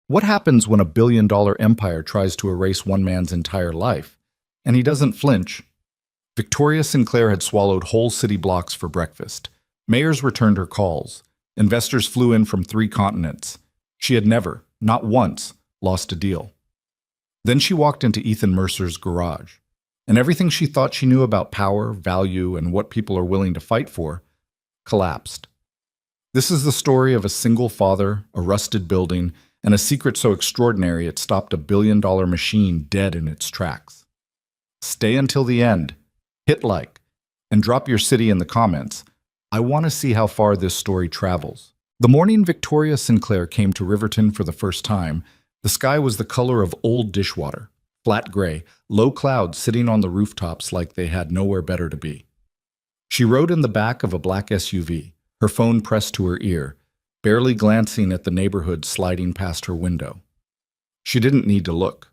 What happens when a billion-dollar empire tries to erase one man's entire life? And he doesn't flinch. Victoria Sinclair had swallowed whole city blocks for breakfast. Mayors returned her calls. Investors flew in from 3 continents. She had never, not once, lost a deal. Then she walked into Ethan Mercer's garage, and everything she thought she knew about power, value, and what people are willing to fight for collapsed. This is the story of a single father, a rusted building, and a secret so extraordinary it stopped a billion-dollar machine dead in its tracks. Stay until the end, hit like, and drop your city in the comments. I want to see how far this story travels. The morning Victoria Sinclair came to Riverton for the first time, the sky was the color of old dishwater, flat gray, low clouds sitting on the rooftops like they had nowhere better to be. She rode in the back of a black SUV, her phone pressed to her ear, barely glancing at the neighborhood sliding past her window. She didn't need to look.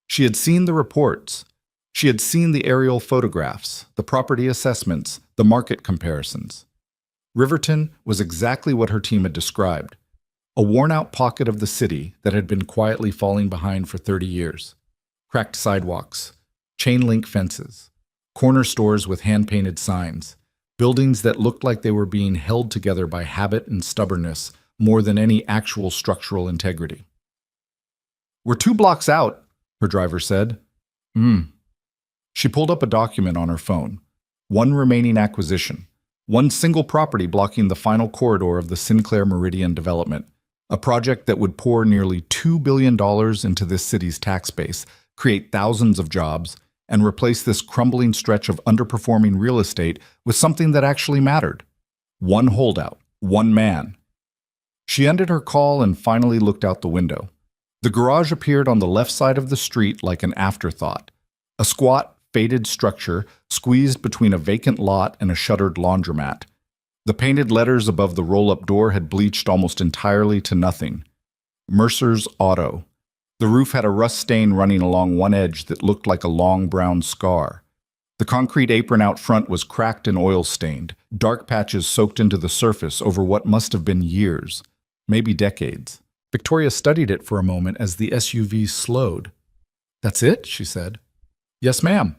She had seen the reports. She had seen the aerial photographs, the property assessments, the market comparisons. Riverton was exactly what her team had described, a worn-out pocket of the city that had been quietly falling behind for 30 years. Cracked sidewalks, chain-link fences, corner stores with hand-painted signs, buildings that looked like they were being held together by habit and stubbornness more than any actual structural integrity. "We're 2 blocks out," her driver said. She pulled up a document on her phone. One remaining acquisition. One single property blocking the final corridor of the Sinclair Meridian development. A project that would pour nearly $2 billion into this city's tax base, create thousands of jobs, and replace this crumbling stretch of underperforming real estate with something that actually mattered. One holdout, one man. She ended her call and finally looked out the window. The garage appeared on the left side of the street like an afterthought. A squat, faded structure squeezed between a vacant lot and a shuttered laundromat. The painted letters above the roll-up door had bleached almost entirely to nothing. Mercer's Auto. The roof had a rust stain running along one edge that looked like a long brown scar. The concrete apron out front was cracked and oil-stained, dark patches soaked into the surface over what must have been years, maybe decades. Victoria studied it for a moment as the SUV slowed. "That's it?" she said. "Yes, ma'am."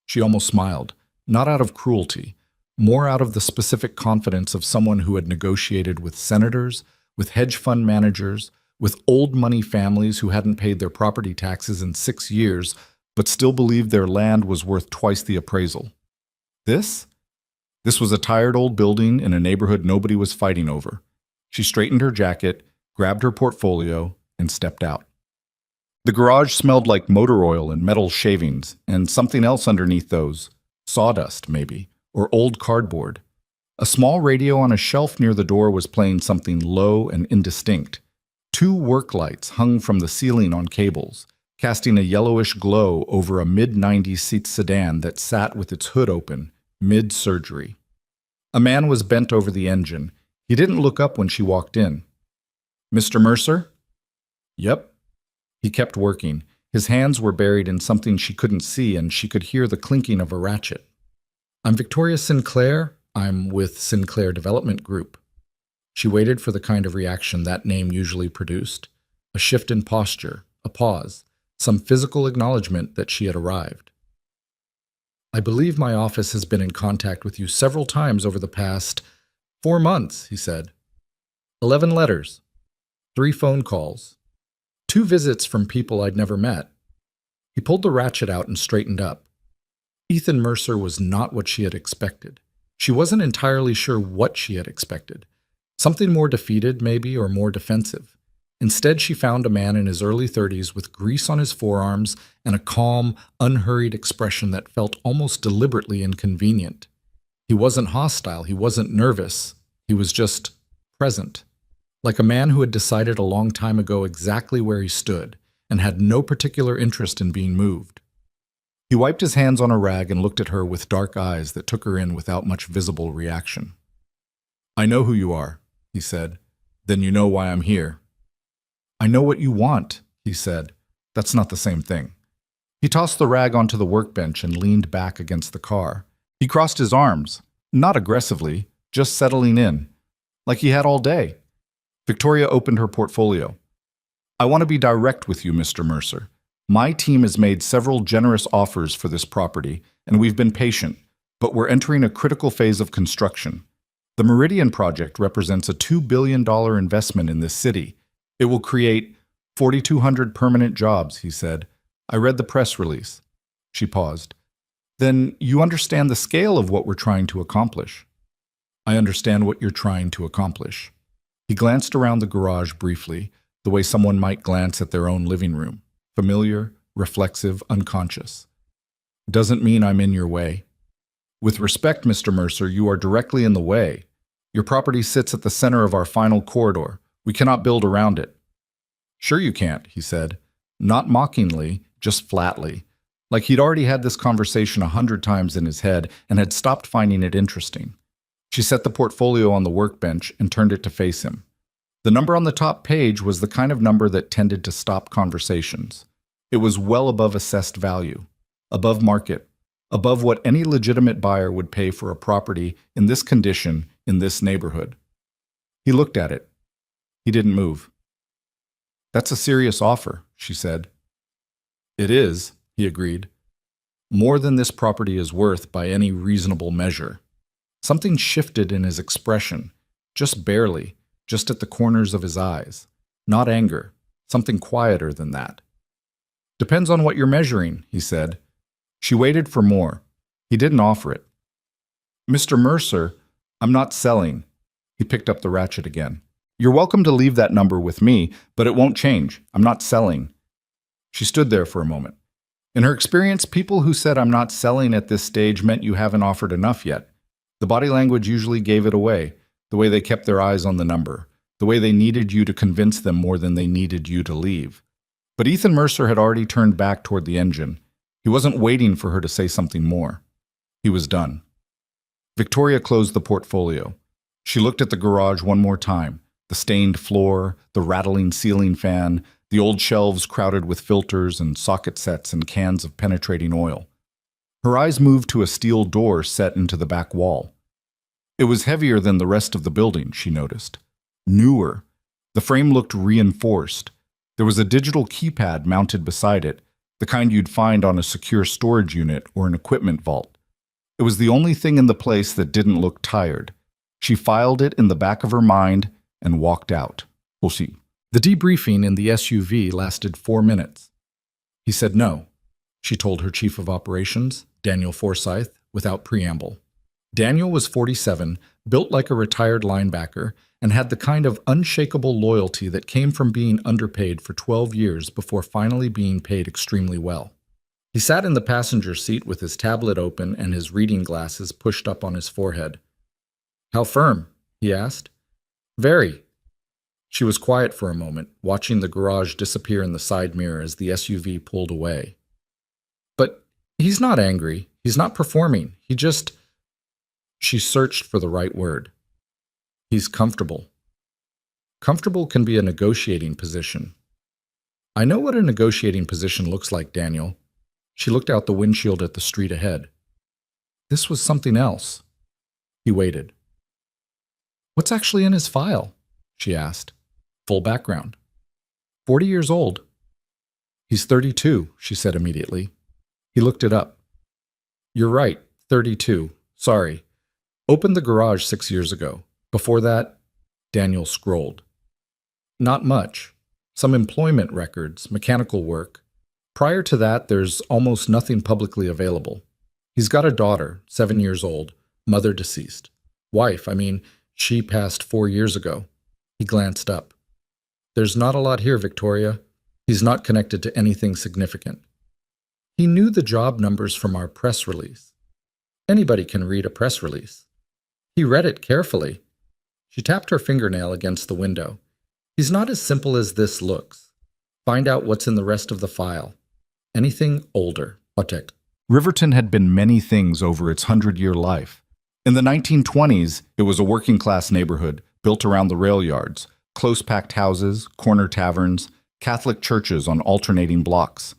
She almost smiled, not out of cruelty, more out of the specific confidence of someone who had negotiated with senators, with hedge fund managers, with old money families who hadn't paid their property taxes in 6 years, but still believed their land was worth twice the appraisal. This? This was a tired old building in a neighborhood nobody was fighting over. She straightened her jacket, grabbed her portfolio, and stepped out. The garage smelled like motor oil and metal shavings, and something else underneath those. Sawdust, maybe, or old cardboard. A small radio on a shelf near the door was playing something low and indistinct. 2 work lights hung from the ceiling on cables, casting a yellowish glow over a mid-90s seat sedan that sat with its hood open, mid-surgery. A man was bent over the engine. He didn't look up when she walked in. "Mr. Mercer?" "Yep." He kept working. His hands were buried in something she couldn't see, and she could hear the clinking of a ratchet. "I'm Victoria Sinclair. I'm with Sinclair Development Group." She waited for the kind of reaction that name usually produced. A shift in posture, a pause, some physical acknowledgement that she had arrived. "I believe my office has been in contact with you several times over the past 4 months," he said. 11 letters, 3 phone calls, 2 visits from people I'd never met. He pulled the ratchet out and straightened up. Ethan Mercer was not what she had expected. She wasn't entirely sure what she had expected. Something more defeated, maybe, or more defensive. Instead, she found a man in his early 30s with grease on his forearms and a calm, unhurried expression that felt almost deliberately inconvenient. He wasn't hostile, he wasn't nervous, he was just present. Like a man who had decided a long time ago exactly where he stood and had no particular interest in being moved. He wiped his hands on a rag and looked at her with dark eyes that took her in without much visible reaction. "I know who you are," he said. "Then you know why I'm here." "I know what you want," he said. "That's not the same thing." He tossed the rag onto the workbench and leaned back against the car. He crossed his arms, not aggressively, just settling in, like he had all day. Victoria opened her portfolio. I want to be direct with you, Mr. Mercer. My team has made several generous offers for this property, and we've been patient, but we're entering a critical phase of construction. The Meridian project represents a $2 billion investment in this city. It will create 4,200 permanent jobs, he said. I read the press release. She paused. Then you understand the scale of what we're trying to accomplish. I understand what you're trying to accomplish. He glanced around the garage briefly, the way someone might glance at their own living room. Familiar, reflexive, unconscious. Doesn't mean I'm in your way. With respect, Mr. Mercer, you are directly in the way. Your property sits at the center of our final corridor. We cannot build around it. Sure you can't, he said. Not mockingly, just flatly. Like he'd already had this conversation 100 times in his head and had stopped finding it interesting. She set the portfolio on the workbench and turned it to face him. The number on the top page was the kind of number that tended to stop conversations. It was well above assessed value, above market, above what any legitimate buyer would pay for a property in this condition, in this neighborhood. He looked at it. He didn't move. That's a serious offer, she said. It is, he agreed. More than this property is worth by any reasonable measure. Something shifted in his expression, just barely, just at the corners of his eyes. Not anger, something quieter than that. Depends on what you're measuring, he said. She waited for more. He didn't offer it. Mr. Mercer, I'm not selling. He picked up the ratchet again. You're welcome to leave that number with me, but it won't change. I'm not selling. She stood there for a moment. In her experience, people who said I'm not selling at this stage meant you haven't offered enough yet. The body language usually gave it away, the way they kept their eyes on the number, the way they needed you to convince them more than they needed you to leave. But Ethan Mercer had already turned back toward the engine. He wasn't waiting for her to say something more. He was done. Victoria closed the portfolio. She looked at the garage one more time, the stained floor, the rattling ceiling fan, the old shelves crowded with filters and socket sets and cans of penetrating oil. Her eyes moved to a steel door set into the back wall. It was heavier than the rest of the building, she noticed. Newer. The frame looked reinforced. There was a digital keypad mounted beside it, the kind you'd find on a secure storage unit or an equipment vault. It was the only thing in the place that didn't look tired. She filed it in the back of her mind and walked out. The debriefing in the SUV lasted 4 minutes. He said no, she told her chief of operations, Daniel Forsyth, without preamble. Daniel was 47, built like a retired linebacker, and had the kind of unshakable loyalty that came from being underpaid for 12 years before finally being paid extremely well. He sat in the passenger seat with his tablet open and his reading glasses pushed up on his forehead. "How firm?" he asked. "Very." She was quiet for a moment, watching the garage disappear in the side mirror as the SUV pulled away. "But he's not angry. He's not performing. He just—" She searched for the right word. "He's comfortable." Comfortable can be a negotiating position. "I know what a negotiating position looks like, Daniel." She looked out the windshield at the street ahead. This was something else. He waited. "What's actually in his file?" she asked. Full background. 40 years old. "He's 32, she said immediately. He looked it up. "You're right, 32. Sorry. Opened the garage 6 years ago. Before that," Daniel scrolled. "Not much. Some employment records, mechanical work. Prior to that, there's almost nothing publicly available. He's got a daughter, 7 years old, mother deceased. Wife, she passed 4 years ago." He glanced up. "There's not a lot here, Victoria. He's not connected to anything significant." He knew the job numbers from our press release. Anybody can read a press release. He read it carefully. She tapped her fingernail against the window. "He's not as simple as this looks. Find out what's in the rest of the file. Anything older." Riverton had been many things over its 100-year life. In the 1920s, it was a working-class neighborhood built around the rail yards, close-packed houses, corner taverns, Catholic churches on alternating blocks.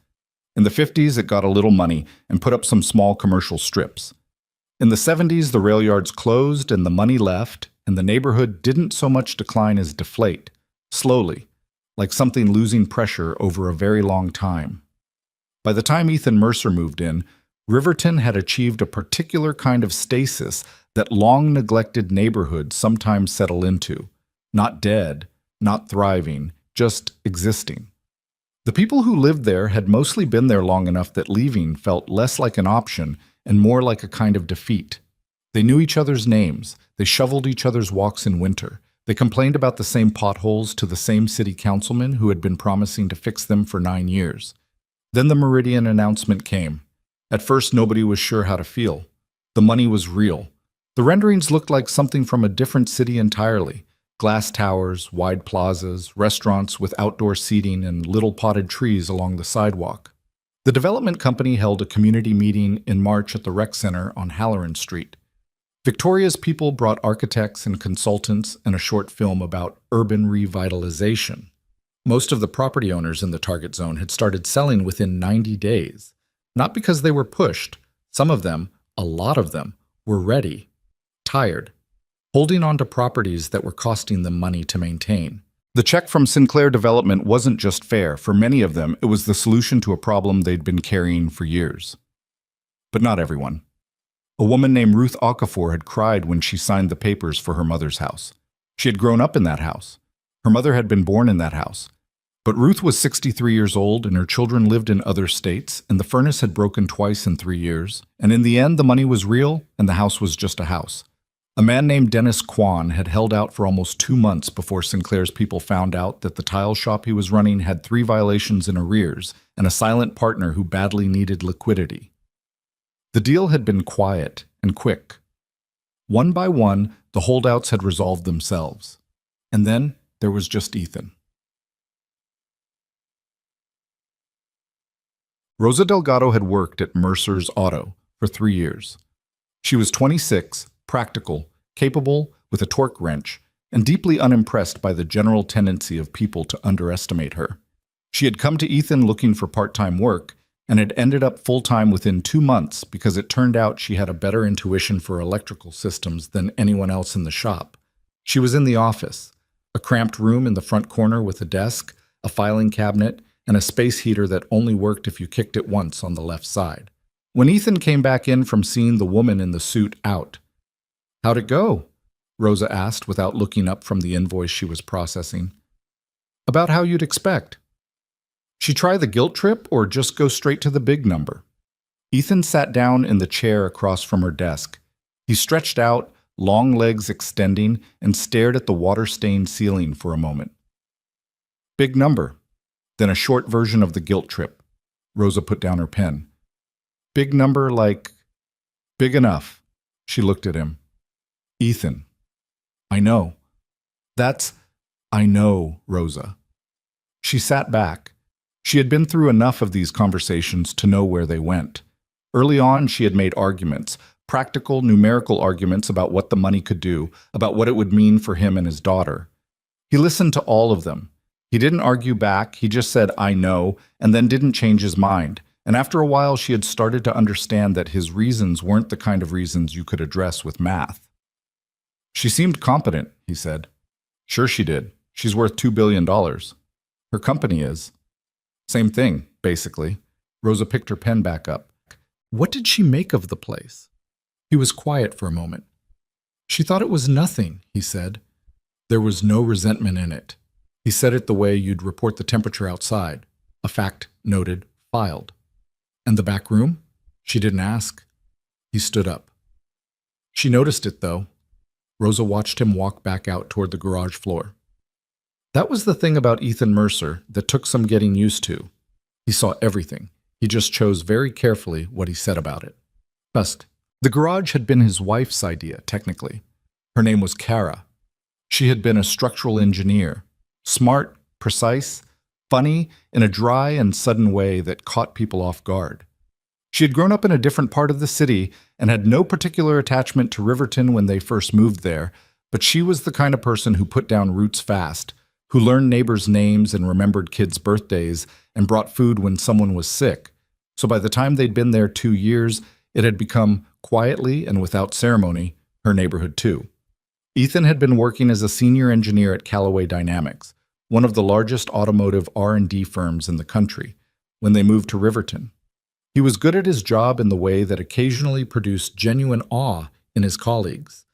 In the 50s, it got a little money and put up some small commercial strips. In the 70s, the rail yards closed and the money left, and the neighborhood didn't so much decline as deflate, slowly. like something losing pressure over a very long time. By the time Ethan Mercer moved in, Riverton had achieved a particular kind of stasis that long-neglected neighborhoods sometimes settle into. Not dead, not thriving, just existing. The people who lived there had mostly been there long enough that leaving felt less like an option and more like a kind of defeat. They knew each other's names, they shoveled each other's walks in winter, they complained about the same potholes to the same city councilman who had been promising to fix them for 9 years. Then the Meridian announcement came. At first, nobody was sure how to feel. The money was real. The renderings looked like something from a different city entirely. Glass towers, wide plazas, restaurants with outdoor seating and little potted trees along the sidewalk. The development company held a community meeting in March at the rec center on Halloran Street. Victoria's people brought architects and consultants and a short film about urban revitalization. Most of the property owners in the target zone had started selling within 90 days. Not because they were pushed. Some of them, a lot of them, were ready, tired, holding on to properties that were costing them money to maintain. The check from Sinclair Development wasn't just fair. For many of them, it was the solution to a problem they'd been carrying for years. But not everyone. A woman named Ruth Okafor had cried when she signed the papers for her mother's house. She had grown up in that house. Her mother had been born in that house. But Ruth was 63 years old and her children lived in other states, and the furnace had broken twice in 3 years. And in the end, the money was real and the house was just a house. A man named Dennis Kwan had held out for almost 2 months before Sinclair's people found out that the tile shop he was running had 3 violations in arrears and a silent partner who badly needed liquidity. The deal had been quiet and quick. One by one, the holdouts had resolved themselves. And then there was just Ethan. Rosa Delgado had worked at Mercer's Auto for 3 years. She was 26, practical, capable, with a torque wrench, and deeply unimpressed by the general tendency of people to underestimate her. She had come to Ethan looking for part-time work, and had ended up full-time within 2 months because it turned out she had a better intuition for electrical systems than anyone else in the shop. She was in the office, a cramped room in the front corner with a desk, a filing cabinet, and a space heater that only worked if you kicked it once on the left side. When Ethan came back in from seeing the woman in the suit out, "How'd it go?" Rosa asked without looking up from the invoice she was processing. "About how you'd expect. She try the guilt trip or just go straight to the big number?" Ethan sat down in the chair across from her desk. He stretched out, long legs extending, and stared at the water-stained ceiling for a moment. "Big number. Then a short version of the guilt trip." Rosa put down her pen. "Big number like..." "Big enough." She looked at him. "Ethan. I know." I know, Rosa." She sat back. She had been through enough of these conversations to know where they went. Early on, she had made arguments, practical, numerical arguments about what the money could do, about what it would mean for him and his daughter. He listened to all of them. He didn't argue back, he just said, "I know," and then didn't change his mind. And after a while, she had started to understand that his reasons weren't the kind of reasons you could address with math. "She seemed competent," he said. "Sure she did. She's worth $2 billion. Her company is." Same thing, basically. Rosa picked her pen back up. "What did she make of the place?" He was quiet for a moment. "She thought it was nothing," he said. There was no resentment in it. He said it the way you'd report the temperature outside. A fact noted, filed. "And the back room?" She didn't ask. He stood up. She noticed it, though. Rosa watched him walk back out toward the garage floor. That was the thing about Ethan Mercer that took some getting used to. He saw everything. He just chose very carefully what he said about it. First, the garage had been his wife's idea, technically. Her name was Kara. She had been a structural engineer. Smart, precise, funny, in a dry and sudden way that caught people off guard. She had grown up in a different part of the city and had no particular attachment to Riverton when they first moved there, but she was the kind of person who put down roots fast, who learned neighbors' names and remembered kids' birthdays and brought food when someone was sick. So by the time they'd been there 2 years, it had become, quietly and without ceremony, her neighborhood too. Ethan had been working as a senior engineer at Callaway Dynamics, one of the largest automotive R&D firms in the country, when they moved to Riverton. He was good at his job in the way that occasionally produced genuine awe in his colleagues,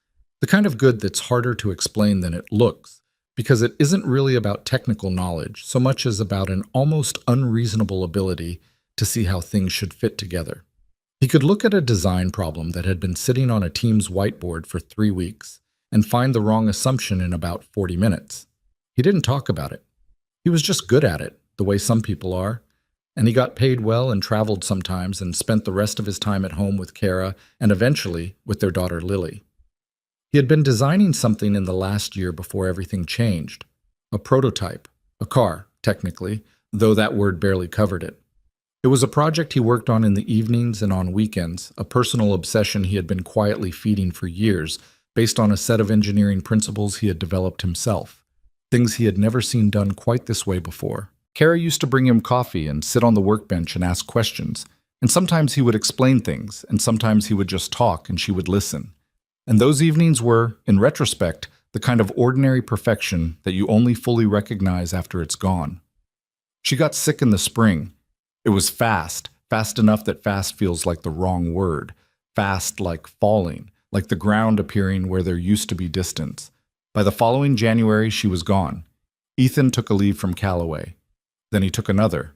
the kind of good that's harder to explain than it looks, because it isn't really about technical knowledge so much as about an almost unreasonable ability to see how things should fit together. He could look at a design problem that had been sitting on a team's whiteboard for 3 weeks and find the wrong assumption in about 40 minutes. He didn't talk about it. He was just good at it, the way some people are, and he got paid well and traveled sometimes and spent the rest of his time at home with Kara and eventually with their daughter Lily. He had been designing something in the last year before everything changed. A prototype, a car, technically, though that word barely covered it. It was a project he worked on in the evenings and on weekends, a personal obsession he had been quietly feeding for years, based on a set of engineering principles he had developed himself, things he had never seen done quite this way before. Kara used to bring him coffee and sit on the workbench and ask questions, and sometimes he would explain things, and sometimes he would just talk and she would listen. And those evenings were, in retrospect, the kind of ordinary perfection that you only fully recognize after it's gone. She got sick in the spring. It was fast enough that fast feels like the wrong word, fast like falling, like the ground appearing where there used to be distance. By the following January, she was gone. Ethan took a leave from Callaway. Then he took another.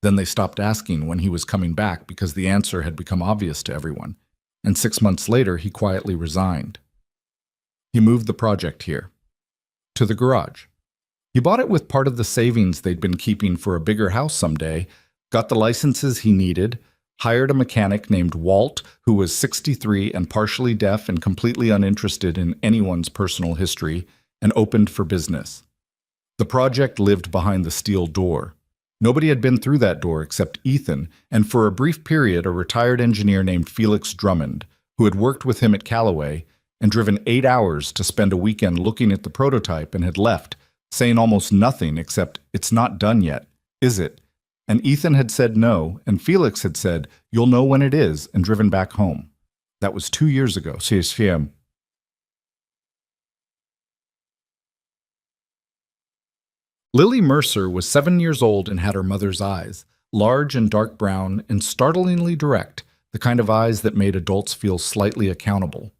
Then they stopped asking when he was coming back because the answer had become obvious to everyone. And 6 months later, he quietly resigned. He moved the project here, to the garage. He bought it with part of the savings they'd been keeping for a bigger house someday, got the licenses he needed, hired a mechanic named Walt, who was 63 and partially deaf and completely uninterested in anyone's personal history, and opened for business. The project lived behind the steel door. Nobody had been through that door except Ethan, and for a brief period a retired engineer named Felix Drummond, who had worked with him at Callaway and driven 8 hours to spend a weekend looking at the prototype and had left, saying almost nothing except, "It's not done yet, is it?" And Ethan had said no, and Felix had said, "You'll know when it is," and driven back home. That was 2 years ago. Lily Mercer was 7 years old and had her mother's eyes, large and dark brown and startlingly direct, the kind of eyes that made adults feel slightly accountable.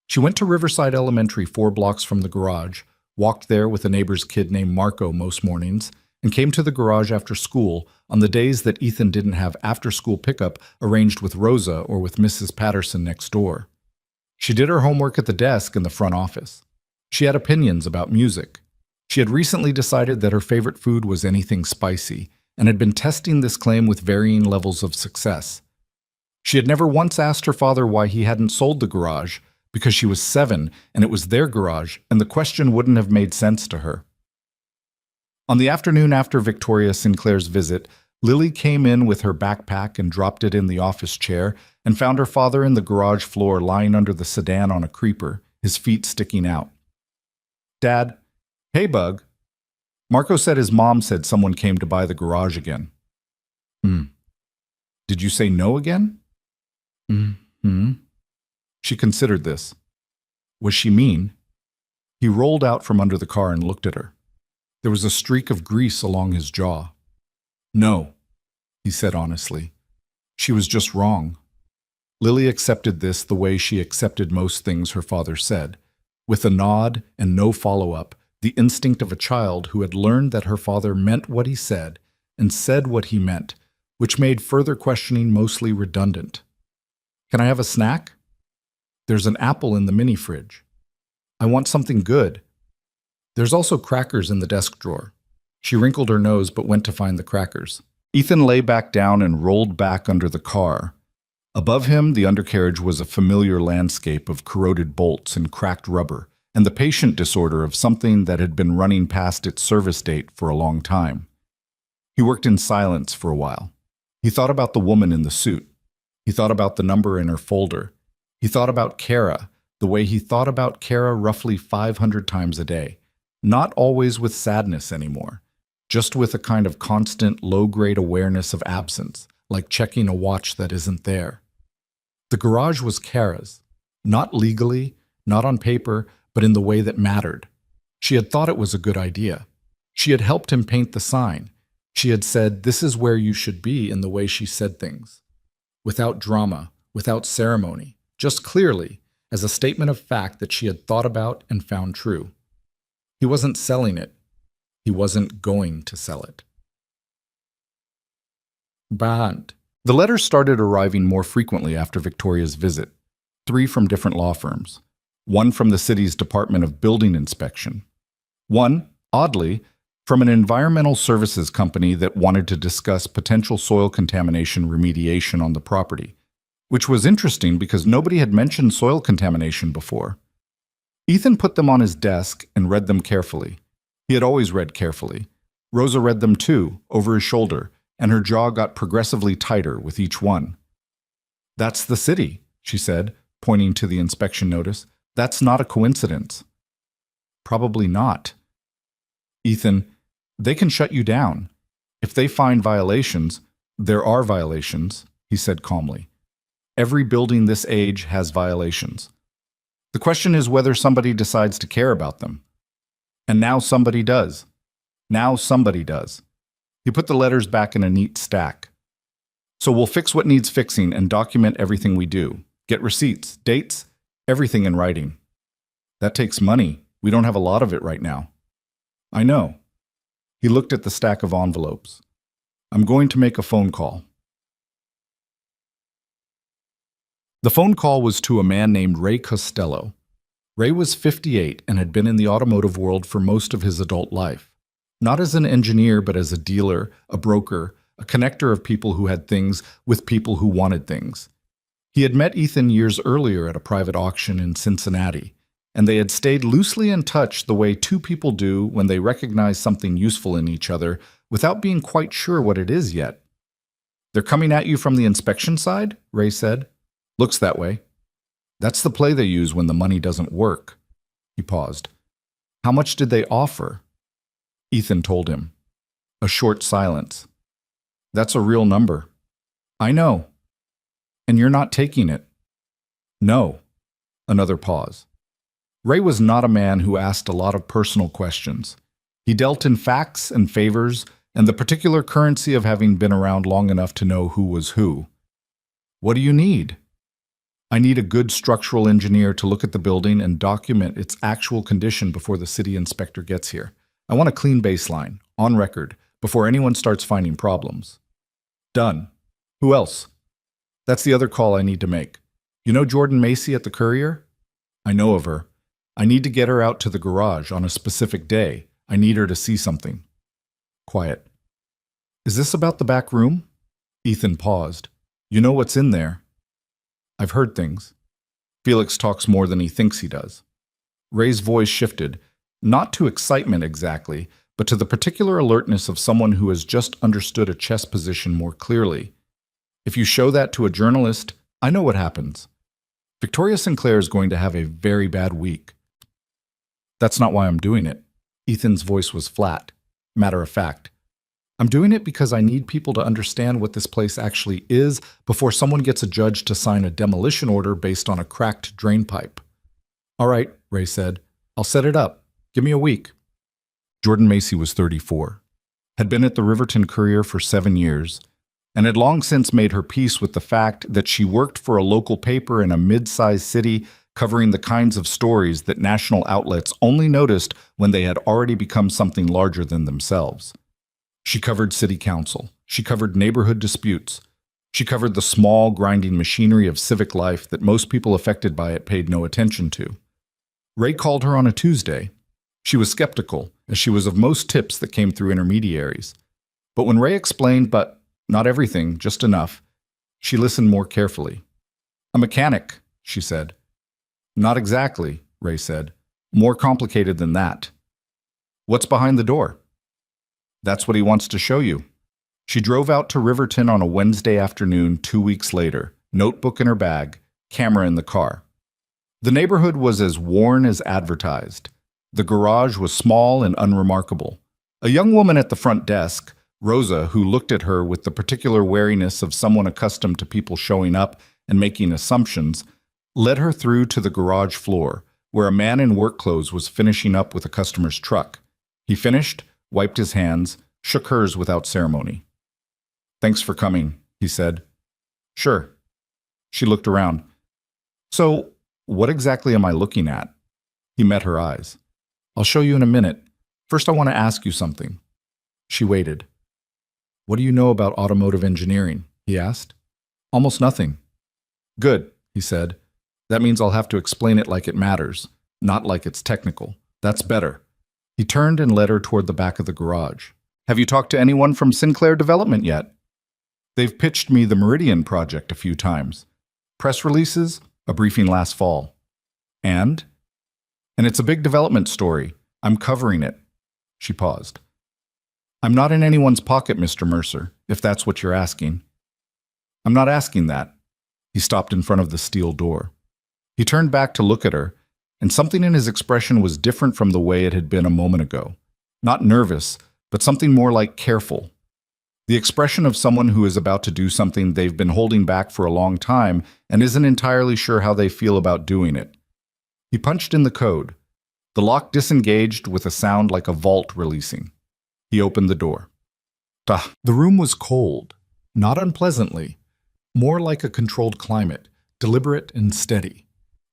She went to Riverside Elementary 4 blocks from the garage, walked there with a neighbor's kid named Marco most mornings, and came to the garage after school on the days that Ethan didn't have after-school pickup arranged with Rosa or with Mrs. Patterson next door. She did her homework at the desk in the front office. She had opinions about music. She had recently decided that her favorite food was anything spicy, and had been testing this claim with varying levels of success. She had never once asked her father why he hadn't sold the garage, because she was 7 and it was their garage, and the question wouldn't have made sense to her. On the afternoon after Victoria Sinclair's visit, Lily came in with her backpack and dropped it in the office chair and found her father in the garage floor lying under the sedan on a creeper, his feet sticking out. "Dad." "Hey, Bug." Marco said his mom said someone came to buy the garage again. Did you say no again?" She considered this. Was she mean? He rolled out from under the car and looked at her. There was a streak of grease along his jaw. "No," he said honestly. She was just wrong. Lily accepted this the way she accepted most things her father said, with a nod and no follow-up, the instinct of a child who had learned that her father meant what he said and said what he meant, which made further questioning mostly redundant. "Can I have a snack?" "There's an apple in the mini fridge." "I want something good." "There's also crackers in the desk drawer." She wrinkled her nose but went to find the crackers. Ethan lay back down and rolled back under the car. Above him, the undercarriage was a familiar landscape of corroded bolts and cracked rubber, and the patient disorder of something that had been running past its service date for a long time. He worked in silence for a while. He thought about the woman in the suit. He thought about the number in her folder. He thought about Kara, the way he thought about Kara roughly 500 times a day. Not always with sadness anymore, just with a kind of constant low-grade awareness of absence, like checking a watch that isn't there. The garage was Kara's, not legally, not on paper, but in the way that mattered. She had thought it was a good idea. She had helped him paint the sign. She had said, "This is where you should be," in the way she said things. Without drama, without ceremony, just clearly, as a statement of fact that she had thought about and found true. He wasn't selling it. He wasn't going to sell it. Band. The letters started arriving more frequently after Victoria's visit. 3 from different law firms. 1 from the city's Department of Building Inspection. 1, oddly, from an environmental services company that wanted to discuss potential soil contamination remediation on the property, which was interesting because nobody had mentioned soil contamination before. Ethan put them on his desk and read them carefully. He had always read carefully. Rosa read them too, over his shoulder, and her jaw got progressively tighter with each one. "That's the city," she said, pointing to the inspection notice. "That's not a coincidence." "Probably not." "Ethan, they can shut you down. If they find violations, there are violations," he said calmly. "Every building this age has violations. The question is whether somebody decides to care about them. And now somebody does. Now somebody does." He put the letters back in a neat stack. "So we'll fix what needs fixing and document everything we do. Get receipts, dates, everything in writing. That takes money. We don't have a lot of it right now." "I know." He looked at the stack of envelopes. "I'm going to make a phone call." The phone call was to a man named Ray Costello. Ray was 58 and had been in the automotive world for most of his adult life. Not as an engineer, but as a dealer, a broker, a connector of people who had things with people who wanted things. He had met Ethan years earlier at a private auction in Cincinnati, and they had stayed loosely in touch the way 2 people do when they recognize something useful in each other without being quite sure what it is yet. "They're coming at you from the inspection side?" Ray said. "Looks that way." "That's the play they use when the money doesn't work." He paused. "How much did they offer?" Ethan told him. A short silence. "That's a real number." "I know." "And you're not taking it?" "No." Another pause. Ray was not a man who asked a lot of personal questions. He dealt in facts and favors and the particular currency of having been around long enough to know who was who. "What do you need?" "I need a good structural engineer to look at the building and document its actual condition before the city inspector gets here. I want a clean baseline, on record, before anyone starts finding problems." "Done. Who else?" "That's the other call I need to make. You know Jordan Macy at the Courier?" "I know of her. I need to get her out to the garage on a specific day. I need her to see something." Quiet. "Is this about the back room?" Ethan paused. "You know what's in there?" "I've heard things." Felix talks more than he thinks he does. Ray's voice shifted, not to excitement exactly, but to the particular alertness of someone who has just understood a chess position more clearly. "If you show that to a journalist, I know what happens. Victoria Sinclair is going to have a very bad week." "That's not why I'm doing it." Ethan's voice was flat, matter of fact. "I'm doing it because I need people to understand what this place actually is before someone gets a judge to sign a demolition order based on a cracked drain pipe." "All right," Ray said. "I'll set it up. Give me a week." Jordan Macy was 34, had been at the Riverton Courier for 7 years, and had long since made her peace with the fact that she worked for a local paper in a mid-sized city covering the kinds of stories that national outlets only noticed when they had already become something larger than themselves. She covered city council. She covered neighborhood disputes. She covered the small, grinding machinery of civic life that most people affected by it paid no attention to. Ray called her on a Tuesday. She was skeptical, as she was of most tips that came through intermediaries. But when Ray explained, but not everything, just enough, she listened more carefully. "A mechanic," she said. "Not exactly," Ray said. "More complicated than that." "What's behind the door?" "That's what he wants to show you." She drove out to Riverton on a Wednesday afternoon 2 weeks later, notebook in her bag, camera in the car. The neighborhood was as worn as advertised. The garage was small and unremarkable. A young woman at the front desk, Rosa, who looked at her with the particular wariness of someone accustomed to people showing up and making assumptions, led her through to the garage floor, where a man in work clothes was finishing up with a customer's truck. He finished, wiped his hands, shook hers without ceremony. "Thanks for coming," he said. "Sure." She looked around. "So, what exactly am I looking at?" He met her eyes. "I'll show you in a minute. First, I want to ask you something." She waited. "What do you know about automotive engineering?" he asked. "Almost nothing." "Good," he said. "That means I'll have to explain it like it matters, not like it's technical. That's better." He turned and led her toward the back of the garage. "Have you talked to anyone from Sinclair Development yet?" "They've pitched me the Meridian project a few times. Press releases, a briefing last fall. And? And it's a big development story. I'm covering it." She paused. "I'm not in anyone's pocket, Mr. Mercer, if that's what you're asking." "I'm not asking that." He stopped in front of the steel door. He turned back to look at her, and something in his expression was different from the way it had been a moment ago. Not nervous, but something more like careful. The expression of someone who is about to do something they've been holding back for a long time and isn't entirely sure how they feel about doing it. He punched in the code. The lock disengaged with a sound like a vault releasing. He opened the door. The room was cold, not unpleasantly, more like a controlled climate, deliberate and steady.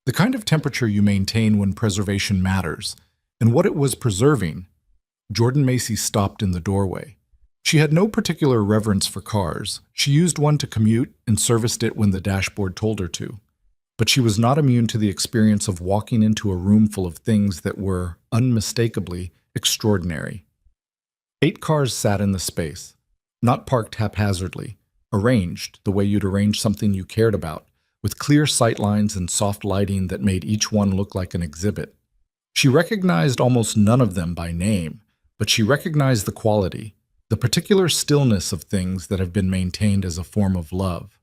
The kind of temperature you maintain when preservation matters. And what it was preserving. Jordan Macy stopped in the doorway. She had no particular reverence for cars. She used one to commute and serviced it when the dashboard told her to. But she was not immune to the experience of walking into a room full of things that were, unmistakably, extraordinary. 8 cars sat in the space, not parked haphazardly, arranged the way you'd arrange something you cared about, with clear sightlines and soft lighting that made each one look like an exhibit. She recognized almost none of them by name, but she recognized the quality, the particular stillness of things that have been maintained as a form of love.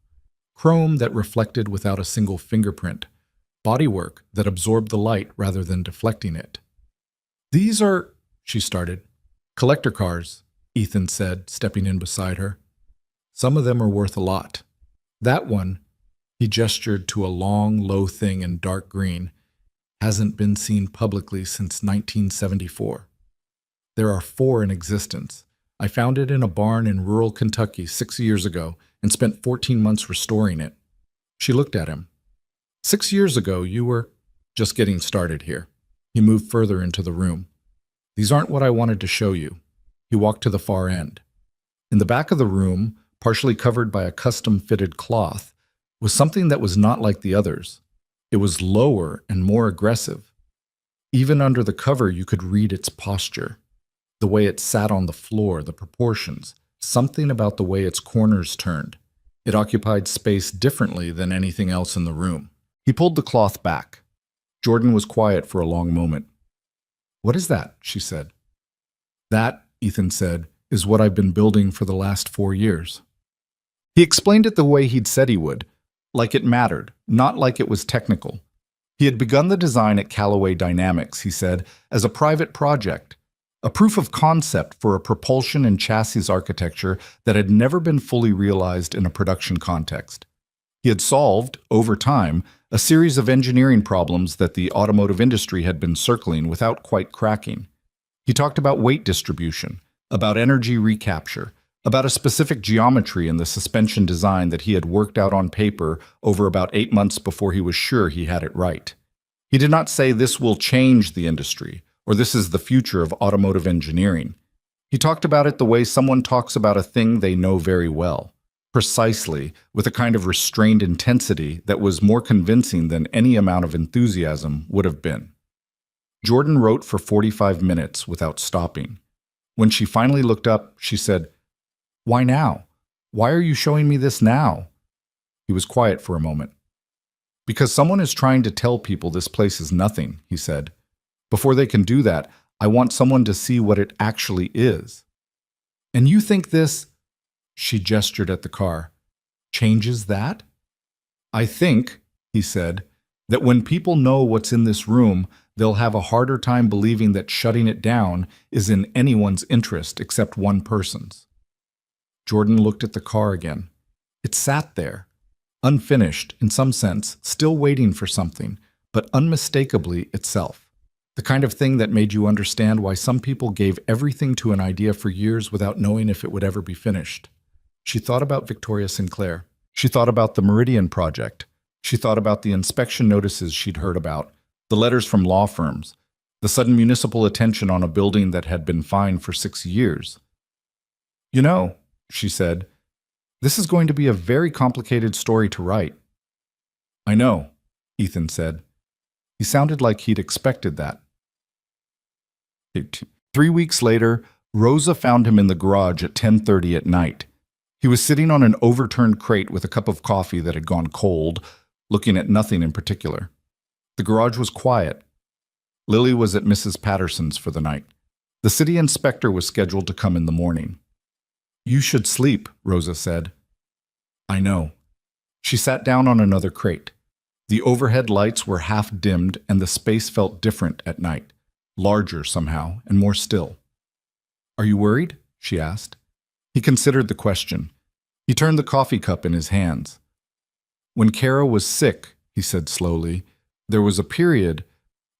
Chrome that reflected without a single fingerprint. Bodywork that absorbed the light rather than deflecting it. "These are," she started. "Collector cars," Ethan said, stepping in beside her. "Some of them are worth a lot. That one," he gestured to a long, low thing in dark green, "hasn't been seen publicly since 1974. There are 4 in existence. I found it in a barn in rural Kentucky 6 years ago and spent 14 months restoring it." She looked at him. "6 years ago, you were just getting started here." He moved further into the room. "These aren't what I wanted to show you." He walked to the far end. In the back of the room, partially covered by a custom-fitted cloth, was something that was not like the others. It was lower and more aggressive. Even under the cover, you could read its posture. The way it sat on the floor, the proportions, something about the way its corners turned. It occupied space differently than anything else in the room. He pulled the cloth back. Jordan was quiet for a long moment. "What is that?" she said. "That," Ethan said, "is what I've been building for the last 4 years." He explained it the way he'd said he would, like it mattered, not like it was technical. He had begun the design at Callaway Dynamics, he said, as a private project. A proof of concept for a propulsion and chassis architecture that had never been fully realized in a production context. He had solved, over time, a series of engineering problems that the automotive industry had been circling without quite cracking. He talked about weight distribution, about energy recapture, about a specific geometry in the suspension design that he had worked out on paper over about 8 months before he was sure he had it right. He did not say this will change the industry, or this is the future of automotive engineering. He talked about it the way someone talks about a thing they know very well, precisely, with a kind of restrained intensity that was more convincing than any amount of enthusiasm would have been. Jordan wrote for 45 minutes without stopping. When she finally looked up, she said, "Why now? Why are you showing me this now?" He was quiet for a moment. "Because someone is trying to tell people this place is nothing," he said. "Before they can do that, I want someone to see what it actually is." "And you think this," she gestured at the car, "changes that?" "I think," he said, "that when people know what's in this room, they'll have a harder time believing that shutting it down is in anyone's interest except one person's." Jordan looked at the car again. It sat there, unfinished in some sense, still waiting for something, but unmistakably itself. The kind of thing that made you understand why some people gave everything to an idea for years without knowing if it would ever be finished. She thought about Victoria Sinclair. She thought about the Meridian Project. She thought about the inspection notices she'd heard about, the letters from law firms, the sudden municipal attention on a building that had been fine for 6 years. "You know," she said, "this is going to be a very complicated story to write." "I know," Ethan said. He sounded like he'd expected that. 3 weeks later, Rosa found him in the garage at 10:30 at night. He was sitting on an overturned crate with a cup of coffee that had gone cold, looking at nothing in particular. The garage was quiet. Lily was at Mrs. Patterson's for the night. The city inspector was scheduled to come in the morning. "You should sleep," Rosa said. "I know." She sat down on another crate. The overhead lights were half dimmed and the space felt different at night, larger somehow and more still. "Are you worried?" she asked. He considered the question. He turned the coffee cup in his hands. "When Kara was sick," he said slowly, "there was a period,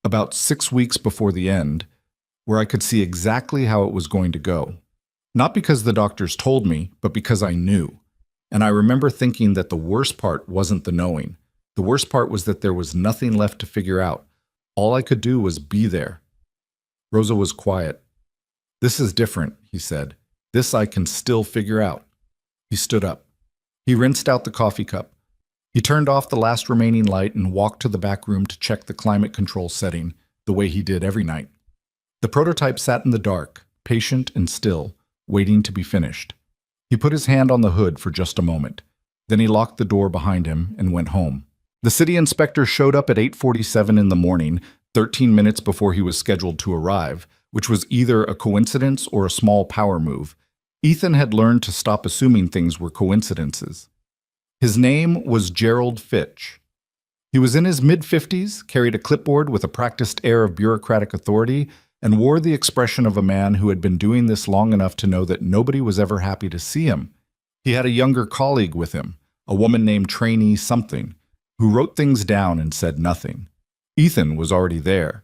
about 6 weeks before the end, where I could see exactly how it was going to go. Not because the doctors told me, but because I knew. And I remember thinking that the worst part wasn't the knowing. The worst part was that there was nothing left to figure out. All I could do was be there." Rosa was quiet. "This is different," he said. "This I can still figure out." He stood up. He rinsed out the coffee cup. He turned off the last remaining light and walked to the back room to check the climate control setting, the way he did every night. The prototype sat in the dark, patient and still, waiting to be finished. He put his hand on the hood for just a moment. Then he locked the door behind him and went home. The city inspector showed up at 8:47 in the morning, 13 minutes before he was scheduled to arrive, which was either a coincidence or a small power move. Ethan had learned to stop assuming things were coincidences. His name was Gerald Fitch. He was in his mid-50s, carried a clipboard with a practiced air of bureaucratic authority, and wore the expression of a man who had been doing this long enough to know that nobody was ever happy to see him. He had a younger colleague with him, a woman named Trainee Something, who wrote things down and said nothing. Ethan was already there.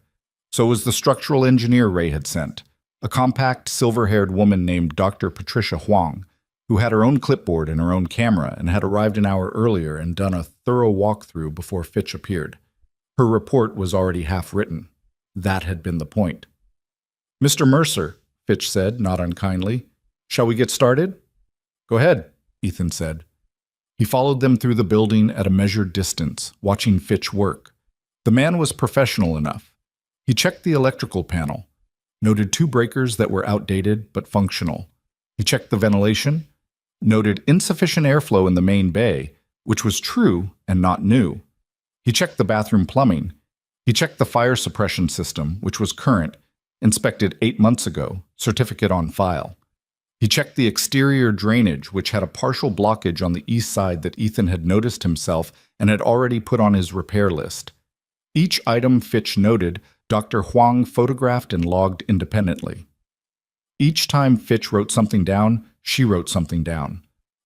So was the structural engineer Ray had sent, a compact, silver-haired woman named Dr. Patricia Huang, who had her own clipboard and her own camera and had arrived an hour earlier and done a thorough walkthrough before Fitch appeared. Her report was already half written. That had been the point. "Mr. Mercer," Fitch said, not unkindly, "shall we get started?" "Go ahead," Ethan said. He followed them through the building at a measured distance, watching Fitch work. The man was professional enough. He checked the electrical panel, noted 2 breakers that were outdated but functional. He checked the ventilation, noted insufficient airflow in the main bay, which was true and not new. He checked the bathroom plumbing. He checked the fire suppression system, which was current, inspected 8 months ago, certificate on file. He checked the exterior drainage, which had a partial blockage on the east side that Ethan had noticed himself and had already put on his repair list. Each item Fitch noted, Dr. Huang photographed and logged independently. Each time Fitch wrote something down, she wrote something down.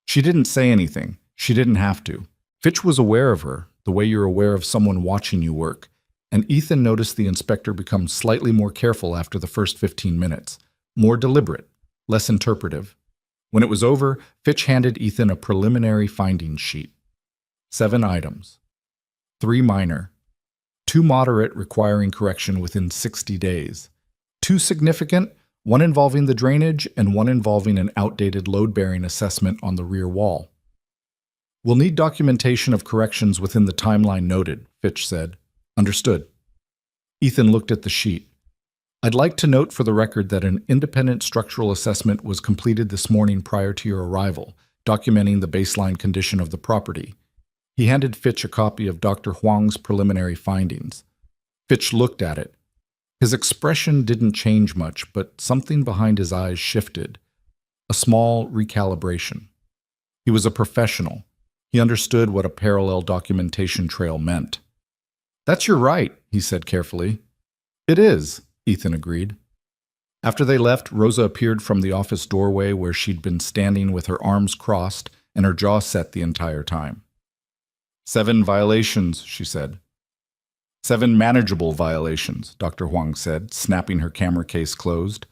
She didn't say anything. She didn't have to. Fitch was aware of her, the way you're aware of someone watching you work, and Ethan noticed the inspector become slightly more careful after the first 15 minutes, more deliberate, less interpretive. When it was over, Fitch handed Ethan a preliminary findings sheet. 7 items. 3 minor. 2 moderate requiring correction within 60 days. 2 significant, one involving the drainage and one involving an outdated load-bearing assessment on the rear wall. "We'll need documentation of corrections within the timeline noted," Fitch said. "Understood." Ethan looked at the sheet. "I'd like to note for the record that an independent structural assessment was completed this morning prior to your arrival, documenting the baseline condition of the property." He handed Fitch a copy of Dr. Huang's preliminary findings. Fitch looked at it. His expression didn't change much, but something behind his eyes shifted. A small recalibration. He was a professional. He understood what a parallel documentation trail meant. "That's your right," he said carefully. "It is," Ethan agreed. After they left, Rosa appeared from the office doorway where she'd been standing with her arms crossed and her jaw set the entire time. 7 violations, she said. 7 manageable violations, Dr. Huang said, snapping her camera case closed.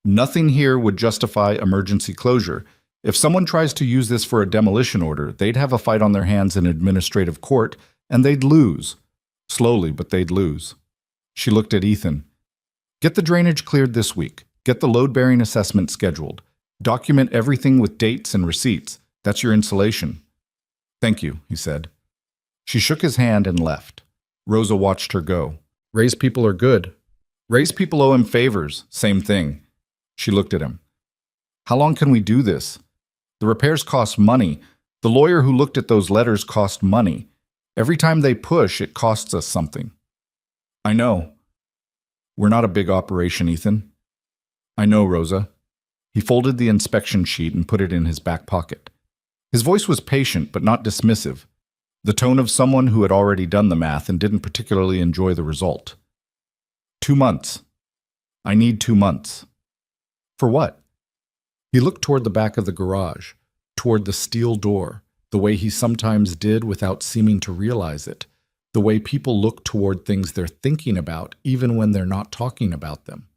Nothing here would justify emergency closure. If someone tries to use this for a demolition order, they'd have a fight on their hands in administrative court, and they'd lose. Slowly, but they'd lose. She looked at Ethan. Get the drainage cleared this week. Get the load-bearing assessment scheduled. Document everything with dates and receipts. That's your insulation. Thank you, he said. She shook his hand and left. Rosa watched her go. Ray's people are good. Ray's people owe him favors. Same thing. She looked at him. How long can we do this? The repairs cost money. The lawyer who looked at those letters cost money. Every time they push, it costs us something. I know. We're not a big operation, Ethan. I know, Rosa. He folded the inspection sheet and put it in his back pocket. His voice was patient but not dismissive, the tone of someone who had already done the math and didn't particularly enjoy the result. 2 months. I need 2 months. For what? He looked toward the back of the garage, toward the steel door, the way he sometimes did without seeming to realize it, the way people look toward things they're thinking about even when they're not talking about them.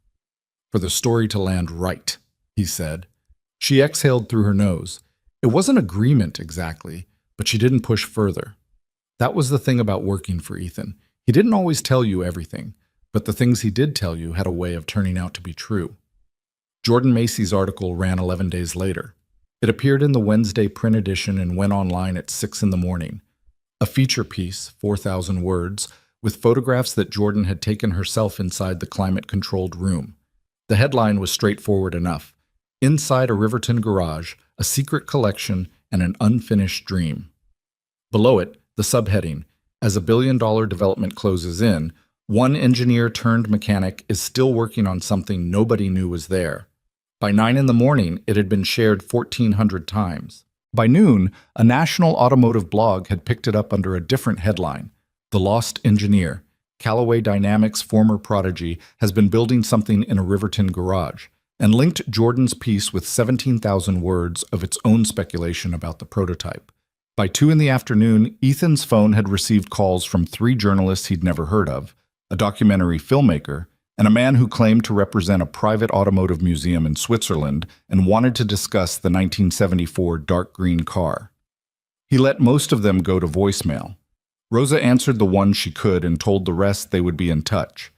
For the story to land right, he said. She exhaled through her nose. It wasn't agreement exactly, but she didn't push further. That was the thing about working for Ethan. He didn't always tell you everything, but the things he did tell you had a way of turning out to be true. Jordan Macy's article ran 11 days later. It appeared in the Wednesday print edition and went online at 6 in the morning. A feature piece, 4,000 words, with photographs that Jordan had taken herself inside the climate-controlled room. The headline was straightforward enough. Inside a Riverton garage, a secret collection, and an unfinished dream. Below it, the subheading, as a billion-dollar development closes in, one engineer-turned-mechanic is still working on something nobody knew was there. By 9 in the morning, it had been shared 1,400 times. By noon, a national automotive blog had picked it up under a different headline. The Lost Engineer, Callaway Dynamics' former prodigy, has been building something in a Riverton garage, and linked Jordan's piece with 17,000 words of its own speculation about the prototype. By 2 in the afternoon, Ethan's phone had received calls from 3 journalists he'd never heard of, a documentary filmmaker, and a man who claimed to represent a private automotive museum in Switzerland and wanted to discuss the 1974 dark green car. He let most of them go to voicemail. Rosa answered the one she could and told the rest they would be in touch.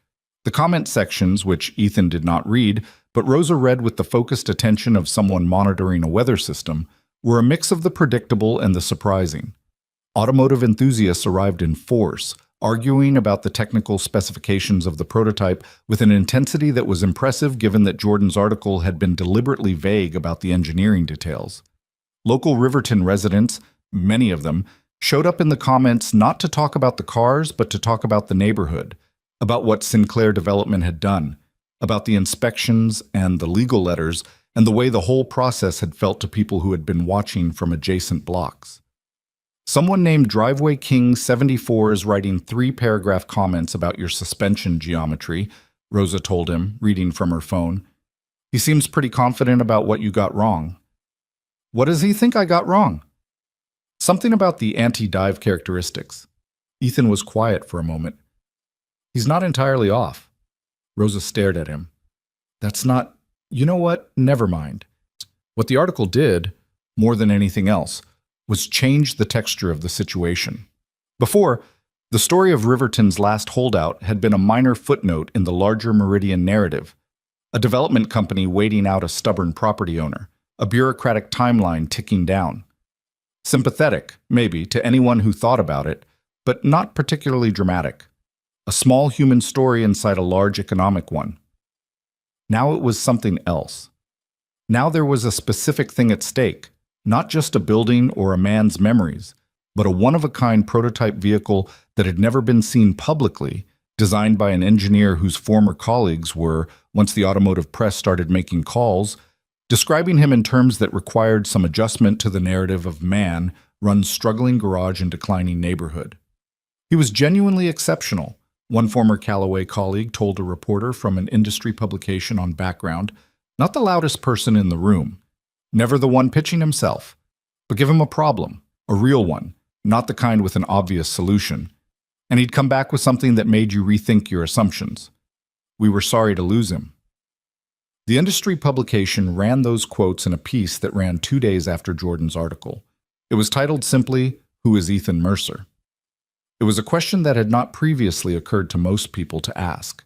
The comment sections, which Ethan did not read, but Rosa read with the focused attention of someone monitoring a weather system, were a mix of the predictable and the surprising. Automotive enthusiasts arrived in force, arguing about the technical specifications of the prototype with an intensity that was impressive given that Jordan's article had been deliberately vague about the engineering details. Local Riverton residents, many of them, showed up in the comments not to talk about the cars but to talk about the neighborhood, about what Sinclair Development had done, about the inspections and the legal letters, and the way the whole process had felt to people who had been watching from adjacent blocks. Someone named Driveway King 74 is writing 3-paragraph comments about your suspension geometry, Rosa told him, reading from her phone. He seems pretty confident about what you got wrong. What does he think I got wrong? Something about the anti-dive characteristics. Ethan was quiet for a moment. He's not entirely off. Rosa stared at him. That's not... You know what? Never mind. What the article did, more than anything else, was change the texture of the situation. Before, the story of Riverton's last holdout had been a minor footnote in the larger Meridian narrative, a development company waiting out a stubborn property owner, a bureaucratic timeline ticking down. Sympathetic, maybe, to anyone who thought about it, but not particularly dramatic. A small human story inside a large economic one. Now it was something else. Now there was a specific thing at stake. Not just a building or a man's memories, but a one-of-a-kind prototype vehicle that had never been seen publicly, designed by an engineer whose former colleagues were, once the automotive press started making calls, describing him in terms that required some adjustment to the narrative of man run struggling garage in declining neighborhood. He was genuinely exceptional, one former Callaway colleague told a reporter from an industry publication on background, not the loudest person in the room. Never the one pitching himself, but give him a problem, a real one, not the kind with an obvious solution. And he'd come back with something that made you rethink your assumptions. We were sorry to lose him. The industry publication ran those quotes in a piece that ran 2 days after Jordan's article. It was titled simply, "Who is Ethan Mercer?" It was a question that had not previously occurred to most people to ask.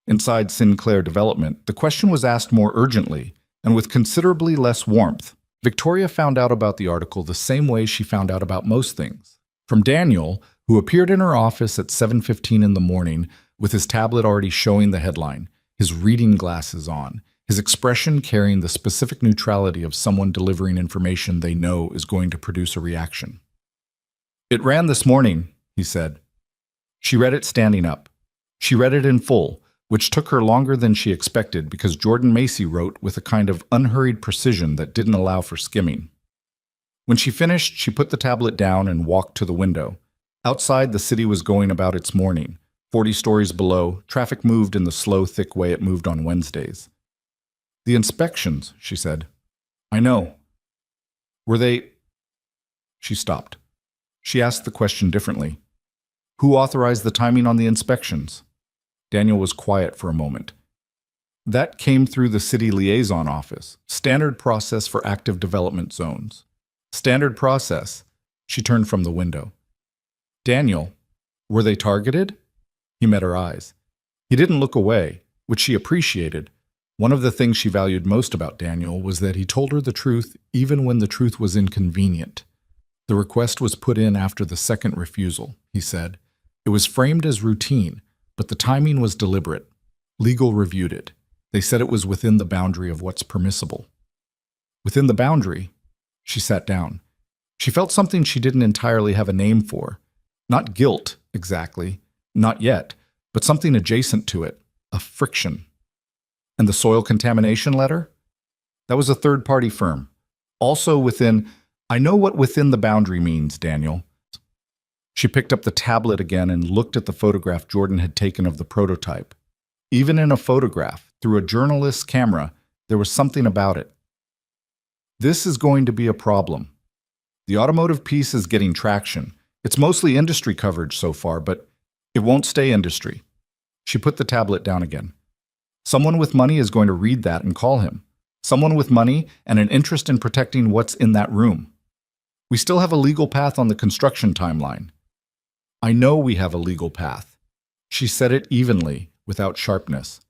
Inside Sinclair Development, the question was asked more urgently and with considerably less warmth. Victoria found out about the article the same way she found out about most things. From Daniel, who appeared in her office at 7:15 in the morning with his tablet already showing the headline, his reading glasses on, his expression carrying the specific neutrality of someone delivering information they know is going to produce a reaction. "It ran this morning," he said. She read it standing up. She read it in full, which took her longer than she expected because Jordan Macy wrote with a kind of unhurried precision that didn't allow for skimming. When she finished, she put the tablet down and walked to the window. Outside, the city was going about its morning. 40 stories below, traffic moved in the slow, thick way it moved on Wednesdays. "The inspections," she said. "I know. Were they—" She stopped. She asked the question differently. "Who authorized the timing on the inspections?" Daniel was quiet for a moment. "That came through the city liaison office. Standard process for active development zones." "Standard process." She turned from the window. "Daniel, were they targeted?" He met her eyes. He didn't look away, which she appreciated. One of the things she valued most about Daniel was that he told her the truth even when the truth was inconvenient. "The request was put in after the second refusal," he said. "It was framed as routine, but the timing was deliberate. Legal reviewed it. They said it was within the boundary of what's permissible." Within the boundary? She sat down. She felt something she didn't entirely have a name for. Not guilt, exactly. Not yet, but something adjacent to it. A friction. And the soil contamination letter? That was a third-party firm. Also within— "I know what within the boundary means, Daniel." She picked up the tablet again and looked at the photograph Jordan had taken of the prototype. Even in a photograph, through a journalist's camera, there was something about it. "This is going to be a problem. The automotive piece is getting traction. It's mostly industry coverage so far, but it won't stay industry." She put the tablet down again. "Someone with money is going to read that and call him. Someone with money and an interest in protecting what's in that room. We still have a legal path on the construction timeline." "I know we have a legal path." She said it evenly, without sharpness.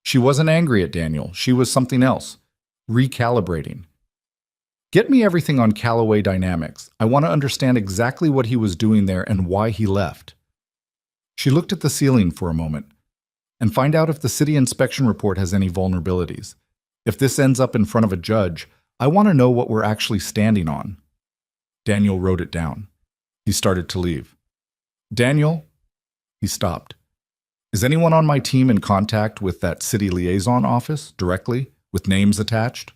She wasn't angry at Daniel. She was something else. Recalibrating. "Get me everything on Callaway Dynamics. I want to understand exactly what he was doing there and why he left." She looked at the ceiling for a moment. "And find out if the city inspection report has any vulnerabilities. If this ends up in front of a judge, I want to know what we're actually standing on." Daniel wrote it down. He started to leave. "Daniel," he stopped. "Is anyone on my team in contact with that city liaison office, directly, with names attached?"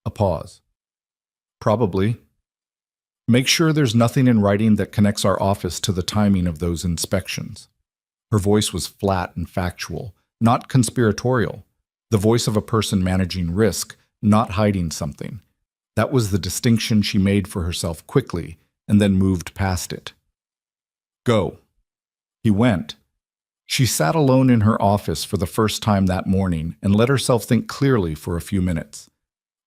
A pause. "Probably." "Make sure there's nothing in writing that connects our office to the timing of those inspections." Her voice was flat and factual, not conspiratorial. The voice of a person managing risk, not hiding something. That was the distinction she made for herself quickly, and then moved past it. "Go." He went. She sat alone in her office for the first time that morning and let herself think clearly for a few minutes.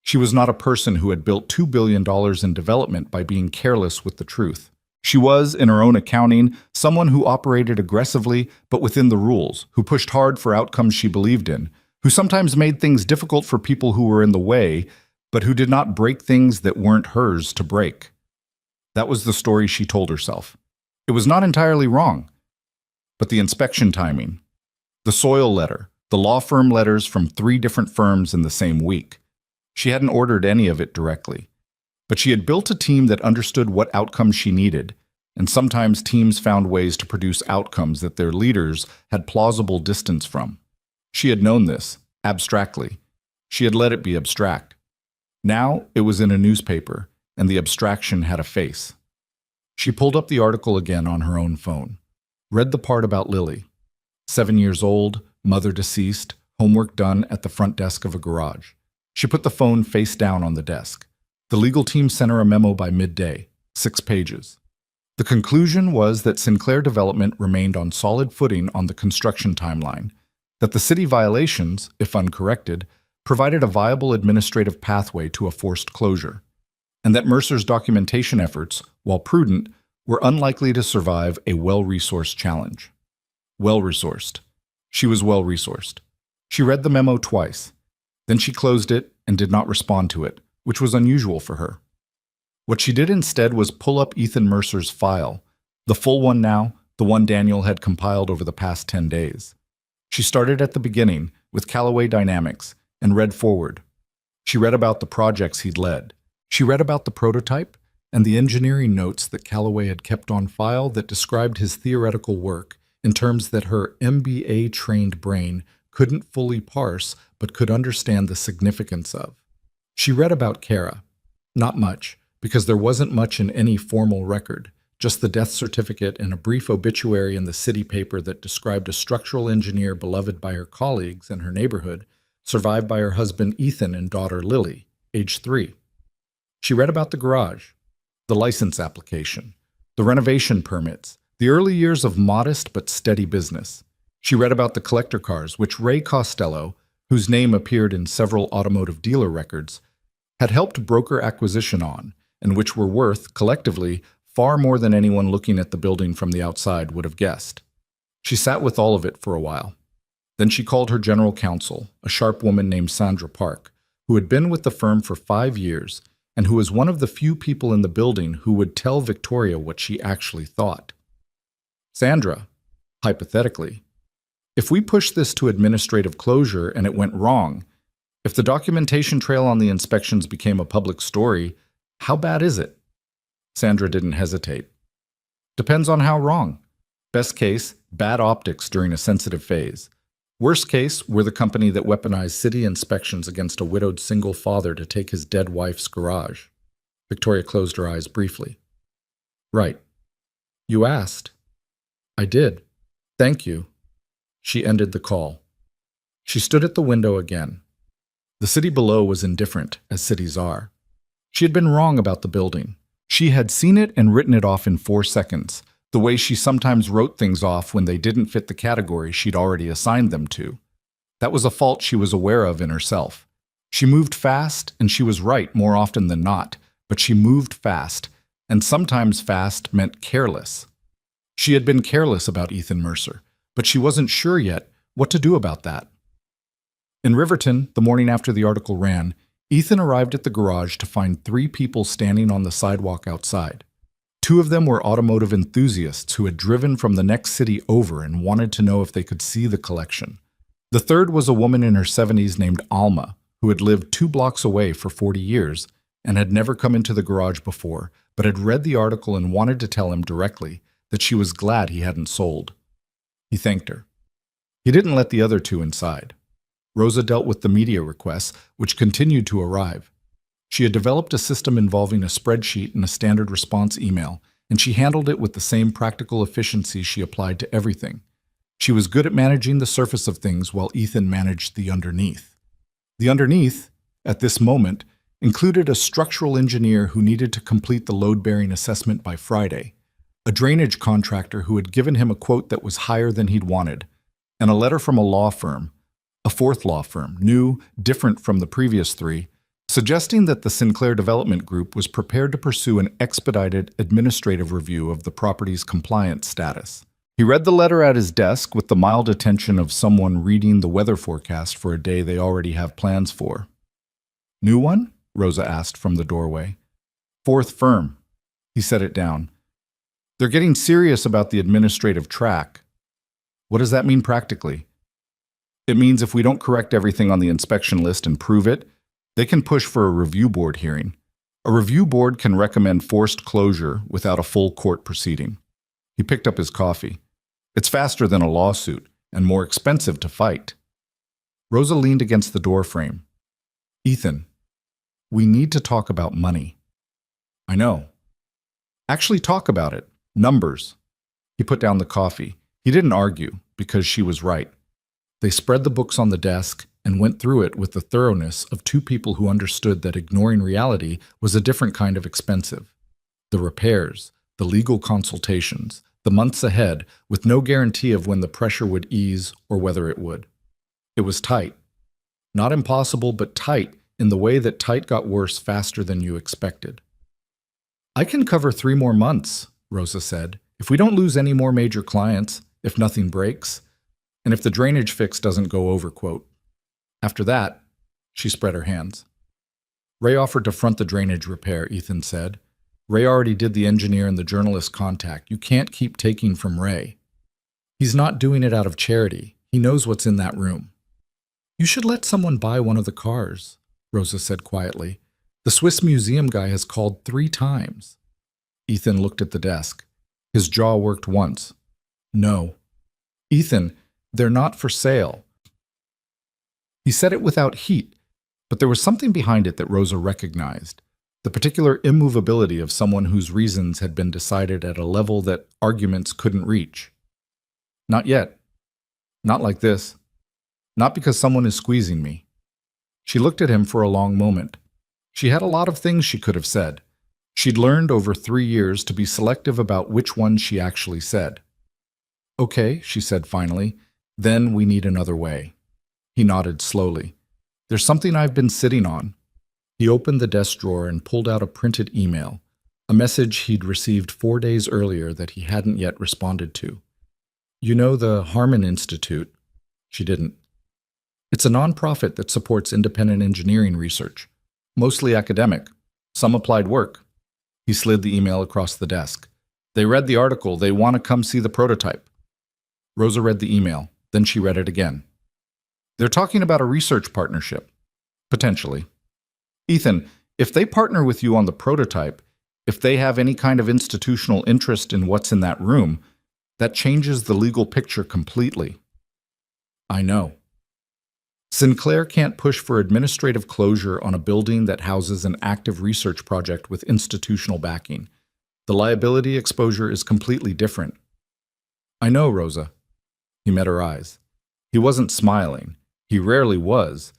She was not a person who had built $2 billion in development by being careless with the truth. She was, in her own accounting, someone who operated aggressively but within the rules, who pushed hard for outcomes she believed in, who sometimes made things difficult for people who were in the way, but who did not break things that weren't hers to break. That was the story she told herself. It was not entirely wrong. But the inspection timing, the soil letter, the law firm letters from 3 different firms in the same week. She hadn't ordered any of it directly. But she had built a team that understood what outcomes she needed, and sometimes teams found ways to produce outcomes that their leaders had plausible distance from. She had known this, abstractly. She had let it be abstract. Now it was in a newspaper, and the abstraction had a face. She pulled up the article again on her own phone. Read the part about Lily. 7 years old, mother deceased, homework done at the front desk of a garage. She put the phone face down on the desk. The legal team sent her a memo by midday, 6 pages. The conclusion was that Sinclair Development remained on solid footing on the construction timeline, that the city violations, if uncorrected, provided a viable administrative pathway to a forced closure, and that Mercer's documentation efforts, while prudent, were unlikely to survive a well-resourced challenge. Well-resourced. She was well-resourced. She read the memo twice. Then she closed it and did not respond to it, which was unusual for her. What she did instead was pull up Ethan Mercer's file, the full one now, the one Daniel had compiled over the past 10 days. She started at the beginning, with Callaway Dynamics, and read forward. She read about the projects he'd led. She read about the prototype and the engineering notes that Callaway had kept on file that described his theoretical work in terms that her MBA-trained brain couldn't fully parse but could understand the significance of. She read about Kara. Not much, because there wasn't much in any formal record, just the death certificate and a brief obituary in the city paper that described a structural engineer beloved by her colleagues and her neighborhood, survived by her husband Ethan and daughter Lily, age 3. She read about the garage, the license application, the renovation permits, the early years of modest but steady business. She read about the collector cars, which Ray Costello, whose name appeared in several automotive dealer records, had helped broker acquisition on, and which were worth, collectively, far more than anyone looking at the building from the outside would have guessed. She sat with all of it for a while. Then she called her general counsel, a sharp woman named Sandra Park, who had been with the firm for 5 years and who was one of the few people in the building who would tell Victoria what she actually thought. Sandra, hypothetically, if we push this to administrative closure and it went wrong, if the documentation trail on the inspections became a public story, how bad is it? Sandra didn't hesitate. Depends on how wrong. Best case, bad optics during a sensitive phase. Worst case, we're the company that weaponized city inspections against a widowed single father to take his dead wife's garage. Victoria closed her eyes briefly. Right. You asked. I did. Thank you. She ended the call. She stood at the window again. The city below was indifferent, as cities are. She had been wrong about the building. She had seen it and written it off in 4 seconds, the way she sometimes wrote things off when they didn't fit the category she'd already assigned them to. That was a fault she was aware of in herself. She moved fast, and she was right more often than not, but she moved fast, and sometimes fast meant careless. She had been careless about Ethan Mercer, but she wasn't sure yet what to do about that. In Riverton, the morning after the article ran, Ethan arrived at the garage to find 3 people standing on the sidewalk outside. 2 of them were automotive enthusiasts who had driven from the next city over and wanted to know if they could see the collection. The third was a woman in her 70s named Alma, who had lived 2 blocks away for 40 years and had never come into the garage before, but had read the article and wanted to tell him directly that she was glad he hadn't sold. He thanked her. He didn't let the other 2 inside. Rosa dealt with the media requests, which continued to arrive. She had developed a system involving a spreadsheet and a standard response email, and she handled it with the same practical efficiency she applied to everything. She was good at managing the surface of things while Ethan managed the underneath. The underneath, at this moment, included a structural engineer who needed to complete the load-bearing assessment by Friday, a drainage contractor who had given him a quote that was higher than he'd wanted, and a letter from a law firm, a 4th law firm, new, different from the previous 3, suggesting that the Sinclair Development Group was prepared to pursue an expedited administrative review of the property's compliance status. He read the letter at his desk with the mild attention of someone reading the weather forecast for a day they already have plans for. New one? Rosa asked from the doorway. 4th firm. He set it down. They're getting serious about the administrative track. What does that mean practically? It means if we don't correct everything on the inspection list and prove it, they can push for a review board hearing. A review board can recommend forced closure without a full court proceeding. He picked up his coffee. It's faster than a lawsuit and more expensive to fight. Rosa leaned against the door frame. Ethan, we need to talk about money. I know. Actually talk about it. Numbers. He put down the coffee. He didn't argue, because she was right. They spread the books on the desk and went through it with the thoroughness of 2 people who understood that ignoring reality was a different kind of expensive. The repairs, the legal consultations, the months ahead, with no guarantee of when the pressure would ease or whether it would. It was tight. Not impossible, but tight in the way that tight got worse faster than you expected. "I can cover 3 more months," Rosa said, "if we don't lose any more major clients, if nothing breaks, and if the drainage fix doesn't go over, quote. After that," she spread her hands. "Ray offered to front the drainage repair," Ethan said. "Ray already did the engineer and the journalist contact. You can't keep taking from Ray. He's not doing it out of charity. He knows what's in that room." "You should let someone buy one of the cars," Rosa said quietly. "The Swiss museum guy has called 3 times. Ethan looked at the desk. His jaw worked once. "No. Ethan, they're not for sale." He said it without heat, but there was something behind it that Rosa recognized, the particular immovability of someone whose reasons had been decided at a level that arguments couldn't reach. "Not yet. Not like this. Not because someone is squeezing me." She looked at him for a long moment. She had a lot of things she could have said. She'd learned over 3 years to be selective about which ones she actually said. "Okay," she said finally, "then we need another way." He nodded slowly. "There's something I've been sitting on." He opened the desk drawer and pulled out a printed email, a message he'd received 4 days earlier that he hadn't yet responded to. "You know the Harmon Institute?" She didn't. "It's a nonprofit that supports independent engineering research, mostly academic, some applied work." He slid the email across the desk. "They read the article. They want to come see the prototype." Rosa read the email. Then she read it again. "They're talking about a research partnership. Potentially. Ethan, if they partner with you on the prototype, if they have any kind of institutional interest in what's in that room, that changes the legal picture completely." "I know." "Sinclair can't push for administrative closure on a building that houses an active research project with institutional backing. The liability exposure is completely different." "I know, Rosa." He met her eyes. He wasn't smiling. He rarely was.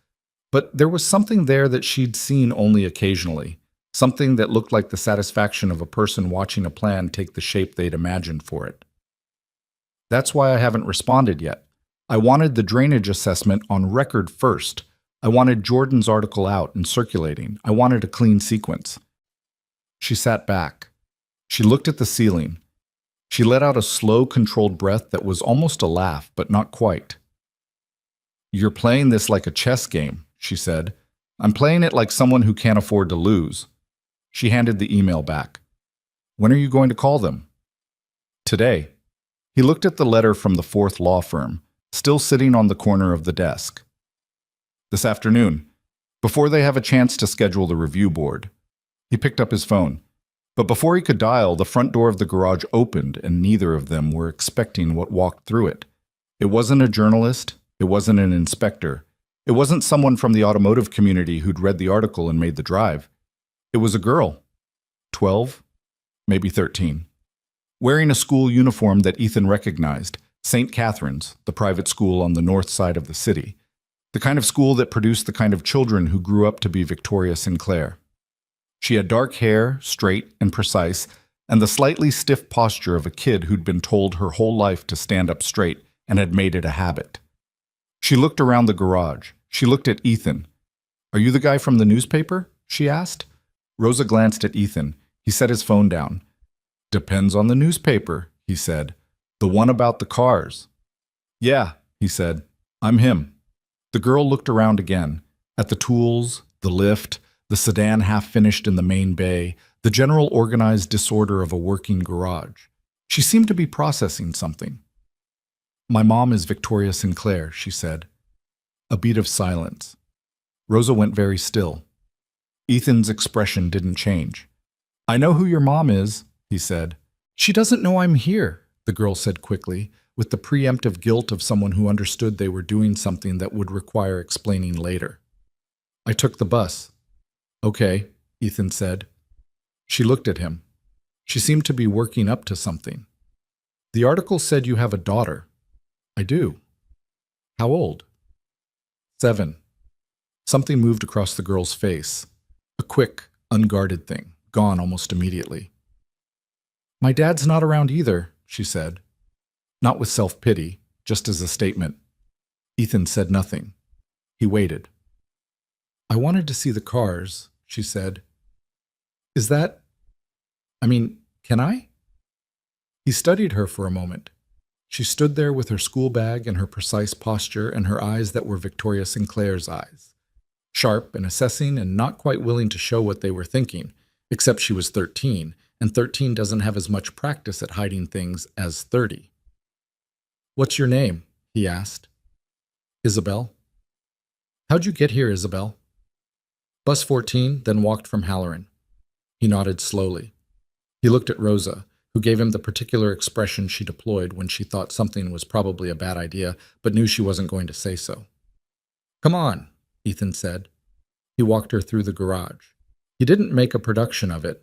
But there was something there that she'd seen only occasionally, something that looked like the satisfaction of a person watching a plan take the shape they'd imagined for it. "That's why I haven't responded yet. I wanted the drainage assessment on record first. I wanted Jordan's article out and circulating. I wanted a clean sequence." She sat back. She looked at the ceiling. She let out a slow, controlled breath that was almost a laugh, but not quite. "You're playing this like a chess game," she said. "I'm playing it like someone who can't afford to lose." She handed the email back. "When are you going to call them?" "Today." He looked at the letter from the 4th law firm, still sitting on the corner of the desk. "This afternoon, before they have a chance to schedule the review board." He picked up his phone. But before he could dial, the front door of the garage opened, and neither of them were expecting what walked through it. It wasn't a journalist. It wasn't an inspector. It wasn't someone from the automotive community who'd read the article and made the drive. It was a girl. 12, maybe 13. Wearing a school uniform that Ethan recognized, St. Catherine's, the private school on the north side of the city. The kind of school that produced the kind of children who grew up to be Victoria Sinclair. She had dark hair, straight and precise, and the slightly stiff posture of a kid who'd been told her whole life to stand up straight and had made it a habit. She looked around the garage. She looked at Ethan. "Are you the guy from the newspaper?" she asked. Rosa glanced at Ethan. He set his phone down. "Depends on the newspaper," he said. "The one about the cars." "Yeah," he said. "I'm him." The girl looked around again, at the tools, the lift, the sedan half-finished in the main bay, the general organized disorder of a working garage. She seemed to be processing something. "My mom is Victoria Sinclair," she said. A beat of silence. Rosa went very still. Ethan's expression didn't change. "I know who your mom is," he said. "She doesn't know I'm here," the girl said quickly, with the preemptive guilt of someone who understood they were doing something that would require explaining later. "I took the bus." "Okay," Ethan said. She looked at him. She seemed to be working up to something. "The article said you have a daughter." "I do." "How old?" 7. Something moved across the girl's face. A quick, unguarded thing, gone almost immediately. My dad's not around either, she said. Not with self-pity, just as a statement. Ethan said nothing. He waited. I wanted to see the cars, she said. Can I? He studied her for a moment. She stood there with her school bag and her precise posture and her eyes that were Victoria Sinclair's eyes. Sharp and assessing and not quite willing to show what they were thinking, except she was 13, and 13 doesn't have as much practice at hiding things as 30. What's your name? He asked. Isabel. How'd you get here, Isabel? Bus 14, then walked from Halloran. He nodded slowly. He looked at Rosa, who gave him the particular expression she deployed when she thought something was probably a bad idea, but knew she wasn't going to say so. Come on, Ethan said. He walked her through the garage. He didn't make a production of it.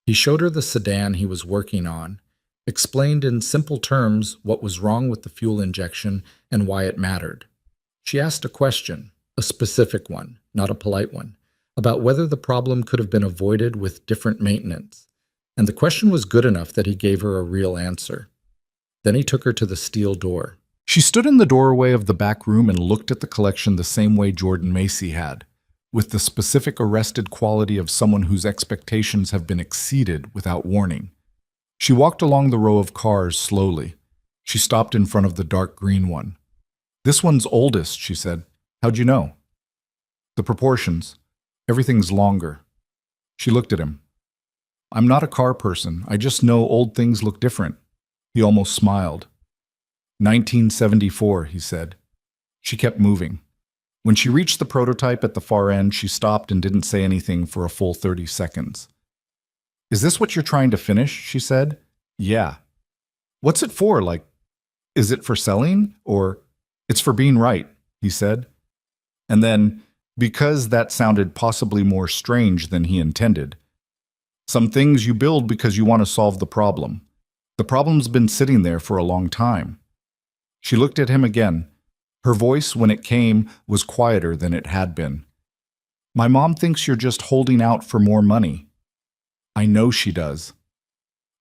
He showed her the sedan he was working on, explained in simple terms what was wrong with the fuel injection and why it mattered. She asked a question, a specific one, not a polite one, about whether the problem could have been avoided with different maintenance, and the question was good enough that he gave her a real answer. Then he took her to the steel door. She stood in the doorway of the back room and looked at the collection the same way Jordan Macy had, with the specific arrested quality of someone whose expectations have been exceeded without warning. She walked along the row of cars slowly. She stopped in front of the dark green one. This one's oldest, she said. How'd you know? The proportions. Everything's longer. She looked at him. I'm not a car person. I just know old things look different. He almost smiled. 1974, he said. She kept moving. When she reached the prototype at the far end, she stopped and didn't say anything for a full 30 seconds. Is this what you're trying to finish? She said. Yeah. What's it for? Is it for selling? Or it's for being right, he said. And then, because that sounded possibly more strange than he intended, some things you build because you want to solve the problem. The problem's been sitting there for a long time. She looked at him again. Her voice, when it came, was quieter than it had been. My mom thinks you're just holding out for more money. I know she does.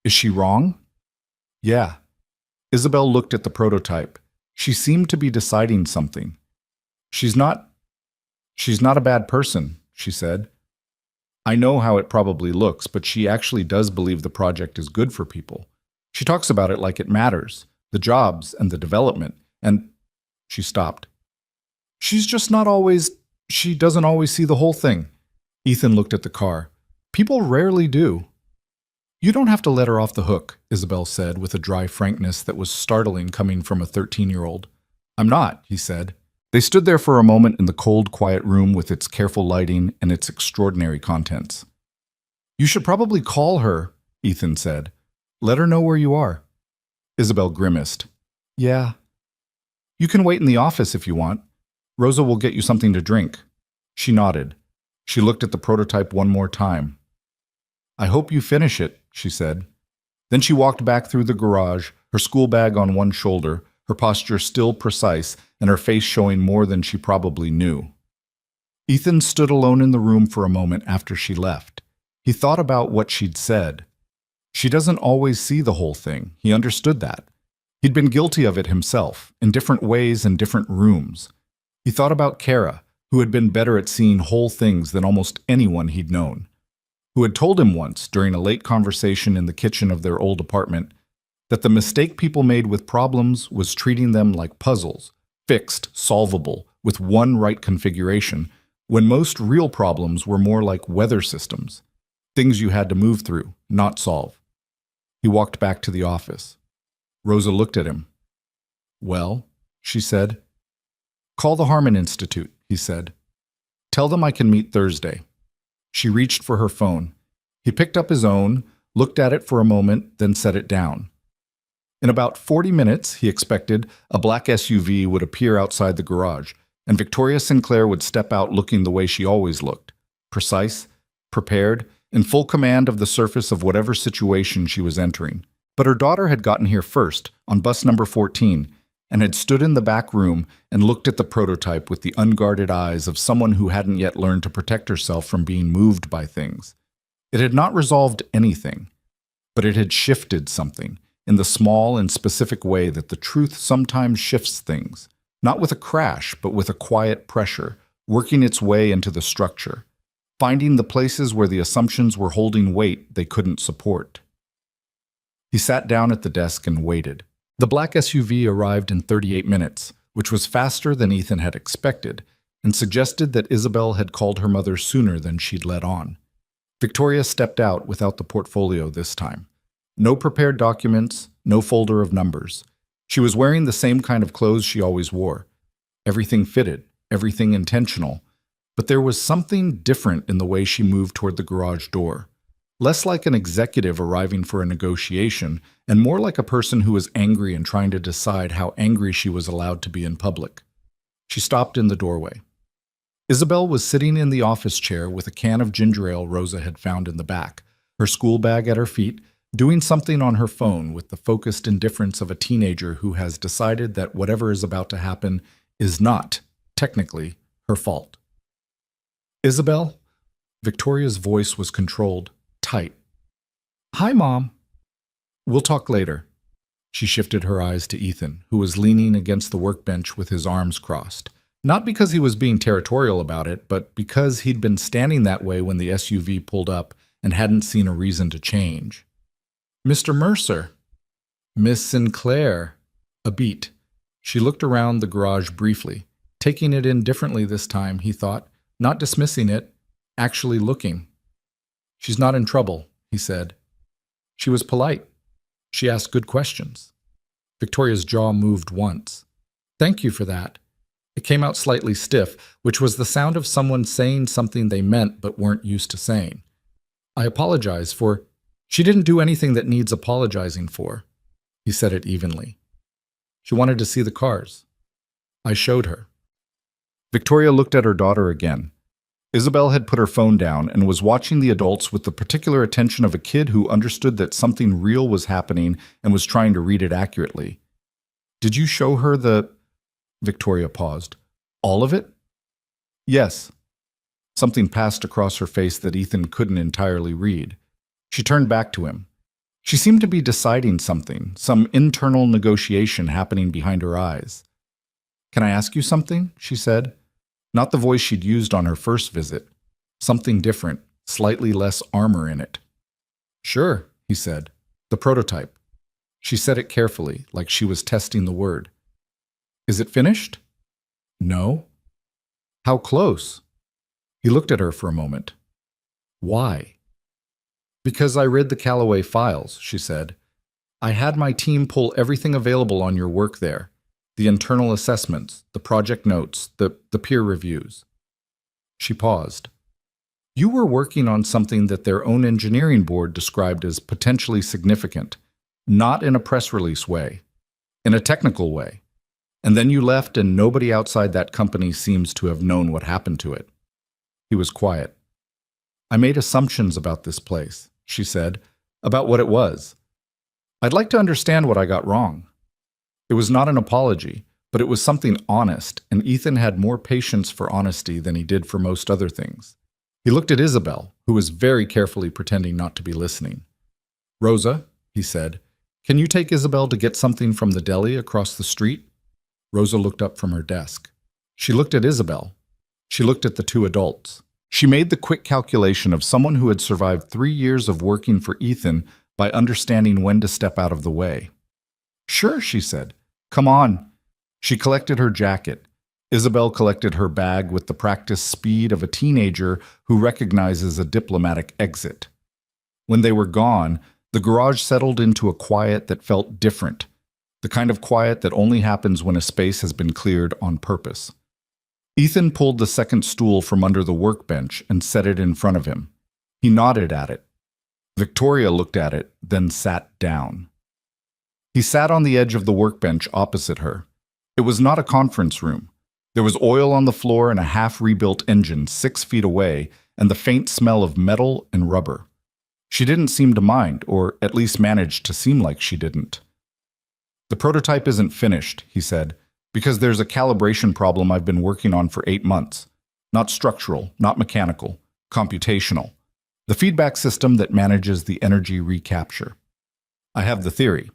Is she wrong? Yeah. Isabel looked at the prototype. She seemed to be deciding something. She's not a bad person, she said. I know how it probably looks, but she actually does believe the project is good for people. She talks about it like it matters, the jobs and the development, and she stopped. She doesn't always see the whole thing. Ethan looked at the car. People rarely do. You don't have to let her off the hook, Isabel said with a dry frankness that was startling coming from a 13-year-old. I'm not, he said. They stood there for a moment in the cold, quiet room with its careful lighting and its extraordinary contents. You should probably call her, Ethan said. Let her know where you are. Isabel grimaced. Yeah. You can wait in the office if you want. Rosa will get you something to drink. She nodded. She looked at the prototype one more time. I hope you finish it, she said. Then she walked back through the garage, her school bag on one shoulder, her posture still precise, and her face showing more than she probably knew. Ethan stood alone in the room for a moment after she left. He thought about what she'd said. She doesn't always see the whole thing. He understood that. He'd been guilty of it himself, in different ways in different rooms. He thought about Kara, who had been better at seeing whole things than almost anyone he'd known, who had told him once, during a late conversation in the kitchen of their old apartment, that the mistake people made with problems was treating them like puzzles, fixed, solvable, with one right configuration, when most real problems were more like weather systems, things you had to move through, not solve. He walked back to the office. Rosa looked at him. Well, she said. Call the Harmon Institute, he said. Tell them I can meet Thursday. She reached for her phone. He picked up his own, looked at it for a moment, then set it down. In about 40 minutes, he expected, a black SUV would appear outside the garage, and Victoria Sinclair would step out looking the way she always looked, precise, prepared, in full command of the surface of whatever situation she was entering. But her daughter had gotten here first, on bus number 14, and had stood in the back room and looked at the prototype with the unguarded eyes of someone who hadn't yet learned to protect herself from being moved by things. It had not resolved anything. but it had shifted something in the small and specific way that the truth sometimes shifts things, not with a crash, but with a quiet pressure, working its way into the structure, finding the places where the assumptions were holding weight they couldn't support. He sat down at the desk and waited. The black SUV arrived in 38 minutes, which was faster than Ethan had expected, and suggested that Isabel had called her mother sooner than she'd let on. Victoria stepped out without the portfolio this time. No prepared documents, no folder of numbers. She was wearing the same kind of clothes she always wore. Everything fitted, everything intentional, but there was something different in the way she moved toward the garage door. Less like an executive arriving for a negotiation, and more like a person who was angry and trying to decide how angry she was allowed to be in public. She stopped in the doorway. Isabel was sitting in the office chair with a can of ginger ale Rosa had found in the back, her school bag at her feet, doing something on her phone with the focused indifference of a teenager who has decided that whatever is about to happen is not, technically, her fault. Isabel? Victoria's voice was controlled, tight. Hi, Mom. We'll talk later. She shifted her eyes to Ethan, who was leaning against the workbench with his arms crossed. Not because he was being territorial about it, but because he'd been standing that way when the SUV pulled up and hadn't seen a reason to change. Mr. Mercer. Miss Sinclair. A beat. She looked around the garage briefly, taking it in differently this time, he thought, not dismissing it, actually looking. She's not in trouble, he said. She was polite. She asked good questions. Victoria's jaw moved once. Thank you for that. It came out slightly stiff, which was the sound of someone saying something they meant but weren't used to saying. I apologize for... She didn't do anything that needs apologizing for. He said it evenly. She wanted to see the cars. I showed her. Victoria looked at her daughter again. Isabel had put her phone down and was watching the adults with the particular attention of a kid who understood that something real was happening and was trying to read it accurately. Did you show her the... Victoria paused. All of it? Yes. Something passed across her face that Ethan couldn't entirely read. She turned back to him. She seemed to be deciding something, some internal negotiation happening behind her eyes. Can I ask you something? She said. Not the voice she'd used on her first visit. Something different, slightly less armor in it. Sure, he said. The prototype. She said it carefully, like she was testing the word. Is it finished? No. How close? He looked at her for a moment. Why? Because I read the Callaway files, she said. I had my team pull everything available on your work there. The internal assessments, the project notes, the peer reviews. She paused. You were working on something that their own engineering board described as potentially significant, not in a press release way, in a technical way. And then you left and nobody outside that company seems to have known what happened to it. He was quiet. I made assumptions about this place, she said, about what it was. I'd like to understand what I got wrong. It was not an apology, but it was something honest, and Ethan had more patience for honesty than he did for most other things. He looked at Isabel, who was very carefully pretending not to be listening. Rosa, he said, can you take Isabel to get something from the deli across the street? Rosa looked up from her desk. She looked at Isabel. She looked at the two adults. She made the quick calculation of someone who had survived 3 years of working for Ethan by understanding when to step out of the way. Sure, she said. Come on. She collected her jacket. Isabel collected her bag with the practiced speed of a teenager who recognizes a diplomatic exit. When they were gone, the garage settled into a quiet that felt different, the kind of quiet that only happens when a space has been cleared on purpose. Ethan pulled the second stool from under the workbench and set it in front of him. He nodded at it. Victoria looked at it, then sat down. He sat on the edge of the workbench opposite her. It was not a conference room. There was oil on the floor and a half-rebuilt engine 6 feet away, and the faint smell of metal and rubber. She didn't seem to mind, or at least managed to seem like she didn't. The prototype isn't finished, he said, because there's a calibration problem I've been working on for 8 months. Not structural, not mechanical, computational. The feedback system that manages the energy recapture. I have the theory.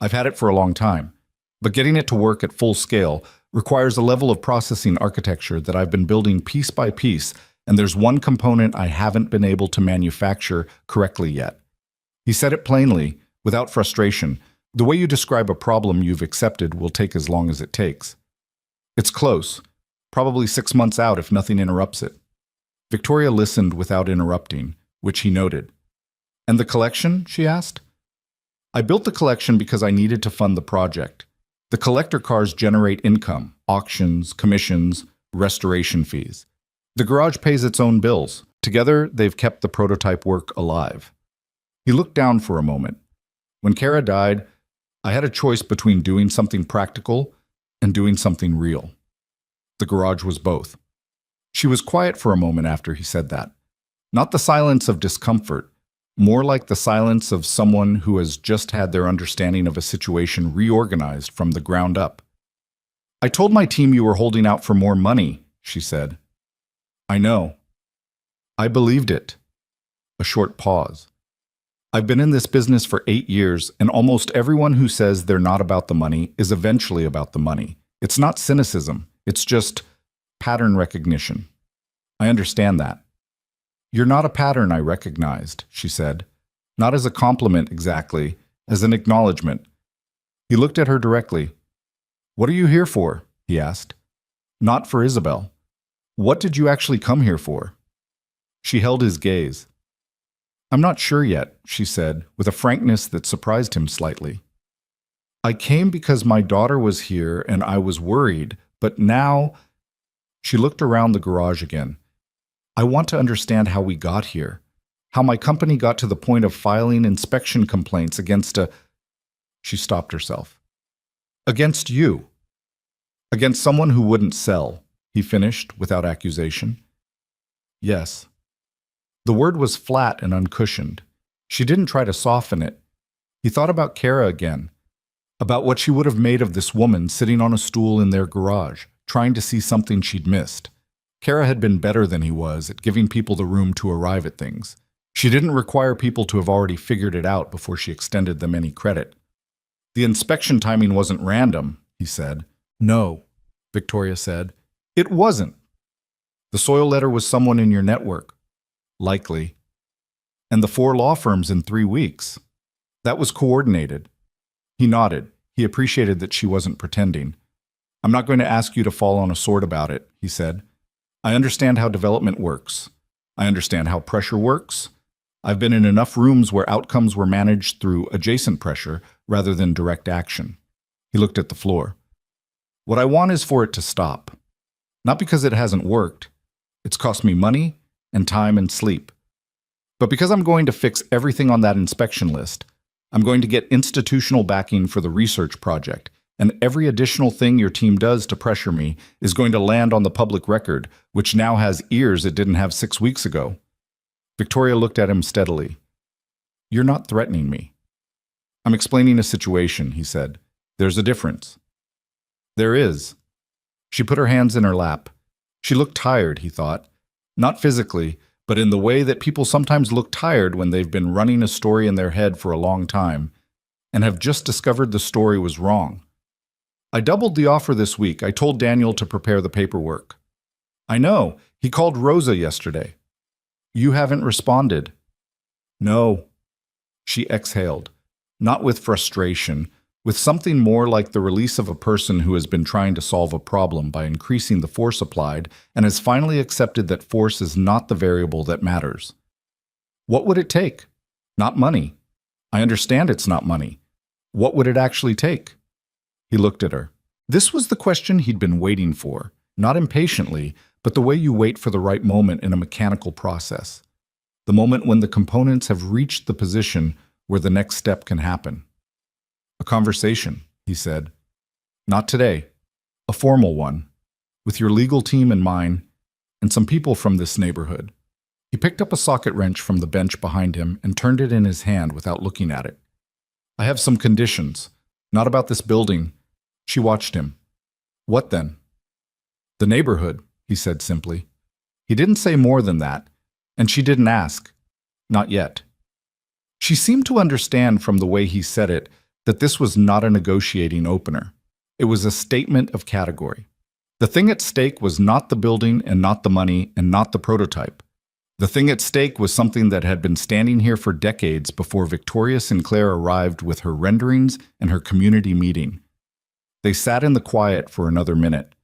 I've had it for a long time. But getting it to work at full scale requires a level of processing architecture that I've been building piece by piece, and there's one component I haven't been able to manufacture correctly yet. He said it plainly, without frustration. The way you describe a problem you've accepted will take as long as it takes. It's close, probably 6 months out if nothing interrupts it. Victoria listened without interrupting, which he noted. And the collection? She asked. I built the collection because I needed to fund the project. The collector cars generate income, auctions, commissions, restoration fees. The garage pays its own bills. Together, they've kept the prototype work alive. He looked down for a moment. When Kara died, I had a choice between doing something practical and doing something real. The garage was both. She was quiet for a moment after he said that. Not the silence of discomfort, more like the silence of someone who has just had their understanding of a situation reorganized from the ground up. I told my team you were holding out for more money, she said. I know. I believed it. A short pause. I've been in this business for 8 years, and almost everyone who says they're not about the money is eventually about the money. It's not cynicism. It's just pattern recognition. I understand that. You're not a pattern, I recognized, she said. Not as a compliment exactly, as an acknowledgement. He looked at her directly. What are you here for? He asked. Not for Isabel. What did you actually come here for? She held his gaze. I'm not sure yet, she said, with a frankness that surprised him slightly. I came because my daughter was here and I was worried, but now… She looked around the garage again. I want to understand how we got here, how my company got to the point of filing inspection complaints against a… She stopped herself. Against you. Against someone who wouldn't sell, he finished without accusation. Yes. The word was flat and uncushioned. She didn't try to soften it. He thought about Kara again, about what she would have made of this woman sitting on a stool in their garage, trying to see something she'd missed. Kara had been better than he was at giving people the room to arrive at things. She didn't require people to have already figured it out before she extended them any credit. The inspection timing wasn't random, he said. No, Victoria said. It wasn't. The soil letter was someone in your network. Likely. And the 4 law firms in 3 weeks. That was coordinated. He nodded. He appreciated that she wasn't pretending. I'm not going to ask you to fall on a sword about it, he said. I understand how development works. I understand how pressure works. I've been in enough rooms where outcomes were managed through adjacent pressure rather than direct action. He looked at the floor. What I want is for it to stop. Not because it hasn't worked. It's cost me money and time and sleep. But because I'm going to fix everything on that inspection list, I'm going to get institutional backing for the research project, and every additional thing your team does to pressure me is going to land on the public record, which now has ears it didn't have 6 weeks ago. Victoria looked at him steadily. You're not threatening me. I'm explaining a situation, he said. There's a difference. There is. She put her hands in her lap. She looked tired, he thought. Not physically, but in the way that people sometimes look tired when they've been running a story in their head for a long time and have just discovered the story was wrong. I doubled the offer this week. I told Daniel to prepare the paperwork. I know. He called Rosa yesterday. You haven't responded. No. She exhaled, not with frustration, with something more like the release of a person who has been trying to solve a problem by increasing the force applied and has finally accepted that force is not the variable that matters. What would it take? Not money. I understand it's not money. What would it actually take? He looked at her. This was the question he'd been waiting for, not impatiently, but the way you wait for the right moment in a mechanical process. The moment when the components have reached the position where the next step can happen. A conversation, he said. Not today. A formal one. With your legal team and mine, and some people from this neighborhood. He picked up a socket wrench from the bench behind him and turned it in his hand without looking at it. I have some conditions. Not about this building. She watched him. What then? The neighborhood, he said simply. He didn't say more than that, and she didn't ask. Not yet. She seemed to understand from the way he said it that this was not a negotiating opener. It was a statement of category. The thing at stake was not the building and not the money and not the prototype. The thing at stake was something that had been standing here for decades before Victoria Sinclair arrived with her renderings and her community meeting. They sat in the quiet for another minute.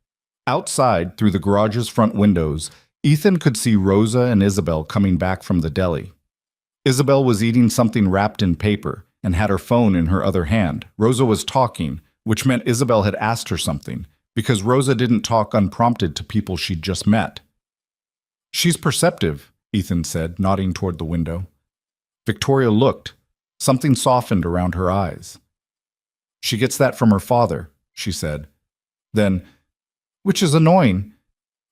Outside, through the garage's front windows, Ethan could see Rosa and Isabel coming back from the deli. Isabel was eating something wrapped in paper and had her phone in her other hand. Rosa was talking, which meant Isabel had asked her something, because Rosa didn't talk unprompted to people she'd just met. "She's perceptive," Ethan said, nodding toward the window. Victoria looked. Something softened around her eyes. "She gets that from her father," she said. Then, "Which is annoying."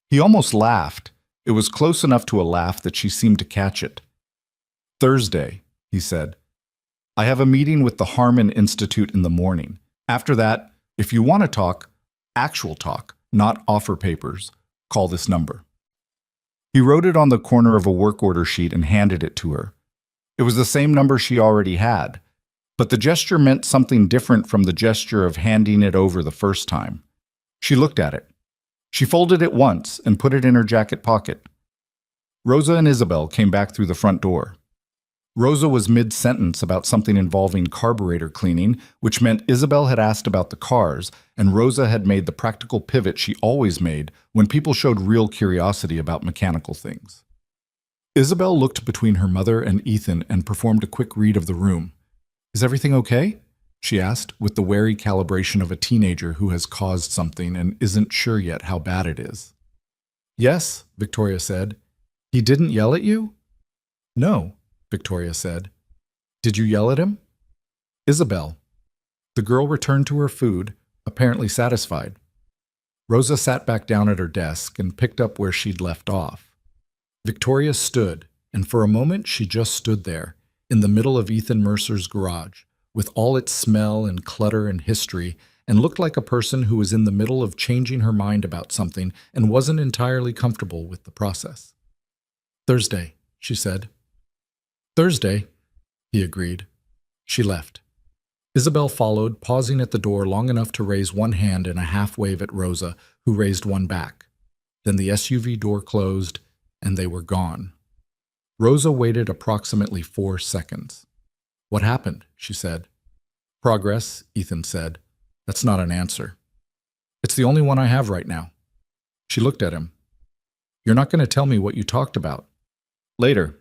He almost laughed. It was close enough to a laugh that she seemed to catch it. "Thursday," he said. "I have a meeting with the Harmon Institute in the morning. After that, if you want to talk, actual talk, not offer papers, call this number." He wrote it on the corner of a work order sheet and handed it to her. It was the same number she already had, but the gesture meant something different from the gesture of handing it over the first time. She looked at it. She folded it once and put it in her jacket pocket. Rosa and Isabel came back through the front door. Rosa was mid-sentence about something involving carburetor cleaning, which meant Isabel had asked about the cars, and Rosa had made the practical pivot she always made when people showed real curiosity about mechanical things. Isabel looked between her mother and Ethan and performed a quick read of the room. "Is everything okay?" she asked, with the wary calibration of a teenager who has caused something and isn't sure yet how bad it is. "Yes," Victoria said. "He didn't yell at you?" "No," Victoria said. "Did you yell at him?" "Isabel." The girl returned to her food, apparently satisfied. Rosa sat back down at her desk and picked up where she'd left off. Victoria stood, and for a moment she just stood there, in the middle of Ethan Mercer's garage, with all its smell and clutter and history, and looked like a person who was in the middle of changing her mind about something and wasn't entirely comfortable with the process. "Thursday," she said. "Thursday," he agreed. She left. Isabel followed, pausing at the door long enough to raise one hand in a half-wave at Rosa, who raised one back. Then the SUV door closed, and they were gone. Rosa waited approximately 4 seconds. "What happened?" she said. "Progress," Ethan said. "That's not an answer." "It's the only one I have right now." She looked at him. "You're not going to tell me what you talked about." "Later."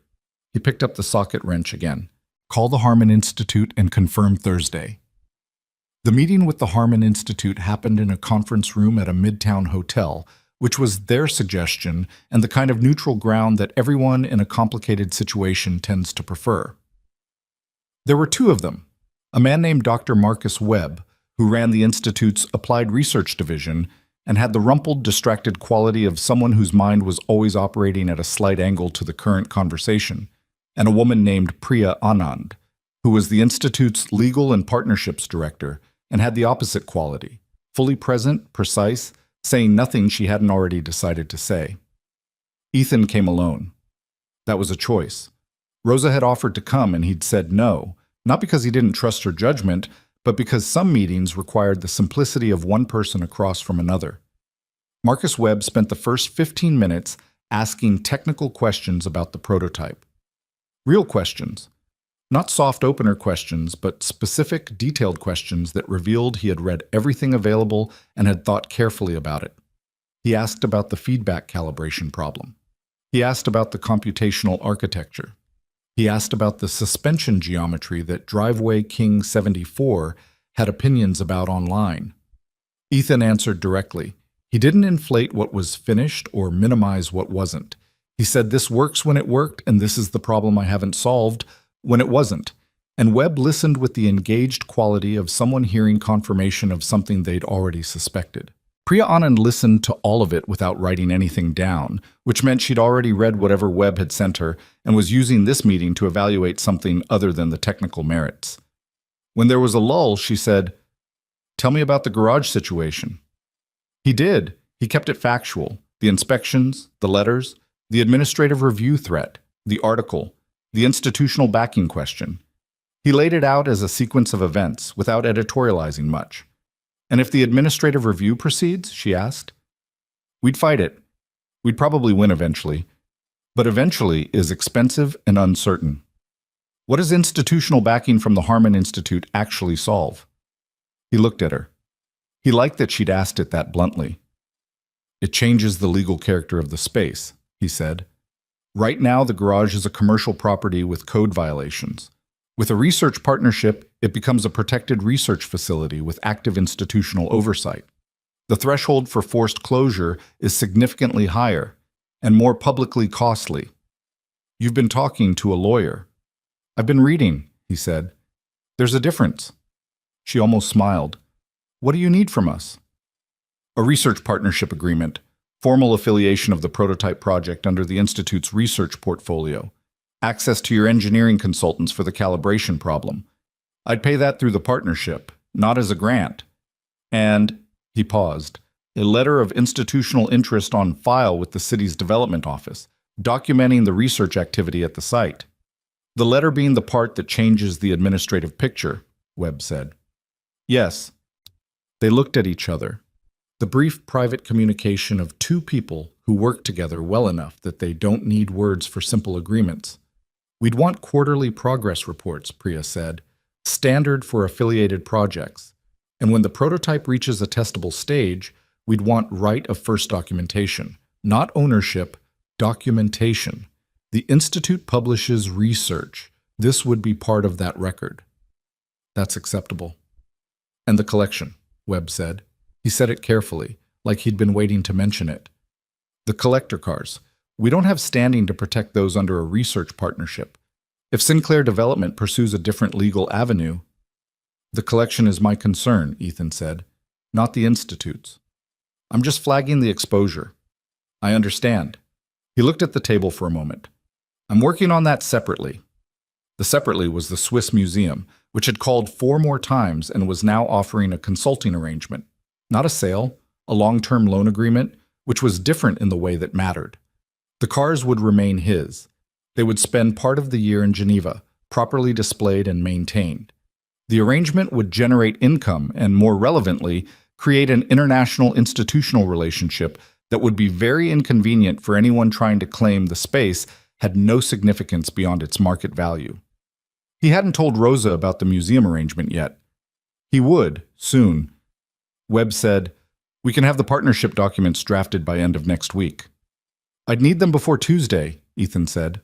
He picked up the socket wrench again. "Call the Harmon Institute and confirm Thursday." The meeting with the Harmon Institute happened in a conference room at a midtown hotel, which was their suggestion and the kind of neutral ground that everyone in a complicated situation tends to prefer. There were 2 of them, a man named Dr. Marcus Webb, who ran the Institute's Applied Research Division and had the rumpled, distracted quality of someone whose mind was always operating at a slight angle to the current conversation, and a woman named Priya Anand, who was the Institute's Legal and Partnerships Director and had the opposite quality, fully present, precise, saying nothing she hadn't already decided to say. Ethan came alone. That was a choice. Rosa had offered to come and he'd said no, not because he didn't trust her judgment, but because some meetings required the simplicity of one person across from another. Marcus Webb spent the first 15 minutes asking technical questions about the prototype. Real questions. Not soft opener questions, but specific, detailed questions that revealed he had read everything available and had thought carefully about it. He asked about the feedback calibration problem. He asked about the computational architecture. He asked about the suspension geometry that Driveway King 74 had opinions about online. Ethan answered directly. He didn't inflate what was finished or minimize what wasn't. He said this works when it worked, and this is the problem I haven't solved when it wasn't. And Webb listened with the engaged quality of someone hearing confirmation of something they'd already suspected. Priya Anand listened to all of it without writing anything down, which meant she'd already read whatever Webb had sent her and was using this meeting to evaluate something other than the technical merits. When there was a lull, she said, "Tell me about the garage situation." He did. He kept it factual. The inspections, the letters, the administrative review threat, the article, the institutional backing question. He laid it out as a sequence of events, without editorializing much. And if the administrative review proceeds, she asked. We'd fight it. We'd probably win eventually. But eventually is expensive and uncertain. What does institutional backing from the Harmon Institute actually solve? He looked at her. He liked that she'd asked it that bluntly. It changes the legal character of the space, he said. Right now, the garage is a commercial property with code violations. With a research partnership, it becomes a protected research facility with active institutional oversight. The threshold for forced closure is significantly higher and more publicly costly. You've been talking to a lawyer. I've been reading, he said. There's a difference. She almost smiled. What do you need from us? A research partnership agreement, formal affiliation of the prototype project under the Institute's research portfolio, access to your engineering consultants for the calibration problem. I'd pay that through the partnership, not as a grant. And, he paused, a letter of institutional interest on file with the city's development office, documenting the research activity at the site. The letter being the part that changes the administrative picture, Webb said. Yes. They looked at each other. The brief private communication of two people who work together well enough that they don't need words for simple agreements. We'd want quarterly progress reports, Priya said, standard for affiliated projects. And when the prototype reaches a testable stage, we'd want right of first documentation, not ownership, documentation. The Institute publishes research. This would be part of that record. That's acceptable. And the collection, Webb said. He said it carefully, like he'd been waiting to mention it. The collector cars. We don't have standing to protect those under a research partnership. If Sinclair Development pursues a different legal avenue, the collection is my concern, Ethan said, not the Institute's. I'm just flagging the exposure. I understand. He looked at the table for a moment. I'm working on that separately. The separately was the Swiss Museum, which had called 4 more times and was now offering a consulting arrangement. Not a sale, a long-term loan agreement, which was different in the way that mattered. The cars would remain his. They would spend part of the year in Geneva, properly displayed and maintained. The arrangement would generate income and, more relevantly, create an international institutional relationship that would be very inconvenient for anyone trying to claim the space had no significance beyond its market value. He hadn't told Rosa about the museum arrangement yet. He would, soon. Webb said, we can have the partnership documents drafted by end of next week. I'd need them before Tuesday, Ethan said.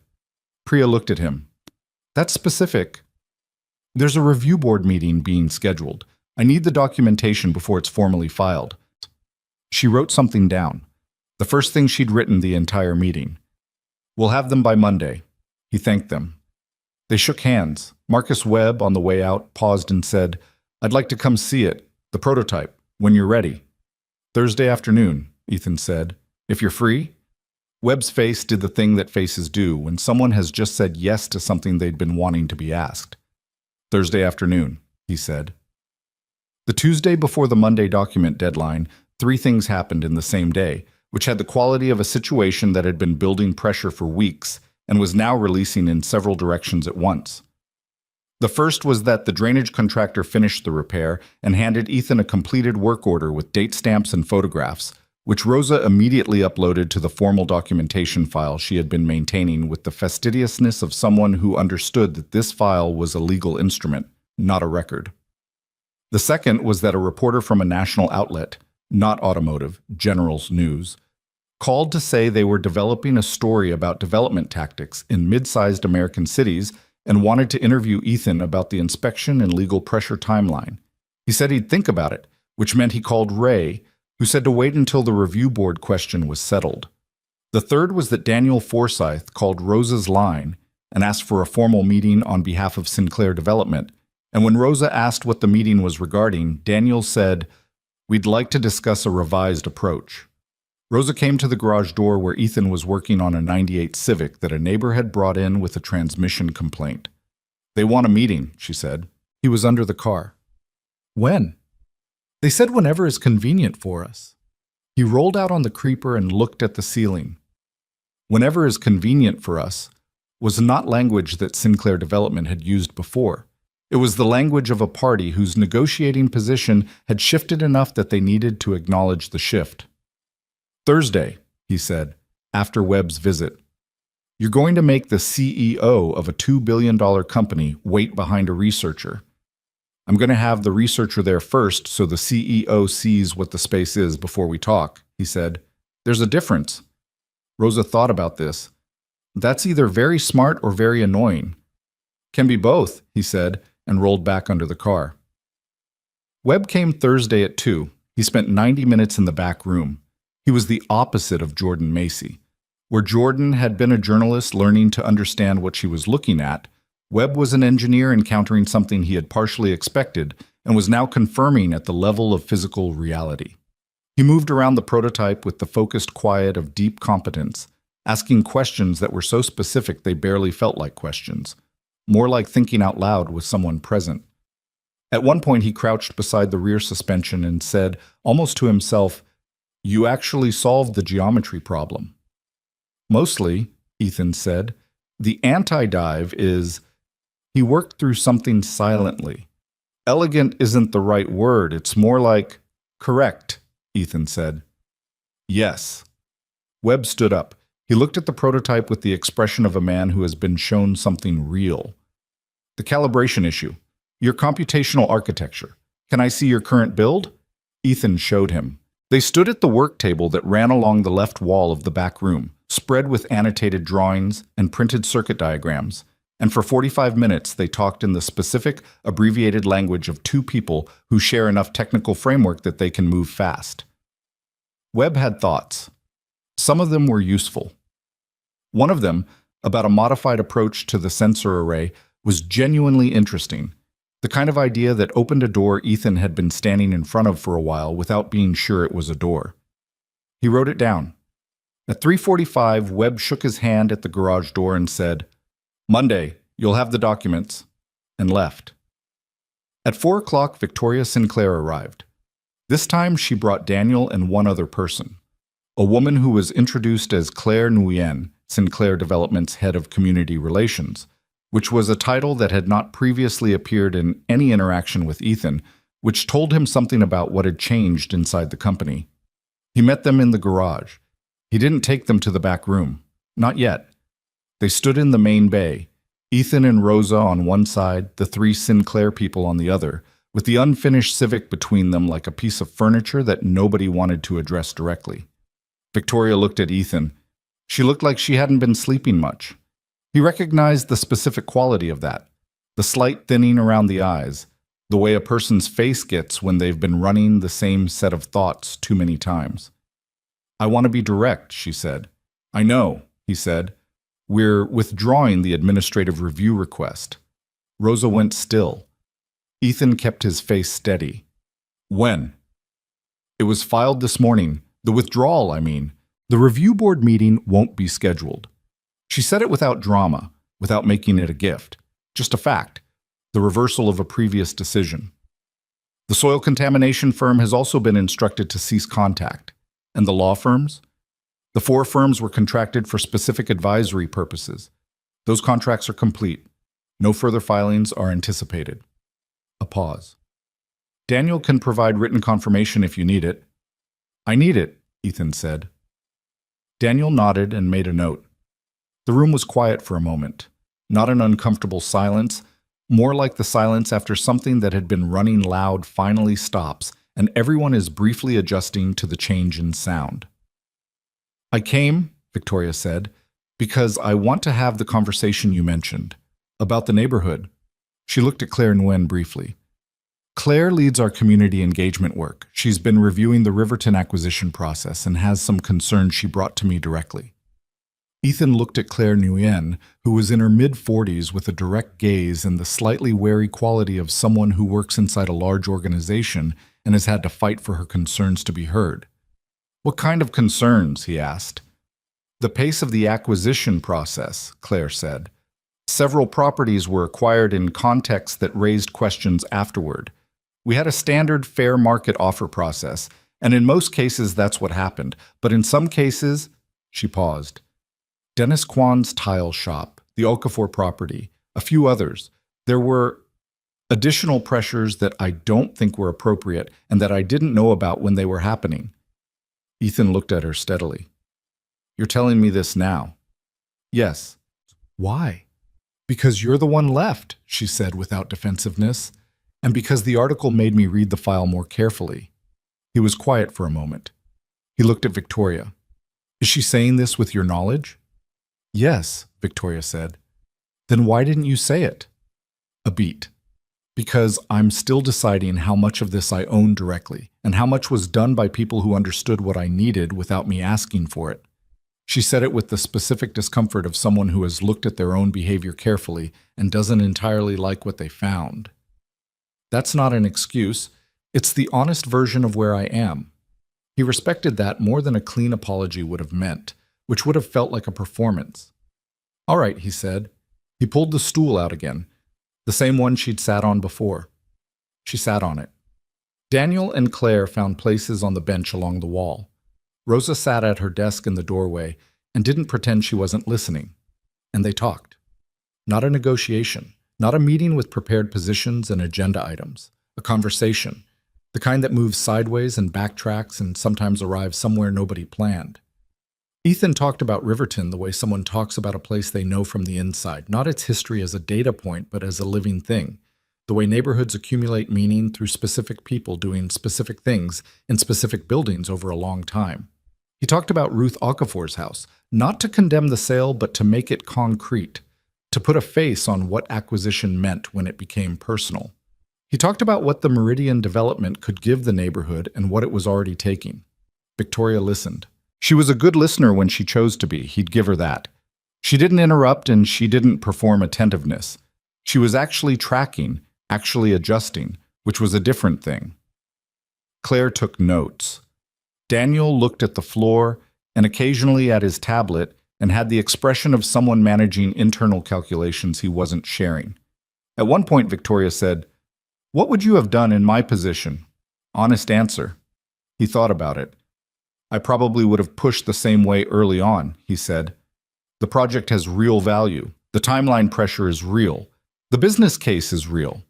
Priya looked at him. That's specific. There's a review board meeting being scheduled. I need the documentation before it's formally filed. She wrote something down, the first thing she'd written the entire meeting. We'll have them by Monday. He thanked them. They shook hands. Marcus Webb, on the way out, paused and said, I'd like to come see it, the prototype. When you're ready. Thursday afternoon, Ethan said. If you're free? Webb's face did the thing that faces do when someone has just said yes to something they'd been wanting to be asked. Thursday afternoon, he said. The Tuesday before the Monday document deadline, 3 things happened in the same day, which had the quality of a situation that had been building pressure for weeks and was now releasing in several directions at once. The first was that the drainage contractor finished the repair and handed Ethan a completed work order with date stamps and photographs, which Rosa immediately uploaded to the formal documentation file she had been maintaining with the fastidiousness of someone who understood that this file was a legal instrument, not a record. The second was that a reporter from a national outlet, not automotive, General's News, called to say they were developing a story about development tactics in mid-sized American cities and wanted to interview Ethan about the inspection and legal pressure timeline. He said he'd think about it, which meant he called Ray, who said to wait until the review board question was settled. The third was that Daniel Forsyth called Rosa's line and asked for a formal meeting on behalf of Sinclair Development, and when Rosa asked what the meeting was regarding, Daniel said, "We'd like to discuss a revised approach." Rosa came to the garage door where Ethan was working on a '98 Civic that a neighbor had brought in with a transmission complaint. "They want a meeting," she said. He was under the car. "When?" "They said whenever is convenient for us." He rolled out on the creeper and looked at the ceiling. "Whenever is convenient for us" was not language that Sinclair Development had used before. It was the language of a party whose negotiating position had shifted enough that they needed to acknowledge the shift. Thursday, he said, after Webb's visit. You're going to make the CEO of a $2 billion company wait behind a researcher. I'm going to have the researcher there first so the CEO sees what the space is before we talk, he said. There's a difference. Rosa thought about this. That's either very smart or very annoying. Can be both, he said, and rolled back under the car. Webb came Thursday at 2. He spent 90 minutes in the back room. He was the opposite of Jordan Macy. Where Jordan had been a journalist learning to understand what she was looking at, Webb was an engineer encountering something he had partially expected and was now confirming at the level of physical reality. He moved around the prototype with the focused quiet of deep competence, asking questions that were so specific they barely felt like questions, more like thinking out loud with someone present. At one point he crouched beside the rear suspension and said, almost to himself, "You actually solved the geometry problem." Mostly, Ethan said, the anti-dive is, he worked through something silently. Elegant isn't the right word, it's more like, correct, Ethan said. Yes. Webb stood up. He looked at the prototype with the expression of a man who has been shown something real. The calibration issue. Your computational architecture. Can I see your current build? Ethan showed him. They stood at the work table that ran along the left wall of the back room, spread with annotated drawings and printed circuit diagrams, and for 45 minutes they talked in the specific, abbreviated language of two people who share enough technical framework that they can move fast. Webb had thoughts. Some of them were useful. One of them, about a modified approach to the sensor array, was genuinely interesting. The kind of idea that opened a door Ethan had been standing in front of for a while without being sure it was a door. He wrote it down. At 3:45, Webb shook his hand at the garage door and said, "Monday, you'll have the documents," and left. At 4 o'clock, Victoria Sinclair arrived. This time she brought Daniel and one other person, a woman who was introduced as Claire Nguyen, Sinclair Development's head of community relations, which was a title that had not previously appeared in any interaction with Ethan, which told him something about what had changed inside the company. He met them in the garage. He didn't take them to the back room. Not yet. They stood in the main bay, Ethan and Rosa on one side, the three Sinclair people on the other, with the unfinished Civic between them like a piece of furniture that nobody wanted to address directly. Victoria looked at Ethan. She looked like she hadn't been sleeping much. He recognized the specific quality of that, the slight thinning around the eyes, the way a person's face gets when they've been running the same set of thoughts too many times. "I want to be direct," she said. "I know," he said. "We're withdrawing the administrative review request." Rosa went still. Ethan kept his face steady. "When?" "It was filed this morning. The withdrawal, I mean. The review board meeting won't be scheduled." She said it without drama, without making it a gift. Just a fact. The reversal of a previous decision. The soil contamination firm has also been instructed to cease contact. And the law firms? The 4 firms were contracted for specific advisory purposes. Those contracts are complete. No further filings are anticipated. A pause. "Daniel can provide written confirmation if you need it." "I need it," Ethan said. Daniel nodded and made a note. The room was quiet for a moment. Not an uncomfortable silence, more like the silence after something that had been running loud finally stops and everyone is briefly adjusting to the change in sound. "I came," Victoria said, "because I want to have the conversation you mentioned, about the neighborhood." She looked at Claire Nguyen briefly. "Claire leads our community engagement work. She's been reviewing the Riverton acquisition process and has some concerns she brought to me directly." Ethan looked at Claire Nguyen, who was in her mid-40s with a direct gaze and the slightly wary quality of someone who works inside a large organization and has had to fight for her concerns to be heard. "What kind of concerns?" he asked. "The pace of the acquisition process," Claire said. "Several properties were acquired in contexts that raised questions afterward. We had a standard fair market offer process, and in most cases that's what happened. But in some cases," she paused. "Dennis Kwan's tile shop, the Okafor property, a few others. There were..." Additional pressures that I don't think were appropriate and that I didn't know about when they were happening. Ethan looked at her steadily. You're telling me this now? Yes. Why? Because you're the one left, she said without defensiveness, and because the article made me read the file more carefully. He was quiet for a moment. He looked at Victoria. Is she saying this with your knowledge? Yes, Victoria said. Then why didn't you say it? A beat. Because I'm still deciding how much of this I own directly, and how much was done by people who understood what I needed without me asking for it. She said it with the specific discomfort of someone who has looked at their own behavior carefully and doesn't entirely like what they found. That's not an excuse. It's the honest version of where I am. He respected that more than a clean apology would have meant, which would have felt like a performance. All right, he said. He pulled the stool out again, the same one she'd sat on before. She sat on it. Daniel and Claire found places on the bench along the wall. Rosa sat at her desk in the doorway and didn't pretend she wasn't listening. And they talked. Not a negotiation, not a meeting with prepared positions and agenda items. A conversation, the kind that moves sideways and backtracks and sometimes arrives somewhere nobody planned. Ethan talked about Riverton the way someone talks about a place they know from the inside, not its history as a data point, but as a living thing. The way neighborhoods accumulate meaning through specific people doing specific things in specific buildings over a long time. He talked about Ruth Okafor's house, not to condemn the sale, but to make it concrete, to put a face on what acquisition meant when it became personal. He talked about what the Meridian development could give the neighborhood and what it was already taking. Victoria listened. She was a good listener when she chose to be, he'd give her that. She didn't interrupt and she didn't perform attentiveness. She was actually tracking, actually adjusting, which was a different thing. Claire took notes. Daniel looked at the floor and occasionally at his tablet and had the expression of someone managing internal calculations he wasn't sharing. At one point, Victoria said, "What would you have done in my position?" Honest answer. He thought about it. "I probably would have pushed the same way early on," he said. "The project has real value. The timeline pressure is real. The business case is real."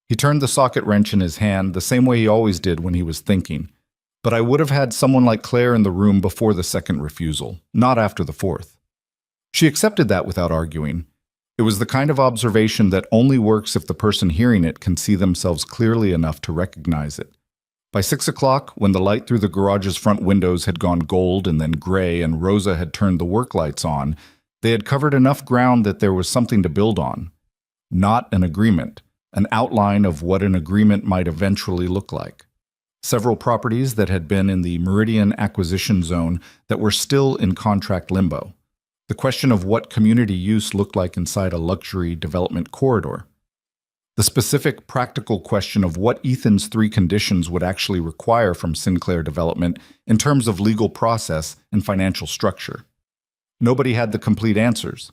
He turned the socket wrench in his hand the same way he always did when he was thinking. But I would have had someone like Claire in the room before the second refusal, not after the fourth. She accepted that without arguing. It was the kind of observation that only works if the person hearing it can see themselves clearly enough to recognize it. By 6 o'clock, when the light through the garage's front windows had gone gold and then gray and Rosa had turned the work lights on, they had covered enough ground that there was something to build on. Not an agreement, an outline of what an agreement might eventually look like. Several properties that had been in the Meridian acquisition zone that were still in contract limbo. The question of what community use looked like inside a luxury development corridor. The specific practical question of what Ethan's 3 conditions would actually require from Sinclair Development in terms of legal process and financial structure. Nobody had the complete answers,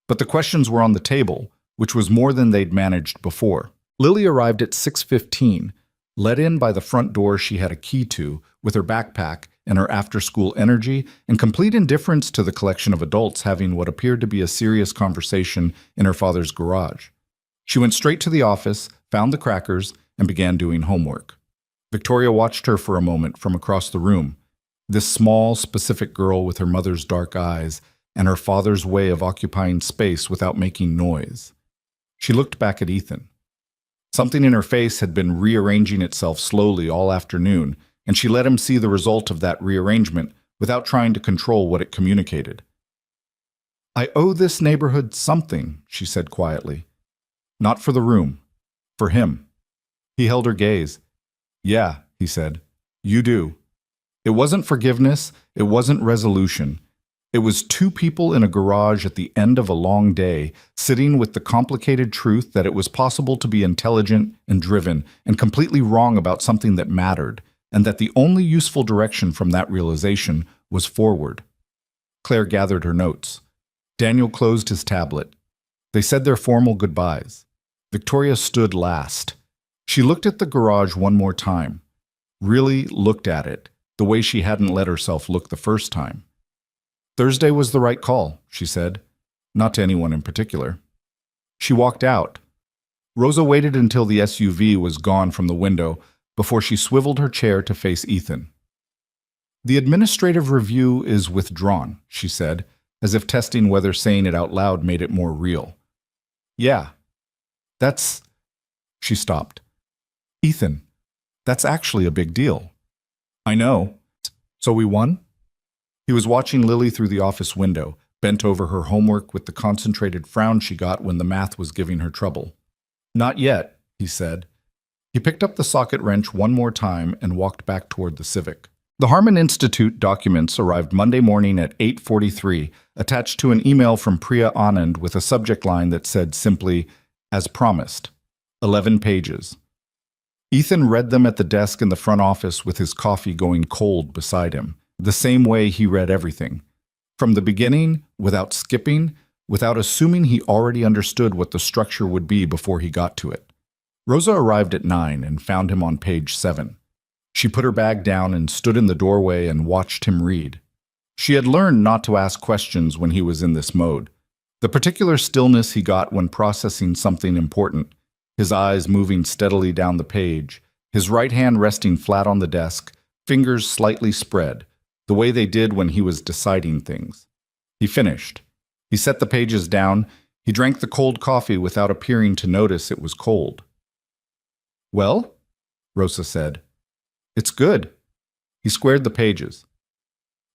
but the questions were on the table, which was more than they'd managed before. Lily arrived at 6:15, let in by the front door she had a key to, with her backpack and her after-school energy and complete indifference to the collection of adults having what appeared to be a serious conversation in her father's garage. She went straight to the office, found the crackers, and began doing homework. Victoria watched her for a moment from across the room, this small, specific girl with her mother's dark eyes and her father's way of occupying space without making noise. She looked back at Ethan. Something in her face had been rearranging itself slowly all afternoon, and she let him see the result of that rearrangement without trying to control what it communicated. "I owe this neighborhood something," she said quietly. "Not for the room. For him." He held her gaze. "Yeah," he said. "You do." It wasn't forgiveness. It wasn't resolution. It was 2 people in a garage at the end of a long day, sitting with the complicated truth that it was possible to be intelligent and driven and completely wrong about something that mattered, and that the only useful direction from that realization was forward. Claire gathered her notes. Daniel closed his tablet. They said their formal goodbyes. Victoria stood last. She looked at the garage one more time. Really looked at it, the way she hadn't let herself look the first time. Thursday was the right call, she said, not to anyone in particular. She walked out. Rosa waited until the SUV was gone from the window before she swiveled her chair to face Ethan. "The administrative review is withdrawn," she said, as if testing whether saying it out loud made it more real. "Yeah, that's—" She stopped. "Ethan, that's actually a big deal." "I know. So we won?" He was watching Lily through the office window, bent over her homework with the concentrated frown she got when the math was giving her trouble. "Not yet," he said. He picked up the socket wrench one more time and walked back toward the Civic. The Harmon Institute documents arrived Monday morning at 8:43, attached to an email from Priya Anand with a subject line that said simply, "As promised." 11 pages. Ethan read them at the desk in the front office with his coffee going cold beside him, the same way he read everything. From the beginning, without skipping, without assuming he already understood what the structure would be before he got to it. Rosa arrived at 9 and found him on page 7. She put her bag down and stood in the doorway and watched him read. She had learned not to ask questions when he was in this mode. The particular stillness he got when processing something important, his eyes moving steadily down the page, his right hand resting flat on the desk, fingers slightly spread, the way they did when he was deciding things. He finished. He set the pages down. He drank the cold coffee without appearing to notice it was cold. "Well?" Rosa said. "It's good." He squared the pages.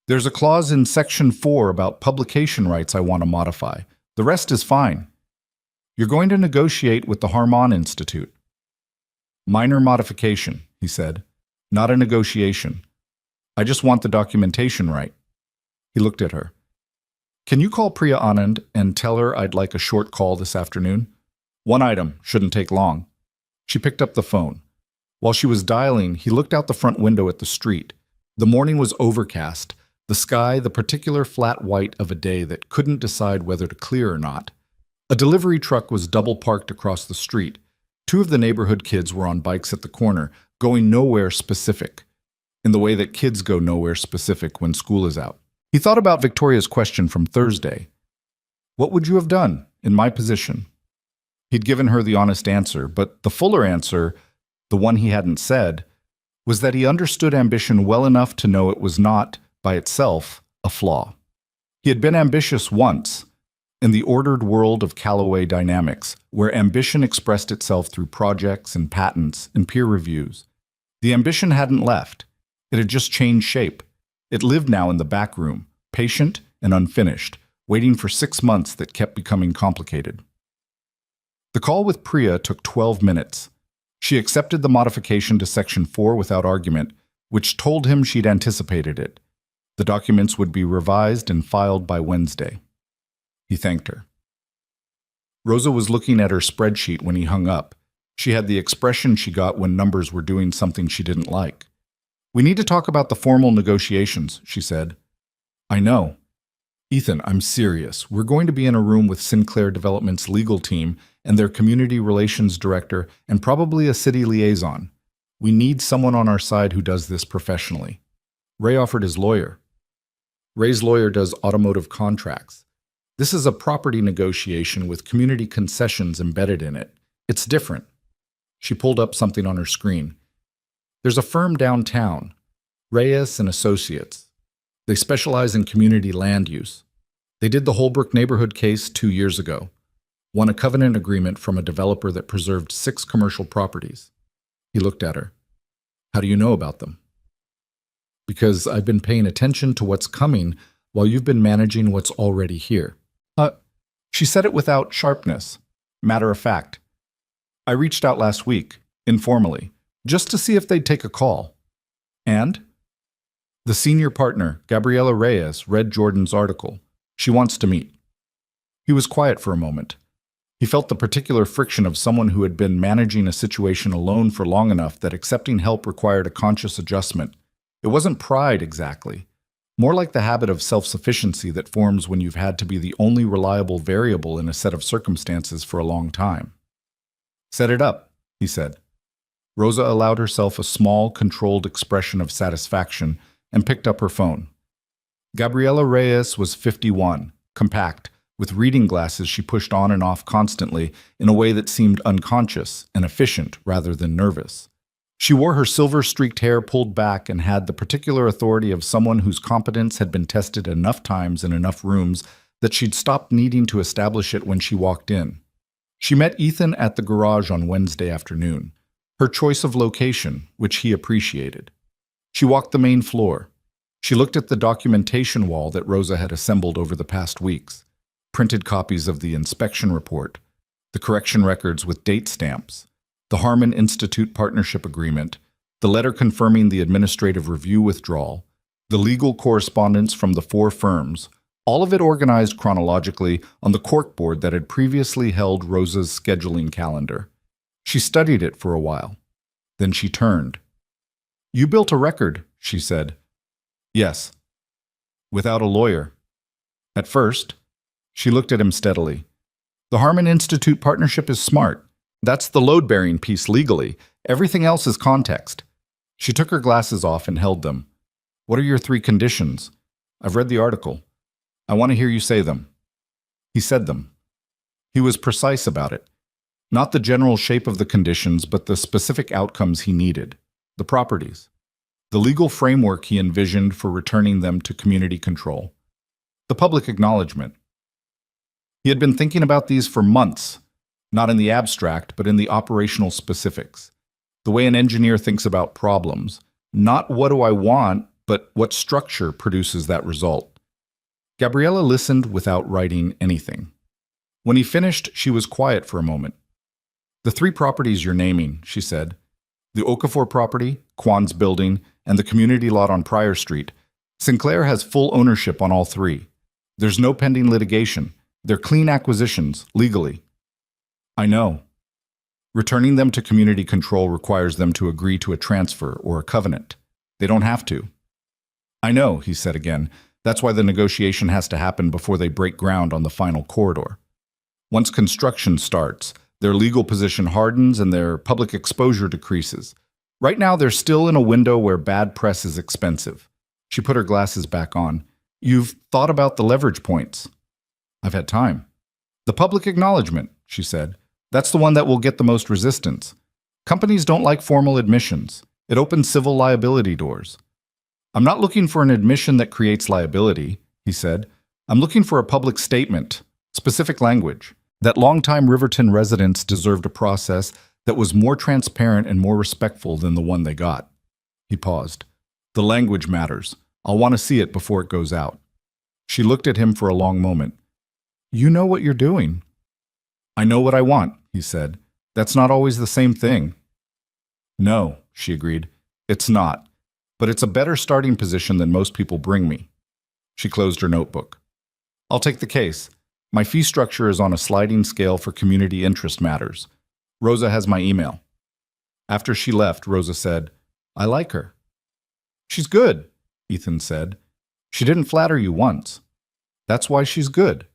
"There's a clause in Section 4 about publication rights I want to modify. The rest is fine. You're going to negotiate with the Harmon Institute." "Minor modification," he said. "Not a negotiation. I just want the documentation right." He looked at her. "Can you call Priya Anand and tell her I'd like a short call this afternoon? One item, shouldn't take long." She picked up the phone. While she was dialing, he looked out the front window at the street. The morning was overcast, the sky the particular flat white of a day that couldn't decide whether to clear or not. A delivery truck was double parked across the street. Two of the neighborhood kids were on bikes at the corner, going nowhere specific, in the way that kids go nowhere specific when school is out. He thought about Victoria's question from Thursday. "What would you have done in my position?" He'd given her the honest answer, but the fuller answer, the one he hadn't said, was that he understood ambition well enough to know it was not, by itself, a flaw. He had been ambitious once, in the ordered world of Callaway dynamics, where ambition expressed itself through projects and patents and peer reviews. The ambition hadn't left. It had just changed shape. It lived now in the back room, patient and unfinished, waiting for 6 months that kept becoming complicated. The call with Priya took 12 minutes. She accepted the modification to Section 4 without argument, which told him she'd anticipated it. The documents would be revised and filed by Wednesday. He thanked her. Rosa was looking at her spreadsheet when he hung up. She had the expression she got when numbers were doing something she didn't like. "We need to talk about the formal negotiations," she said. "I know. Ethan, I'm serious. We're going to be in a room with Sinclair Development's legal team and their community relations director and probably a city liaison. We need someone on our side who does this professionally." Ray offered his lawyer. Ray's lawyer does automotive contracts. This is a property negotiation with community concessions embedded in it. It's different. She pulled up something on her screen. There's a firm downtown, Reyes and Associates. They specialize in community land use. They did the Holbrook neighborhood case 2 years ago, won a covenant agreement from a developer that preserved 6 commercial properties. He looked at her. "How do you know about them?" "Because I've been paying attention to what's coming while you've been managing what's already here." She said it without sharpness, matter of fact. "I reached out last week, informally, just to see if they'd take a call. And?" "The senior partner, Gabriela Reyes, read Jordan's article. She wants to meet." He was quiet for a moment. He felt the particular friction of someone who had been managing a situation alone for long enough that accepting help required a conscious adjustment. It wasn't pride exactly, more like the habit of self-sufficiency that forms when you've had to be the only reliable variable in a set of circumstances for a long time. "Set it up," he said. Rosa allowed herself a small, controlled expression of satisfaction and picked up her phone. Gabriela Reyes was 51, compact, With reading glasses, she pushed on and off constantly in a way that seemed unconscious and efficient rather than nervous. She wore her silver-streaked hair pulled back and had the particular authority of someone whose competence had been tested enough times in enough rooms that she'd stopped needing to establish it when she walked in. She met Ethan at the garage on Wednesday afternoon, her choice of location, which he appreciated. She walked the main floor. She looked at the documentation wall that Rosa had assembled over the past weeks, printed copies of the inspection report, the correction records with date stamps, the Harmon Institute Partnership Agreement, the letter confirming the administrative review withdrawal, the legal correspondence from the 4 firms, all of it organized chronologically on the corkboard that had previously held Rosa's scheduling calendar. She studied it for a while. Then she turned. "You built a record," she said. "Yes." "Without a lawyer." At first, she looked at him steadily. "The Harmon Institute partnership is smart. That's the load-bearing piece legally. Everything else is context." She took her glasses off and held them. "What are your 3 conditions?" "I've read the article. I want to hear you say them." He said them. He was precise about it. Not the general shape of the conditions, but the specific outcomes he needed. The properties. The legal framework he envisioned for returning them to community control. The public acknowledgement. He had been thinking about these for months, not in the abstract, but in the operational specifics. The way an engineer thinks about problems. Not what do I want, but what structure produces that result. Gabriella listened without writing anything. When he finished, she was quiet for a moment. "The 3 properties you're naming," she said. "The Okafor property, Kwan's building, and the community lot on Pryor Street. Sinclair has full ownership on all 3. There's no pending litigation. They're clean acquisitions, legally." "I know." "Returning them to community control requires them to agree to a transfer or a covenant. They don't have to." "I know," he said again. "That's why the negotiation has to happen before they break ground on the final corridor. Once construction starts, their legal position hardens and their public exposure decreases. Right now, they're still in a window where bad press is expensive." She put her glasses back on. "You've thought about the leverage points." "I've had time." "The public acknowledgement," she said. "That's the one that will get the most resistance. Companies don't like formal admissions. It opens civil liability doors." "I'm not looking for an admission that creates liability," he said. "I'm looking for a public statement, specific language, that longtime Riverton residents deserved a process that was more transparent and more respectful than the one they got." He paused. "The language matters. I'll want to see it before it goes out." She looked at him for a long moment. "You know what you're doing." "I know what I want," he said. "That's not always the same thing." "No," she agreed. "It's not. But it's a better starting position than most people bring me." She closed her notebook. "I'll take the case. My fee structure is on a sliding scale for community interest matters. Rosa has my email." After she left, Rosa said, "I like her." "She's good," Ethan said. "She didn't flatter you once. That's why she's good."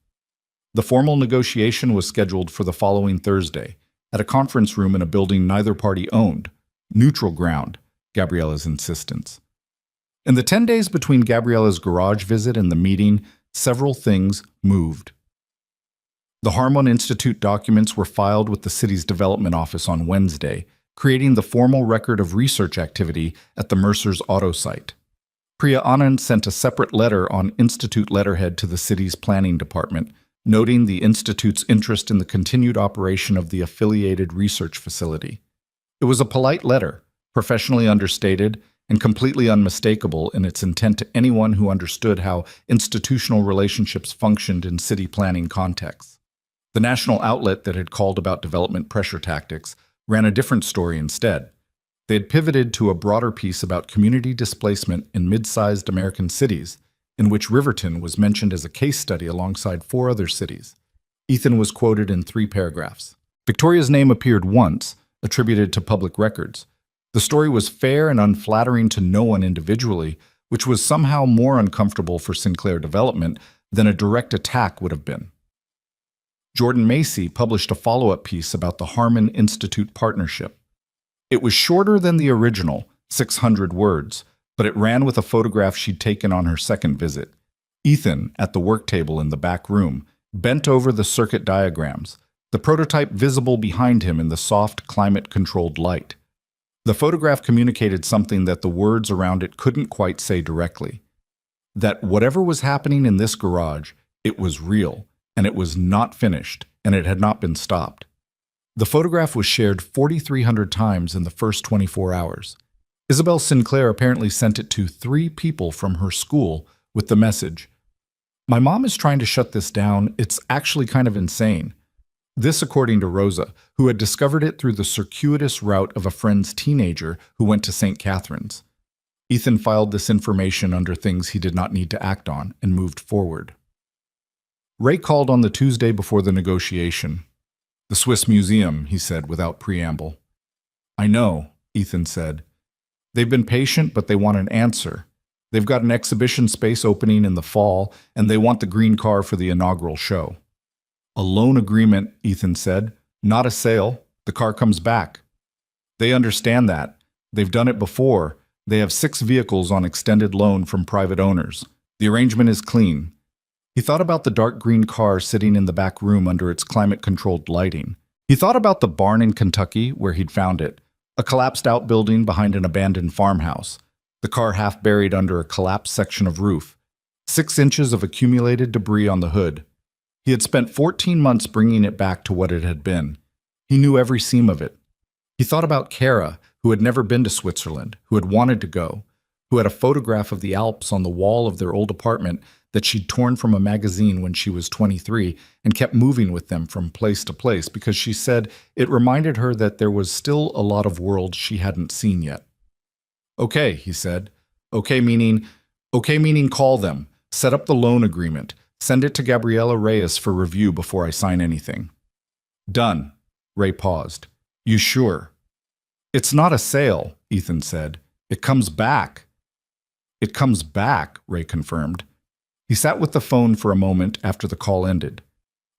The formal negotiation was scheduled for the following Thursday, at a conference room in a building neither party owned. Neutral ground, Gabriella's insistence. In the 10 days between Gabriella's garage visit and the meeting, several things moved. The Harmon Institute documents were filed with the city's development office on Wednesday, creating the formal record of research activity at the Mercer's auto site. Priya Anand sent a separate letter on Institute letterhead to the city's planning department, noting the Institute's interest in the continued operation of the affiliated research facility. It was a polite letter, professionally understated, and completely unmistakable in its intent to anyone who understood how institutional relationships functioned in city planning contexts. The national outlet that had called about development pressure tactics ran a different story instead. They had pivoted to a broader piece about community displacement in mid-sized American cities, in which Riverton was mentioned as a case study alongside 4 other cities. Ethan was quoted in 3 paragraphs. Victoria's name appeared once, attributed to public records. The story was fair and unflattering to no one individually, which was somehow more uncomfortable for Sinclair Development than a direct attack would have been. Jordan Macy published a follow-up piece about the Harmon Institute partnership. It was shorter than the original, 600 words, but it ran with a photograph she'd taken on her second visit. Ethan, at the work table in the back room, bent over the circuit diagrams, the prototype visible behind him in the soft, climate-controlled light. The photograph communicated something that the words around it couldn't quite say directly. That whatever was happening in this garage, it was real, and it was not finished, and it had not been stopped. The photograph was shared 4,300 times in the first 24 hours. Isabel Sinclair apparently sent it to 3 people from her school with the message, "My mom is trying to shut this down. It's actually kind of insane." This according to Rosa, who had discovered it through the circuitous route of a friend's teenager who went to St. Catherine's. Ethan filed this information under things he did not need to act on and moved forward. Ray called on the Tuesday before the negotiation. "The Swiss Museum," he said without preamble. "I know," Ethan said. "They've been patient, but they want an answer. They've got an exhibition space opening in the fall, and they want the green car for the inaugural show." "A loan agreement," Ethan said. "Not a sale. The car comes back." "They understand that. They've done it before. They have 6 vehicles on extended loan from private owners. The arrangement is clean." He thought about the dark green car sitting in the back room under its climate-controlled lighting. He thought about the barn in Kentucky where he'd found it, a collapsed outbuilding behind an abandoned farmhouse, the car half buried under a collapsed section of roof, 6 inches of accumulated debris on the hood. He had spent 14 months bringing it back to what it had been. He knew every seam of it. He thought about Kara, who had never been to Switzerland, who had wanted to go, who had a photograph of the Alps on the wall of their old apartment that she'd torn from a magazine when she was 23 and kept moving with them from place to place because she said it reminded her that there was still a lot of world she hadn't seen yet. "Okay," he said. Okay meaning call them, set up the loan agreement, send it to Gabriela Reyes for review before I sign anything." "Done." Ray paused. "You sure?" "It's not a sale," Ethan said. "It comes back." "It comes back," Ray confirmed. He sat with the phone for a moment after the call ended.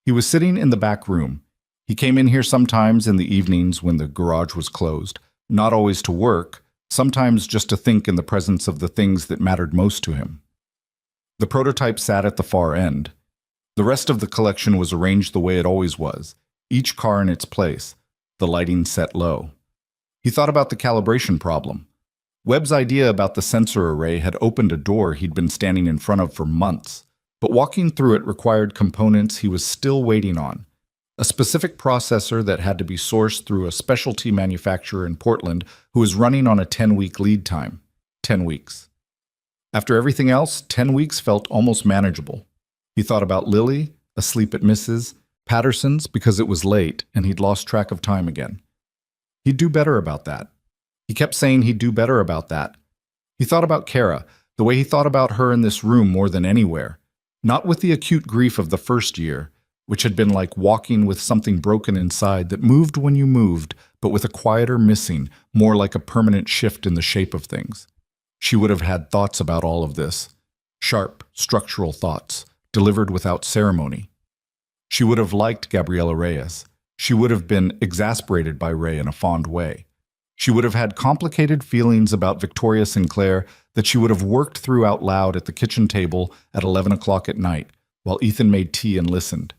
He was sitting in the back room. He came in here sometimes in the evenings when the garage was closed, not always to work, sometimes just to think in the presence of the things that mattered most to him. The prototype sat at the far end. The rest of the collection was arranged the way it always was, each car in its place, the lighting set low. He thought about the calibration problem. Webb's idea about the sensor array had opened a door he'd been standing in front of for months, but walking through it required components he was still waiting on. A specific processor that had to be sourced through a specialty manufacturer in Portland who was running on a 10-week lead time. 10 weeks. After everything else, 10 weeks felt almost manageable. He thought about Lily, asleep at Mrs. Patterson's because it was late and he'd lost track of time again. He'd do better about that. He kept saying he'd do better about that. He thought about Kara, the way he thought about her in this room more than anywhere. Not with the acute grief of the first year, which had been like walking with something broken inside that moved when you moved, but with a quieter missing, more like a permanent shift in the shape of things. She would have had thoughts about all of this. Sharp, structural thoughts, delivered without ceremony. She would have liked Gabriela Reyes. She would have been exasperated by Ray in a fond way. She would have had complicated feelings about Victoria Sinclair that she would have worked through out loud at the kitchen table at 11 o'clock at night, while Ethan made tea and listened.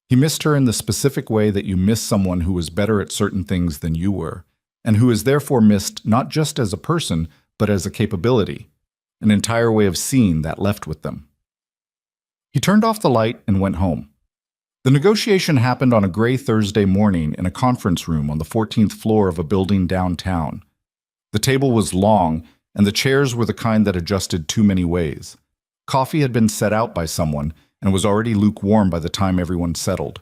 He missed her in the specific way that you miss someone who was better at certain things than you were, and who is therefore missed not just as a person, but as a capability, an entire way of seeing that left with them. He turned off the light and went home. The negotiation happened on a gray Thursday morning in a conference room on the 14th floor of a building downtown. The table was long, and the chairs were the kind that adjusted too many ways. Coffee had been set out by someone and was already lukewarm by the time everyone settled.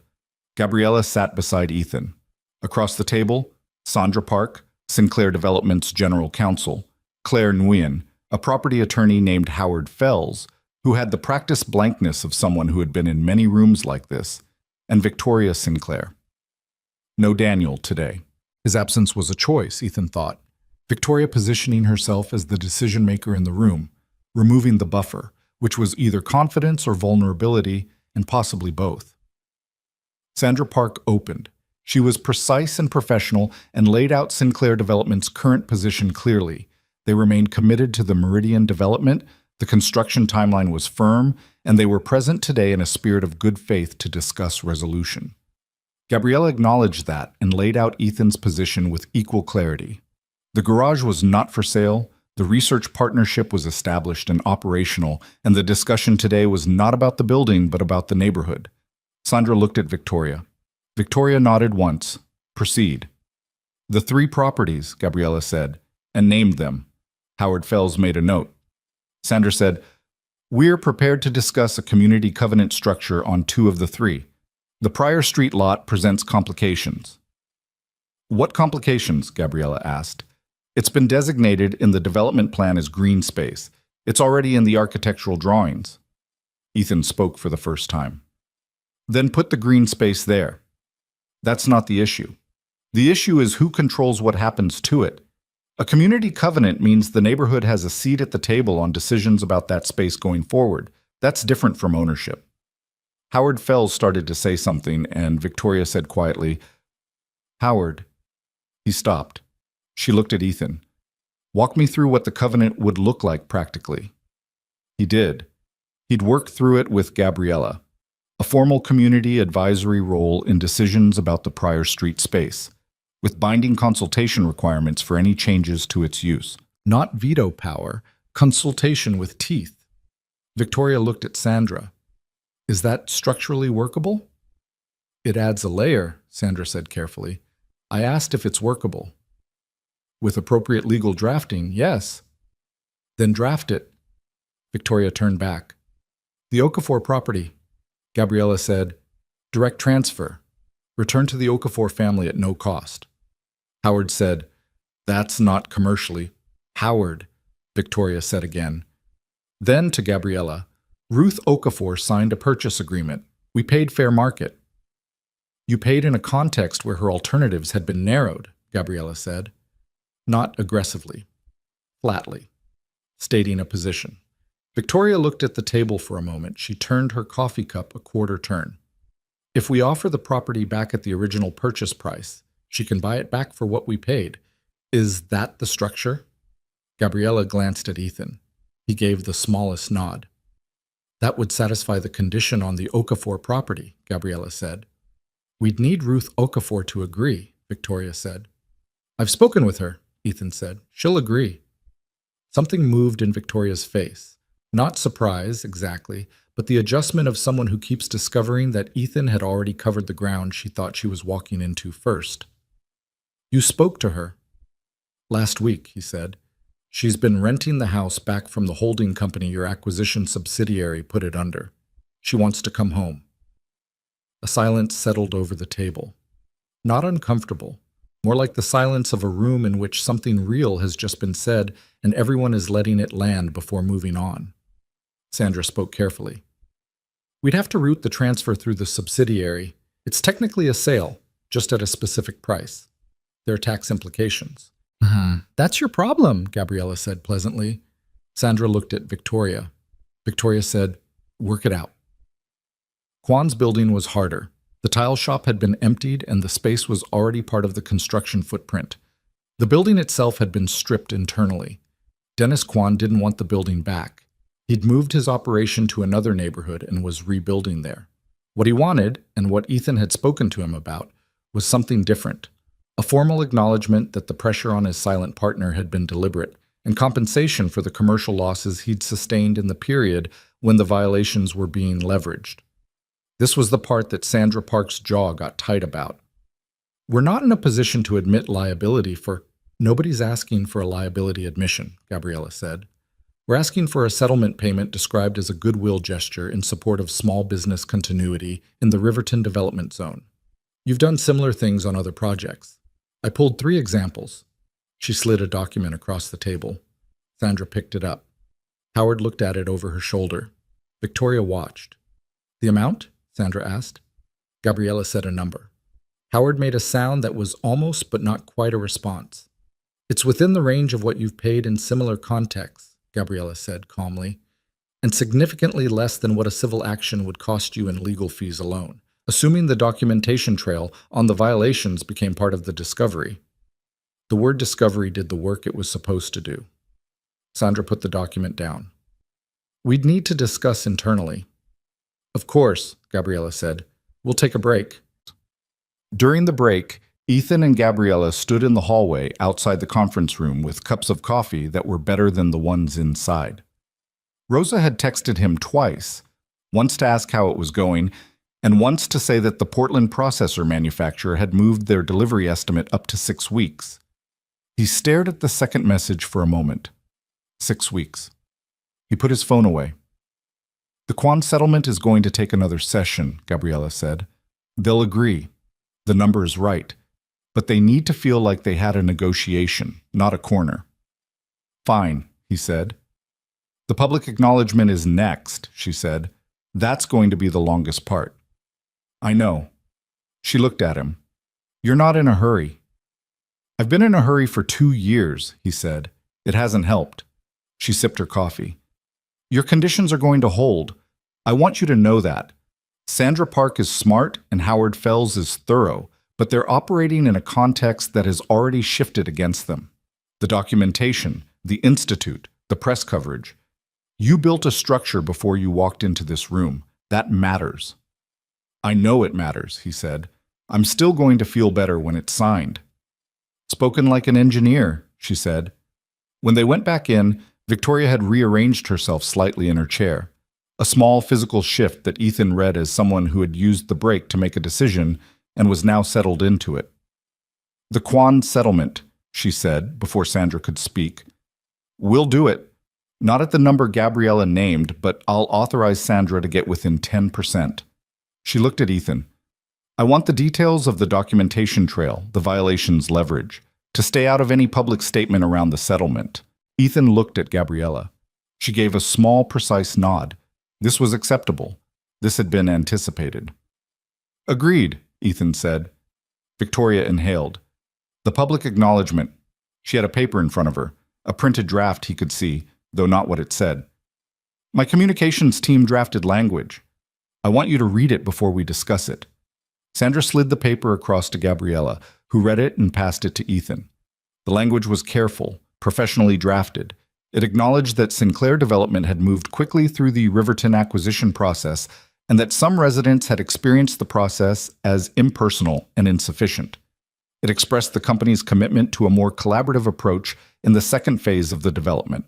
Gabriela sat beside Ethan. Across the table, Sandra Park, Sinclair Development's general counsel, Claire Nguyen, a property attorney named Howard Fells, who had the practiced blankness of someone who had been in many rooms like this, and Victoria Sinclair. No Daniel today. His absence was a choice, Ethan thought. Victoria positioning herself as the decision-maker in the room, removing the buffer, which was either confidence or vulnerability, and possibly both. Sandra Park opened. She was precise and professional and laid out Sinclair Development's current position clearly. They remained committed to the Meridian development, The construction timeline was firm, and they were present today in a spirit of good faith to discuss resolution. Gabriella acknowledged that and laid out Ethan's position with equal clarity. The garage was not for sale, the research partnership was established and operational, and the discussion today was not about the building but about the neighborhood. Sandra looked at Victoria. Victoria nodded once. Proceed. The 3 properties, Gabriella said, and named them. Howard Fells made a note. Sandra said, "We're prepared to discuss a community covenant structure on 2 of the 3. The Prior Street lot presents complications." "What complications?" Gabriella asked. "It's been designated in the development plan as green space. It's already in the architectural drawings." Ethan spoke for the first time. "Then put the green space there. That's not the issue. The issue is who controls what happens to it. A community covenant means the neighborhood has a seat at the table on decisions about that space going forward. That's different from ownership." Howard Fells started to say something, and Victoria said quietly, "Howard." He stopped. She looked at Ethan. "Walk me through what the covenant would look like practically." He did. He'd worked through it with Gabriella. A formal community advisory role in decisions about the Prior Street space, with binding consultation requirements for any changes to its use. Not veto power, consultation with teeth. Victoria looked at Sandra. "Is that structurally workable?" "It adds a layer," Sandra said carefully. "I asked if it's workable." "With appropriate legal drafting, yes." "Then draft it." Victoria turned back. "The Okafor property," Gabriella said. "Direct transfer. Return to the Okafor family at no cost." Howard said, "That's not commercially." "Howard," Victoria said again. Then to Gabriella, "Ruth Okafor signed a purchase agreement. We paid fair market." "You paid in a context where her alternatives had been narrowed," Gabriella said. Not aggressively, flatly, stating a position. Victoria looked at the table for a moment. She turned her coffee cup a quarter turn. "If we offer the property back at the original purchase price, she can buy it back for what we paid. Is that the structure?" Gabriella glanced at Ethan. He gave the smallest nod. "That would satisfy the condition on the Okafor property," Gabriella said. "We'd need Ruth Okafor to agree," Victoria said. "I've spoken with her," Ethan said. "She'll agree." Something moved in Victoria's face. Not surprise, exactly, but the adjustment of someone who keeps discovering that Ethan had already covered the ground she thought she was walking into first. "You spoke to her?" "Last week," he said. "She's been renting the house back from the holding company your acquisition subsidiary put it under. She wants to come home." A silence settled over the table. Not uncomfortable, more like the silence of a room in which something real has just been said and everyone is letting it land before moving on. Sandra spoke carefully. "We'd have to route the transfer through the subsidiary. It's technically a sale, just at a specific price. There are tax implications." "That's your problem," Gabriella said pleasantly. Sandra looked at Victoria. Victoria said, "Work it out." Kwan's building was harder. The tile shop had been emptied and the space was already part of the construction footprint. The building itself had been stripped internally. Dennis Kwan didn't want the building back. He'd moved his operation to another neighborhood and was rebuilding there. What he wanted, and what Ethan had spoken to him about, was something different. A formal acknowledgement that the pressure on his silent partner had been deliberate, and compensation for the commercial losses he'd sustained in the period when the violations were being leveraged. This was the part that Sandra Park's jaw got tight about. "We're not in a position to admit liability for—" "Nobody's asking for a liability admission," Gabriella said. "We're asking for a settlement payment described as a goodwill gesture in support of small business continuity in the Riverton Development Zone. You've done similar things on other projects. I pulled 3 examples." She slid a document across the table. Sandra picked it up. Howard looked at it over her shoulder. Victoria watched. "The amount?" Sandra asked. Gabriella said a number. Howard made a sound that was almost but not quite a response. "It's within the range of what you've paid in similar contexts," Gabriella said calmly, "and significantly less than what a civil action would cost you in legal fees alone, assuming the documentation trail on the violations became part of the discovery." The word discovery did the work it was supposed to do. Sandra put the document down. We'd need to discuss internally. Of course, Gabriella said. We'll take a break. During the break, Ethan and Gabriella stood in the hallway outside the conference room with cups of coffee that were better than the ones inside. Rosa had texted him twice, once to ask how it was going, and once to say that the Portland processor manufacturer had moved their delivery estimate up to 6 weeks. He stared at the second message for a moment. 6 weeks. He put his phone away. The Quan settlement is going to take another session, Gabriella said. They'll agree. The number is right. But they need to feel like they had a negotiation, not a corner. Fine, he said. The public acknowledgement is next, she said. That's going to be the longest part. I know. She looked at him. You're not in a hurry. I've been in a hurry for 2 years, he said. It hasn't helped. She sipped her coffee. Your conditions are going to hold. I want you to know that. Sandra Park is smart and Howard Fells is thorough, but they're operating in a context that has already shifted against them. The documentation, the institute, the press coverage. You built a structure before you walked into this room. That matters. I know it matters, he said. I'm still going to feel better when it's signed. Spoken like an engineer, she said. When they went back in, Victoria had rearranged herself slightly in her chair, a small physical shift that Ethan read as someone who had used the break to make a decision and was now settled into it. The Quan settlement, she said before Sandra could speak. We'll do it. Not at the number Gabriella named, but I'll authorize Sandra to get within 10%. She looked at Ethan. I want the details of the documentation trail, the violations leverage, to stay out of any public statement around the settlement. Ethan looked at Gabriella. She gave a small, precise nod. This was acceptable. This had been anticipated. Agreed, Ethan said. Victoria inhaled. The public acknowledgement. She had a paper in front of her, a printed draft he could see, though not what it said. My communications team drafted language. I want you to read it before we discuss it. Sandra slid the paper across to Gabriella, who read it and passed it to Ethan. The language was careful, professionally drafted. It acknowledged that Sinclair Development had moved quickly through the Riverton acquisition process and that some residents had experienced the process as impersonal and insufficient. It expressed the company's commitment to a more collaborative approach in the second phase of the development.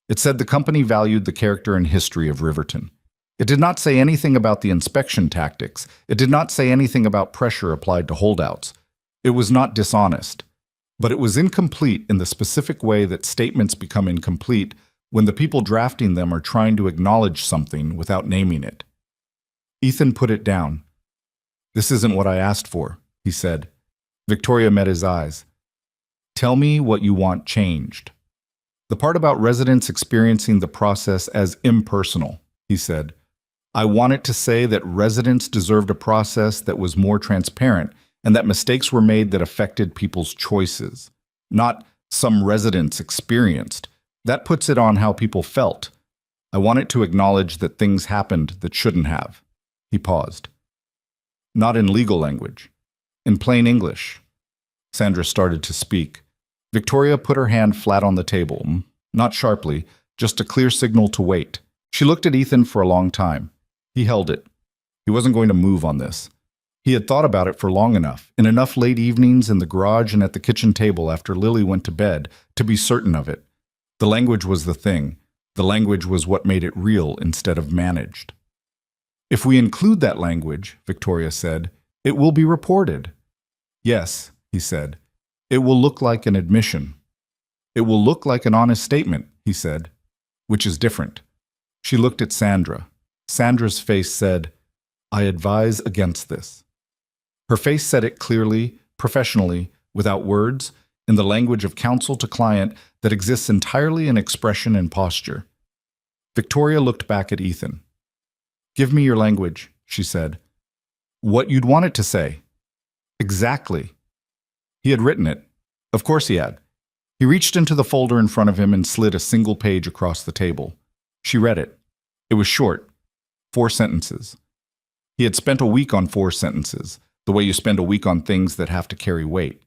It said the company valued the character and history of Riverton. It did not say anything about the inspection tactics. It did not say anything about pressure applied to holdouts. It was not dishonest. But it was incomplete in the specific way that statements become incomplete when the people drafting them are trying to acknowledge something without naming it. Ethan put it down. This isn't what I asked for, he said. Victoria met his eyes. Tell me what you want changed. The part about residents experiencing the process as impersonal, he said. I want it to say that residents deserved a process that was more transparent and that mistakes were made that affected people's choices. Not some residents experienced. That puts it on how people felt. I want it to acknowledge that things happened that shouldn't have. He paused. Not in legal language. In plain English. Sandra started to speak. Victoria put her hand flat on the table, not sharply, just a clear signal to wait. She looked at Ethan for a long time. He held it. He wasn't going to move on this. He had thought about it for long enough, in enough late evenings in the garage and at the kitchen table after Lily went to bed, to be certain of it. The language was the thing. The language was what made it real instead of managed. If we include that language, Victoria said, it will be reported. Yes, he said. It will look like an admission. It will look like an honest statement, he said, which is different. She looked at Sandra. Sandra's face said, I advise against this. Her face said it clearly, professionally, without words, in the language of counsel to client that exists entirely in expression and posture. Victoria looked back at Ethan. Give me your language, she said. What you'd want it to say. Exactly. He had written it. Of course he had. He reached into the folder in front of him and slid a single page across the table. She read it. It was short. 4 sentences. He had spent a week on 4 sentences, the way you spend a week on things that have to carry weight.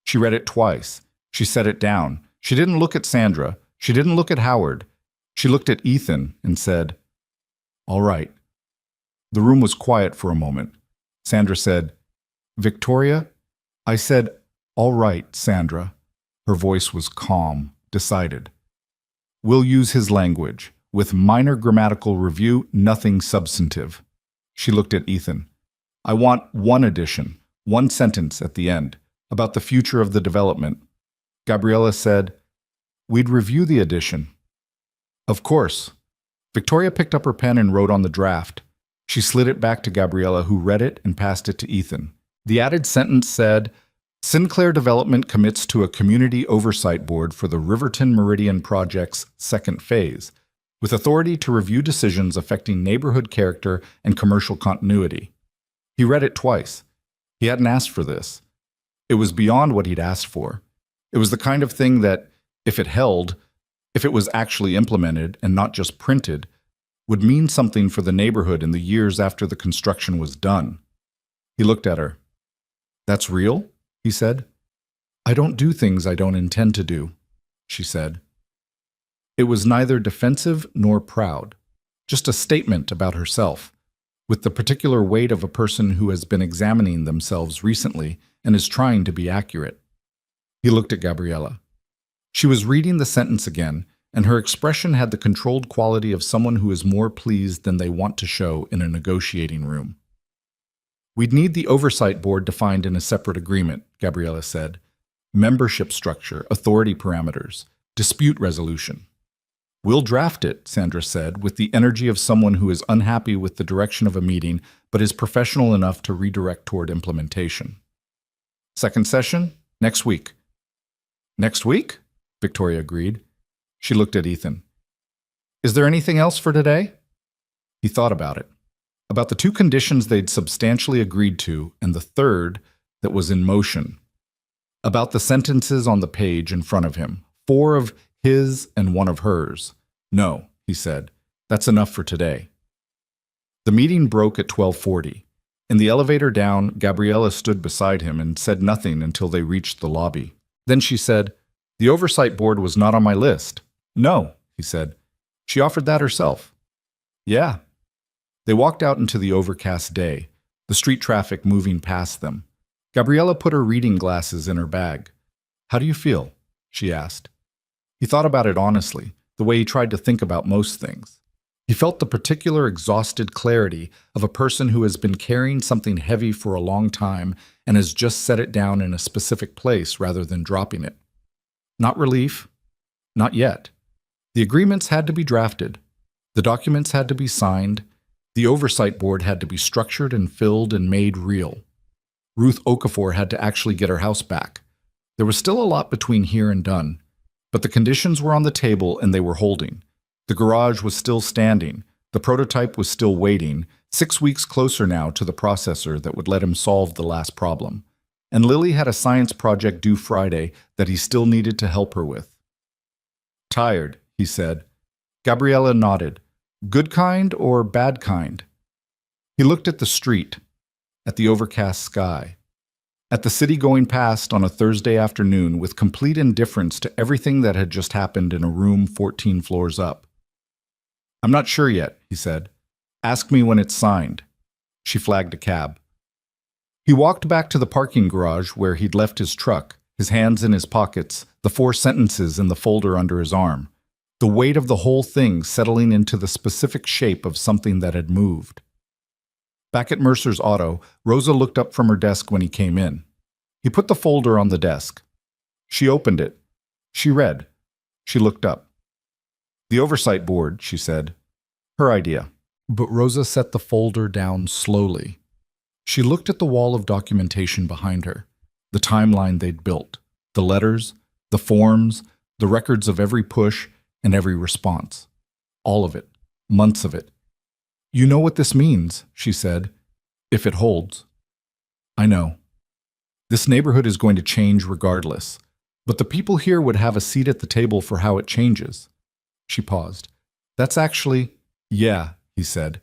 She read it twice. She set it down. She didn't look at Sandra. She didn't look at Howard. She looked at Ethan and said, "All right." The room was quiet for a moment. Sandra said, "Victoria?" I said, "All right, Sandra." Her voice was calm, decided. "We'll use his language. With minor grammatical review, nothing substantive." She looked at Ethan. "I want one addition, one sentence at the end, about the future of the development." Gabriella said, "We'd review the addition." "Of course." Victoria picked up her pen and wrote on the draft. She slid it back to Gabriella, who read it and passed it to Ethan. The added sentence said, "Sinclair Development commits to a community oversight board for the Riverton Meridian Project's second phase, with authority to review decisions affecting neighborhood character and commercial continuity." He read it twice. He hadn't asked for this. It was beyond what he'd asked for. It was the kind of thing that, if it held, if it was actually implemented and not just printed, would mean something for the neighborhood in the years after the construction was done. He looked at her. "That's real?" he said. "I don't do things I don't intend to do," she said. It was neither defensive nor proud, just a statement about herself, with the particular weight of a person who has been examining themselves recently and is trying to be accurate. He looked at Gabriella. She was reading the sentence again, and her expression had the controlled quality of someone who is more pleased than they want to show in a negotiating room. "We'd need the oversight board defined in a separate agreement," Gabriella said. "Membership structure, authority parameters, dispute resolution." "We'll draft it," Sandra said, with the energy of someone who is unhappy with the direction of a meeting but is professional enough to redirect toward implementation. "Second session? Next week." "Next week?" Victoria agreed. She looked at Ethan. "Is there anything else for today?" He thought about it. About the two conditions they'd substantially agreed to, and the third that was in motion. About the sentences on the page in front of him, 4 of his and 1 of hers. "No," he said. "That's enough for today." The meeting broke at 12:40. In the elevator down, Gabriella stood beside him and said nothing until they reached the lobby. Then she said, "The oversight board was not on my list." "No," he said. "She offered that herself." "Yeah." They walked out into the overcast day, the street traffic moving past them. Gabriella put her reading glasses in her bag. "How do you feel?" she asked. He thought about it honestly, the way he tried to think about most things. He felt the particular exhausted clarity of a person who has been carrying something heavy for a long time and has just set it down in a specific place rather than dropping it. Not relief. Not yet. The agreements had to be drafted. The documents had to be signed. The oversight board had to be structured and filled and made real. Ruth Okafor had to actually get her house back. There was still a lot between here and done, but the conditions were on the table and they were holding. The garage was still standing. The prototype was still waiting, 6 weeks closer now to the processor that would let him solve the last problem. And Lily had a science project due Friday that he still needed to help her with. "Tired," he said. Gabriella nodded. "Good kind or bad kind?" He looked at the street, at the overcast sky, at the city going past on a Thursday afternoon with complete indifference to everything that had just happened in a room 14 floors up. "I'm not sure yet," he said. "Ask me when it's signed." She flagged a cab. He walked back to the parking garage where he'd left his truck, his hands in his pockets, the 4 sentences in the folder under his arm, the weight of the whole thing settling into the specific shape of something that had moved. Back at Mercer's auto, Rosa looked up from her desk when he came in. He put the folder on the desk. She opened it. She read. She looked up. "The oversight board," she said. Her idea. But Rosa set the folder down slowly. She looked at the wall of documentation behind her, the timeline they'd built, the letters, the forms, the records of every push and every response. All of it. Months of it. "You know what this means," she said, "if it holds." "I know. This neighborhood is going to change regardless, but the people here would have a seat at the table for how it changes." She paused. "That's actually—" "Yeah," he said.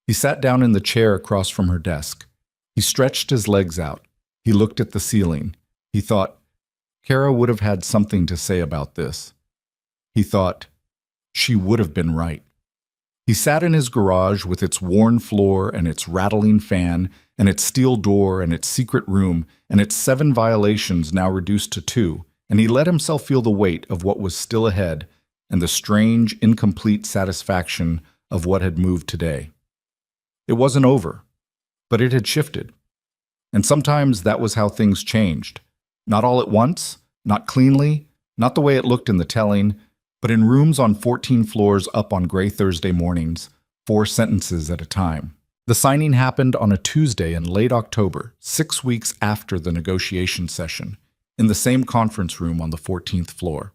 He sat down in the chair across from her desk. He stretched his legs out. He looked at the ceiling. He thought, Kara would have had something to say about this. He thought, She would have been right. He sat in his garage with its worn floor and its rattling fan and its steel door and its secret room and its 7 violations now reduced to 2, and he let himself feel the weight of what was still ahead and the strange, incomplete satisfaction of what had moved today. It wasn't over, but it had shifted. And sometimes that was how things changed. Not all at once, not cleanly, not the way it looked in the telling, but in rooms on 14 floors up on gray Thursday mornings, 4 sentences at a time. The signing happened on a Tuesday in late October, 6 weeks after the negotiation session, in the same conference room on the 14th floor.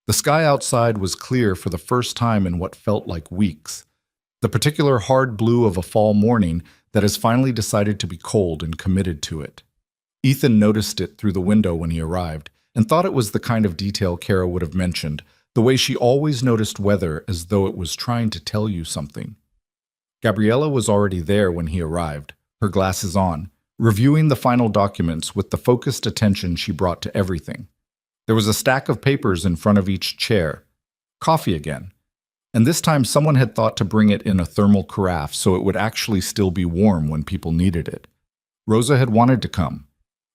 The sky outside was clear for the first time in what felt like weeks, the particular hard blue of a fall morning that has finally decided to be cold and committed to it. Ethan noticed it through the window when he arrived, and thought it was the kind of detail Kara would have mentioned, the way she always noticed weather as though it was trying to tell you something. Gabriella was already there when he arrived, her glasses on, reviewing the final documents with the focused attention she brought to everything. There was a stack of papers in front of each chair. Coffee again. And this time someone had thought to bring it in a thermal carafe so it would actually still be warm when people needed it. Rosa had wanted to come.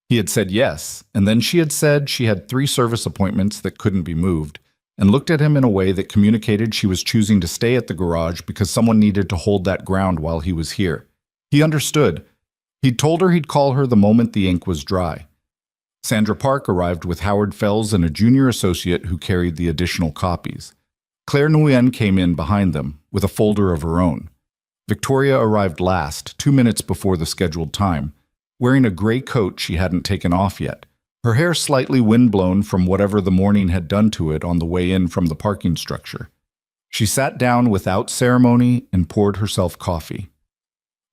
He had said yes, and then she had said she had 3 service appointments that couldn't be moved, and looked at him in a way that communicated she was choosing to stay at the garage because someone needed to hold that ground while he was here. He understood. He'd told her he'd call her the moment the ink was dry. Sandra Park arrived with Howard Fells and a junior associate who carried the additional copies. Claire Nguyen came in behind them, with a folder of her own. Victoria arrived last, 2 minutes before the scheduled time, wearing a gray coat she hadn't taken off yet, her hair slightly windblown from whatever the morning had done to it on the way in from the parking structure. She sat down without ceremony and poured herself coffee.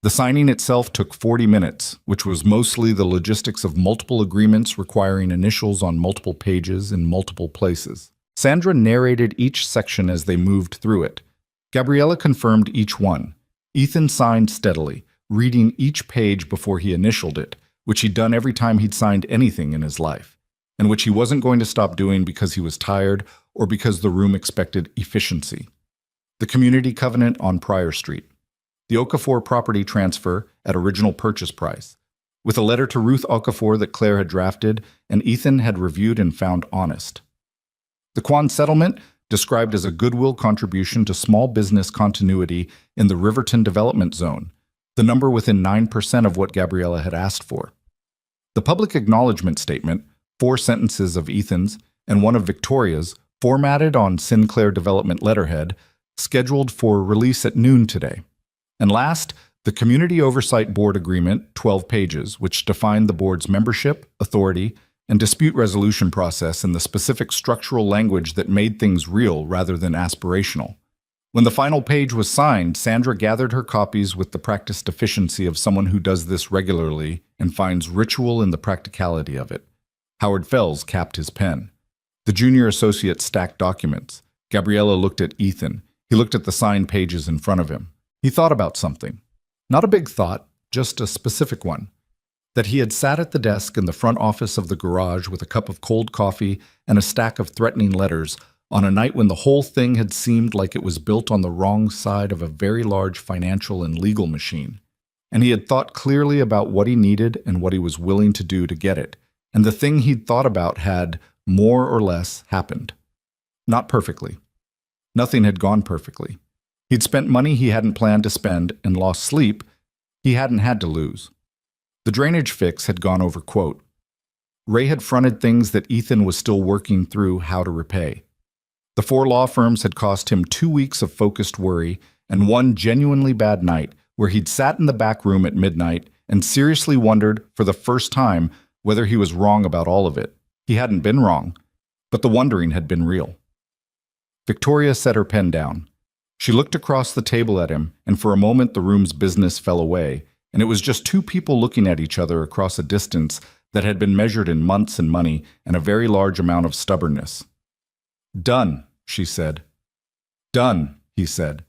The signing itself took 40 minutes, which was mostly the logistics of multiple agreements requiring initials on multiple pages in multiple places. Sandra narrated each section as they moved through it. Gabriella confirmed each one. Ethan signed steadily, reading each page before he initialed it, which he'd done every time he'd signed anything in his life, and which he wasn't going to stop doing because he was tired or because the room expected efficiency. The community covenant on Pryor Street. The Okafor property transfer at original purchase price, with a letter to Ruth Okafor that Claire had drafted and Ethan had reviewed and found honest. The Kwan settlement, described as a goodwill contribution to small business continuity in the Riverton Development Zone, the number within 9% of what Gabriella had asked for. The public acknowledgement statement, 4 sentences of Ethan's and 1 of Victoria's, formatted on Sinclair Development letterhead, scheduled for release at noon today. And last, the Community Oversight Board Agreement, 12 pages, which defined the board's membership, authority, and dispute resolution process in the specific structural language that made things real rather than aspirational. When the final page was signed, Sandra gathered her copies with the practiced efficiency of someone who does this regularly and finds ritual in the practicality of it. Howard Fells capped his pen. The junior associate stacked documents. Gabriella looked at Ethan. He looked at the signed pages in front of him. He thought about something. Not a big thought, just a specific one. That he had sat at the desk in the front office of the garage with a cup of cold coffee and a stack of threatening letters on a night when the whole thing had seemed like it was built on the wrong side of a very large financial and legal machine. And he had thought clearly about what he needed and what he was willing to do to get it. And the thing he'd thought about had, more or less, happened. Not perfectly. Nothing had gone perfectly. He'd spent money he hadn't planned to spend and lost sleep he hadn't had to lose. The drainage fix had gone over quote. Ray had fronted things that Ethan was still working through how to repay. The 4 law firms had cost him 2 weeks of focused worry and 1 genuinely bad night where he'd sat in the back room at midnight and seriously wondered, for the first time, whether he was wrong about all of it. He hadn't been wrong, but the wondering had been real. Victoria set her pen down. She looked across the table at him, and for a moment the room's business fell away, and it was just 2 people looking at each other across a distance that had been measured in months and money and a very large amount of stubbornness. "Done," she said. "Done," he said.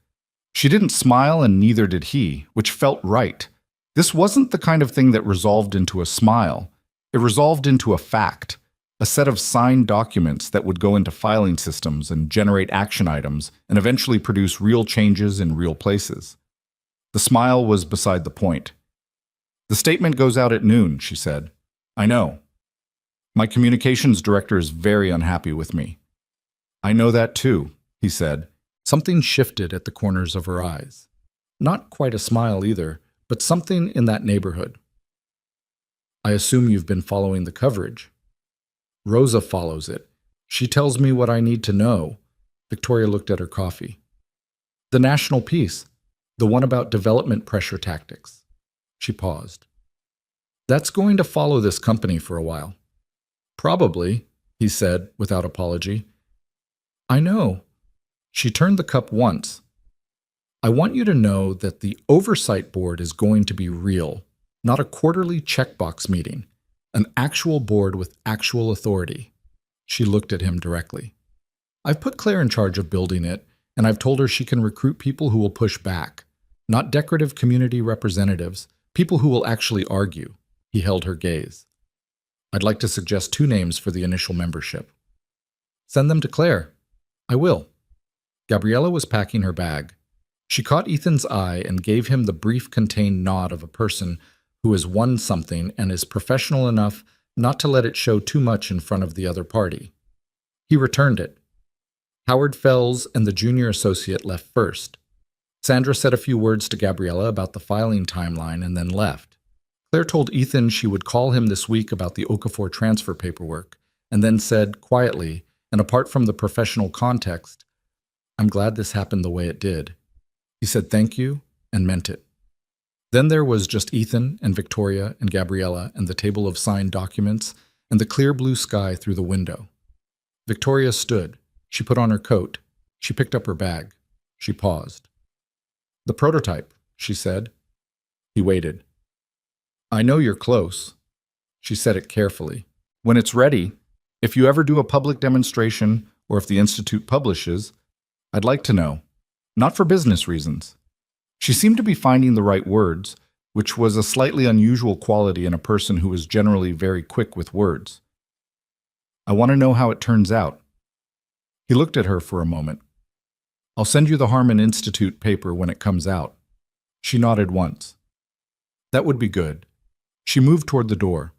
She didn't smile, and neither did he, which felt right. This wasn't the kind of thing that resolved into a smile. It resolved into a fact a set of signed documents that would go into filing systems and generate action items and eventually produce real changes in real places. The smile was beside the point. "The statement goes out at noon," she said. "I know. My communications director is very unhappy with me." "I know that too," he said. Something shifted at the corners of her eyes. Not quite a smile either, but something in that neighborhood. "I assume you've been following the coverage." "Rosa follows it. She tells me what I need to know." Victoria looked at her coffee. "The national piece, the one about development pressure tactics." She paused. "That's going to follow this company for a while." "Probably," he said without apology. "I know." She turned the cup once. "I want you to know that the oversight board is going to be real, not a quarterly checkbox meeting, an actual board with actual authority." She looked at him directly. "I've put Claire in charge of building it, and I've told her she can recruit people who will push back, not decorative community representatives, people who will actually argue." He held her gaze. "I'd like to suggest 2 names for the initial membership." "Send them to Claire." "I will." Gabriella was packing her bag. She caught Ethan's eye and gave him the brief contained nod of a person who has won something and is professional enough not to let it show too much in front of the other party. He returned it. Howard Fells and the junior associate left first. Sandra said a few words to Gabriella about the filing timeline and then left. Claire told Ethan she would call him this week about the Okafor transfer paperwork, and then said, quietly, and apart from the professional context, "I'm glad this happened the way it did." He said thank you and meant it. Then there was just Ethan and Victoria and Gabriella and the table of signed documents and the clear blue sky through the window. Victoria stood. She put on her coat. She picked up her bag. She paused. "The prototype," she said. He waited. "I know you're close." She said it carefully. "When it's ready, if you ever do a public demonstration or if the Institute publishes, I'd like to know. Not for business reasons." She seemed to be finding the right words, which was a slightly unusual quality in a person who was generally very quick with words. "I want to know how it turns out." He looked at her for a moment. "I'll send you the Harmon Institute paper when it comes out." She nodded once. "That would be good." She moved toward the door,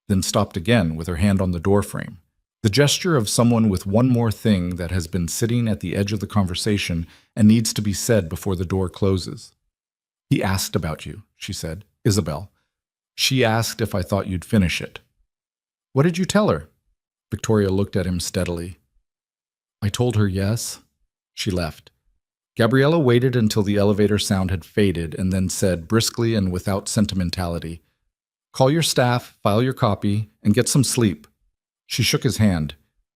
then stopped again with her hand on the doorframe, the gesture of someone with one more thing that has been sitting at the edge of the conversation and needs to be said before the door closes. "He asked about you," she said. "Isabel. She asked if I thought you'd finish it." "What did you tell her?" Victoria looked at him steadily. "I told her yes." She left. Gabriella waited until the elevator sound had faded and then said, briskly and without sentimentality, "Call your staff, file your copy, and get some sleep." She shook his hand.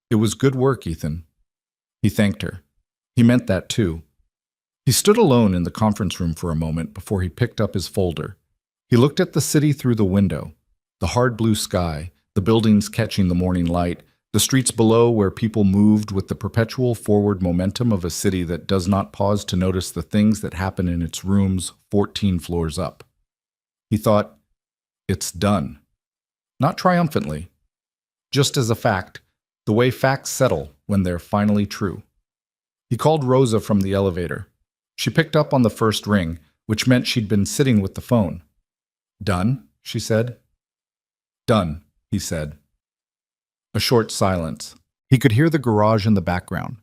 "It was good work, Ethan." He thanked her. He meant that too. He stood alone in the conference room for a moment before he picked up his folder. He looked at the city through the window, the hard blue sky, the buildings catching the morning light, the streets below where people moved with the perpetual forward momentum of a city that does not pause to notice the things that happen in its rooms 14 floors up. He thought, it's done. Not triumphantly. Just as a fact, the way facts settle when they're finally true. He called Rosa from the elevator. She picked up on the first ring, which meant she'd been sitting with the phone. "Done?" she said. "Done," he said. A short silence. He could hear the garage in the background,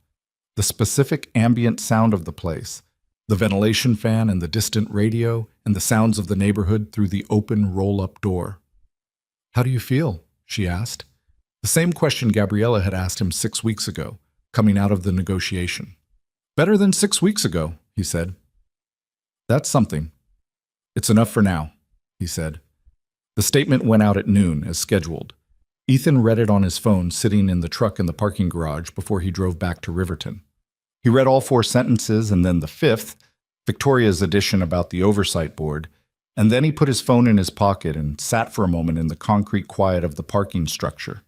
the specific ambient sound of the place, the ventilation fan and the distant radio, and the sounds of the neighborhood through the open roll-up door. "How do you feel?" she asked. The same question Gabriella had asked him 6 weeks ago, coming out of the negotiation. "Better than 6 weeks ago," he said. "That's something." "It's enough for now," he said. The statement went out at noon, as scheduled. Ethan read it on his phone sitting in the truck in the parking garage before he drove back to Riverton. He read all 4 sentences and then the 5th, Victoria's edition about the oversight board, and then he put his phone in his pocket and sat for a moment in the concrete quiet of the parking structure.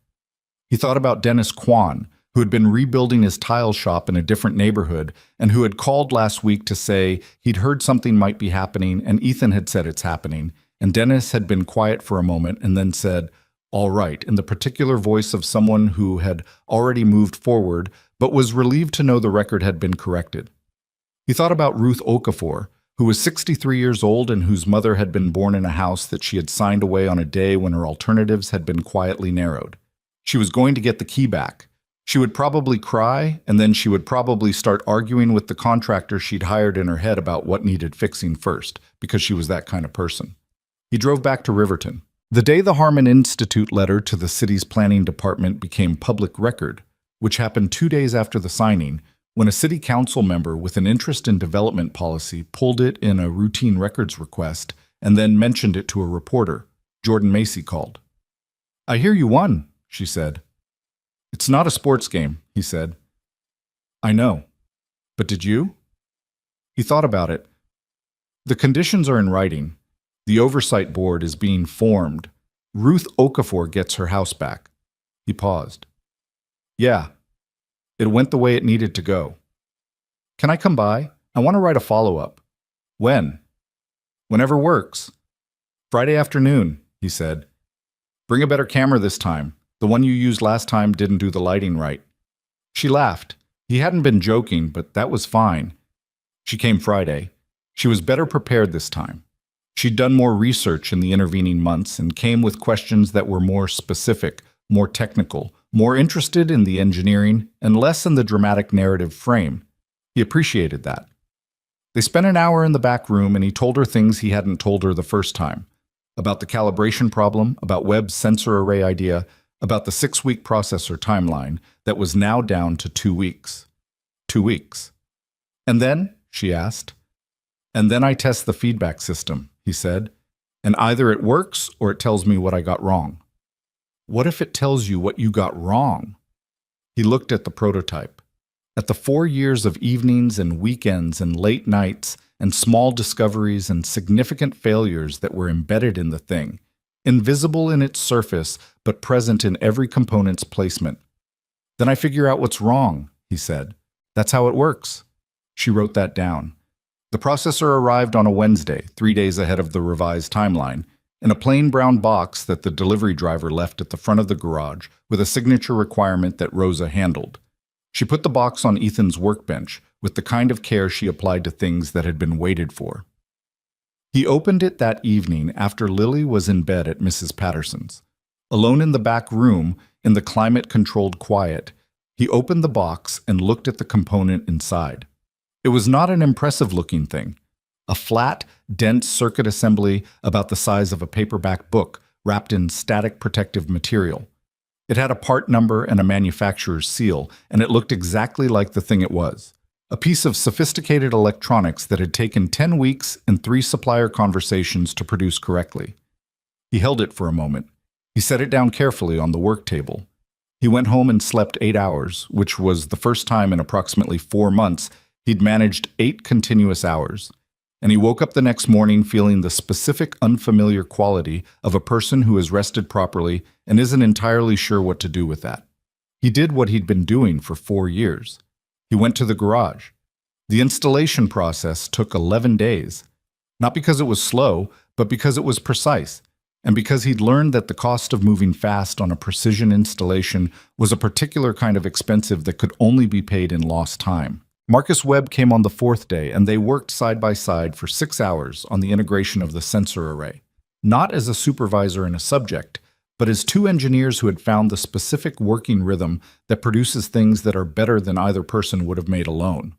He thought about Dennis Kwan, who had been rebuilding his tile shop in a different neighborhood and who had called last week to say he'd heard something might be happening and Ethan had said it's happening, and Dennis had been quiet for a moment and then said, all right, in the particular voice of someone who had already moved forward, but was relieved to know the record had been corrected. He thought about Ruth Okafor, who was 63 years old and whose mother had been born in a house that she had signed away on a day when her alternatives had been quietly narrowed. She was going to get the key back. She would probably cry, and then she would probably start arguing with the contractor she'd hired in her head about what needed fixing first, because she was that kind of person. He drove back to Riverton. The day the Harmon Institute letter to the city's planning department became public record, which happened 2 days after the signing, when a city council member with an interest in development policy pulled it in a routine records request and then mentioned it to a reporter, Jordan Macy called. "I hear you won," she said. "It's not a sports game," he said. "I know. But did you?" He thought about it. "The conditions are in writing. The oversight board is being formed. Ruth Okafor gets her house back." He paused. "Yeah. It went the way it needed to go. Can I come by? I want to write a follow-up." "When?" "Whenever works." "Friday afternoon," he said. "Bring a better camera this time. The one you used last time didn't do the lighting right." She laughed. He hadn't been joking, but that was fine. She came Friday. She was better prepared this time. She'd done more research in the intervening months and came with questions that were more specific, more technical, more interested in the engineering and less in the dramatic narrative frame. He appreciated that. They spent an hour in the back room and he told her things he hadn't told her the first time. About the calibration problem, about Webb's sensor array idea, about the 6-week processor timeline that was now down to 2 weeks. 2 weeks. "And then?" she asked. "And then I test the feedback system," he said, "and either it works or it tells me what I got wrong." "What if it tells you what you got wrong?" He looked at the prototype, at the 4 years of evenings and weekends and late nights and small discoveries and significant failures that were embedded in the thing, invisible in its surface but present in every component's placement. "Then I figure out what's wrong," he said. "That's how it works." She wrote that down. The processor arrived on a Wednesday, 3 days ahead of the revised timeline, in a plain brown box that the delivery driver left at the front of the garage with a signature requirement that Rosa handled. She put the box on Ethan's workbench with the kind of care she applied to things that had been waited for. He opened it that evening after Lily was in bed at Mrs. Patterson's. Alone in the back room, in the climate-controlled quiet, he opened the box and looked at the component inside. It was not an impressive-looking thing. A flat, dense circuit assembly about the size of a paperback book wrapped in static protective material. It had a part number and a manufacturer's seal, and it looked exactly like the thing it was. A piece of sophisticated electronics that had taken 10 weeks and 3 supplier conversations to produce correctly. He held it for a moment. He set it down carefully on the work table. He went home and slept 8 hours, which was the first time in approximately 4 months he'd managed 8 continuous hours. And he woke up the next morning feeling the specific unfamiliar quality of a person who has rested properly and isn't entirely sure what to do with that. He did what he'd been doing for 4 years. He went to the garage. The installation process took 11 days, not because it was slow, but because it was precise, and because he'd learned that the cost of moving fast on a precision installation was a particular kind of expensive that could only be paid in lost time. Marcus Webb came on the 4th day, and they worked side by side for 6 hours on the integration of the sensor array, not as a supervisor and a subject, but as 2 engineers who had found the specific working rhythm that produces things that are better than either person would have made alone.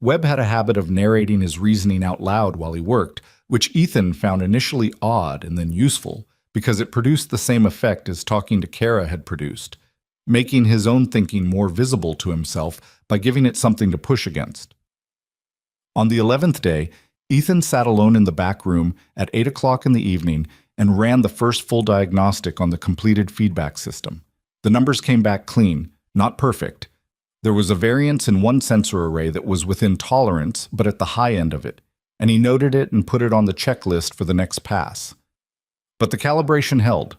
Webb had a habit of narrating his reasoning out loud while he worked, which Ethan found initially odd and then useful, because it produced the same effect as talking to Kara had produced, making his own thinking more visible to himself by giving it something to push against. On the 11th day, Ethan sat alone in the back room at 8 o'clock in the evening and ran the first full diagnostic on the completed feedback system. The numbers came back clean, not perfect. There was a variance in one sensor array that was within tolerance, but at the high end of it, and he noted it and put it on the checklist for the next pass. But the calibration held.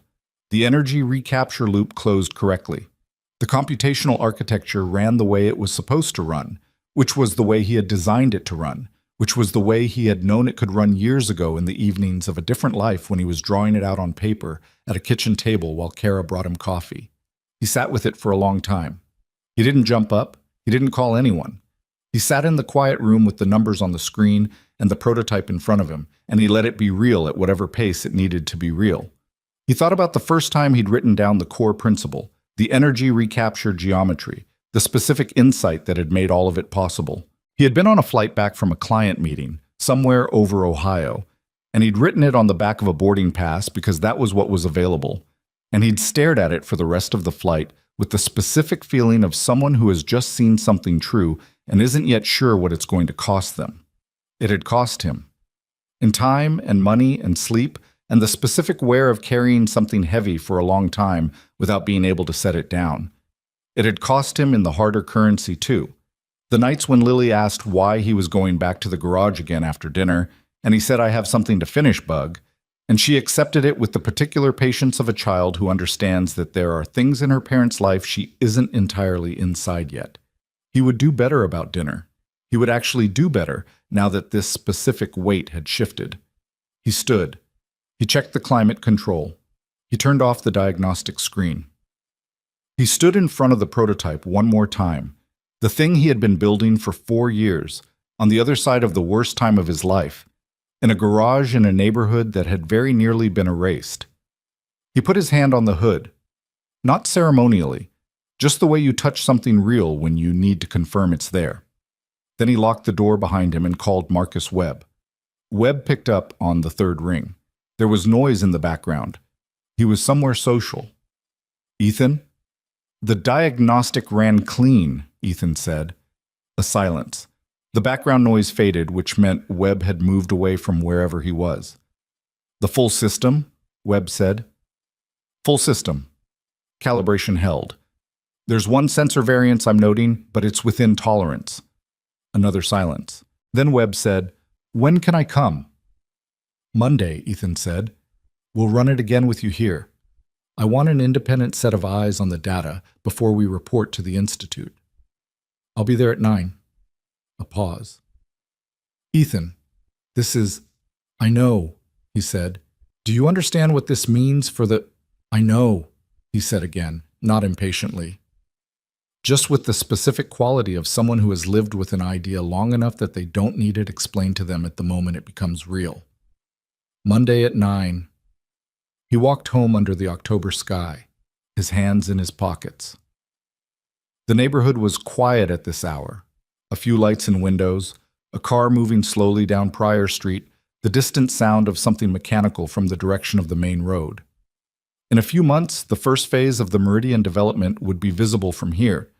The energy recapture loop closed correctly. The computational architecture ran the way it was supposed to run, which was the way he had designed it to run, which was the way he had known it could run years ago in the evenings of a different life when he was drawing it out on paper at a kitchen table while Kara brought him coffee. He sat with it for a long time. He didn't jump up. He didn't call anyone. He sat in the quiet room with the numbers on the screen and the prototype in front of him, and he let it be real at whatever pace it needed to be real. He thought about the first time he'd written down the core principle, the energy recapture geometry, the specific insight that had made all of it possible. He had been on a flight back from a client meeting, somewhere over Ohio, and he'd written it on the back of a boarding pass because that was what was available, and he'd stared at it for the rest of the flight with the specific feeling of someone who has just seen something true and isn't yet sure what it's going to cost them. It had cost him. In time and money and sleep, and the specific wear of carrying something heavy for a long time without being able to set it down. It had cost him in the harder currency, too. The nights when Lily asked why he was going back to the garage again after dinner, and he said, "I have something to finish, Bug," and she accepted it with the particular patience of a child who understands that there are things in her parent's life she isn't entirely inside yet. He would do better about dinner. He would actually do better now that this specific weight had shifted. He stood. He checked the climate control. He turned off the diagnostic screen. He stood in front of the prototype one more time, the thing he had been building for 4 years, on the other side of the worst time of his life, in a garage in a neighborhood that had very nearly been erased. He put his hand on the hood, not ceremonially, just the way you touch something real when you need to confirm it's there. Then he locked the door behind him and called Marcus Webb. Webb picked up on the third ring. There was noise in the background. He was somewhere social. "Ethan?" "The diagnostic ran clean," Ethan said. A silence. The background noise faded, which meant Webb had moved away from wherever he was. "The full system?" Webb said. "Full system. Calibration held. There's one sensor variance I'm noting, but it's within tolerance." Another silence. Then Webb said, "When can I come?" "Monday," Ethan said. "We'll run it again with you here. I want an independent set of eyes on the data before we report to the Institute. I'll be there at 9. A pause. "Ethan, this is—" "I know," he said. "Do you understand what this means for the—" "I know," he said again, not impatiently. Just with the specific quality of someone who has lived with an idea long enough that they don't need it explained to them at the moment it becomes real. Monday at 9. He walked home under the October sky, his hands in his pockets. The neighborhood was quiet at this hour. A few lights in windows, a car moving slowly down Pryor Street, the distant sound of something mechanical from the direction of the main road. In a few months, the first phase of the Meridian development would be visible from here,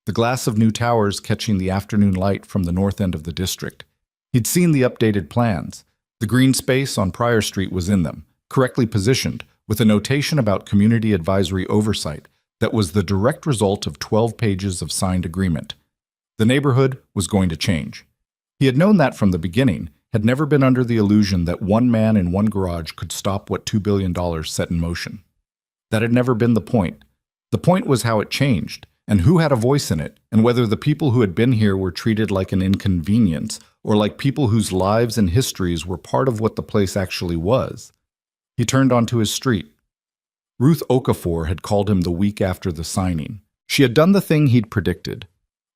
the glass of new towers catching the afternoon light from the north end of the district. He'd seen the updated plans. The green space on Pryor Street was in them, correctly positioned, with a notation about community advisory oversight that was the direct result of 12 pages of signed agreement. The neighborhood was going to change. He had known that from the beginning, had never been under the illusion that one man in one garage could stop what $2 billion set in motion. That had never been the point. The point was how it changed, and who had a voice in it, and whether the people who had been here were treated like an inconvenience, or like people whose lives and histories were part of what the place actually was. He turned onto his street. Ruth Okafor had called him the week after the signing. She had done the thing he'd predicted,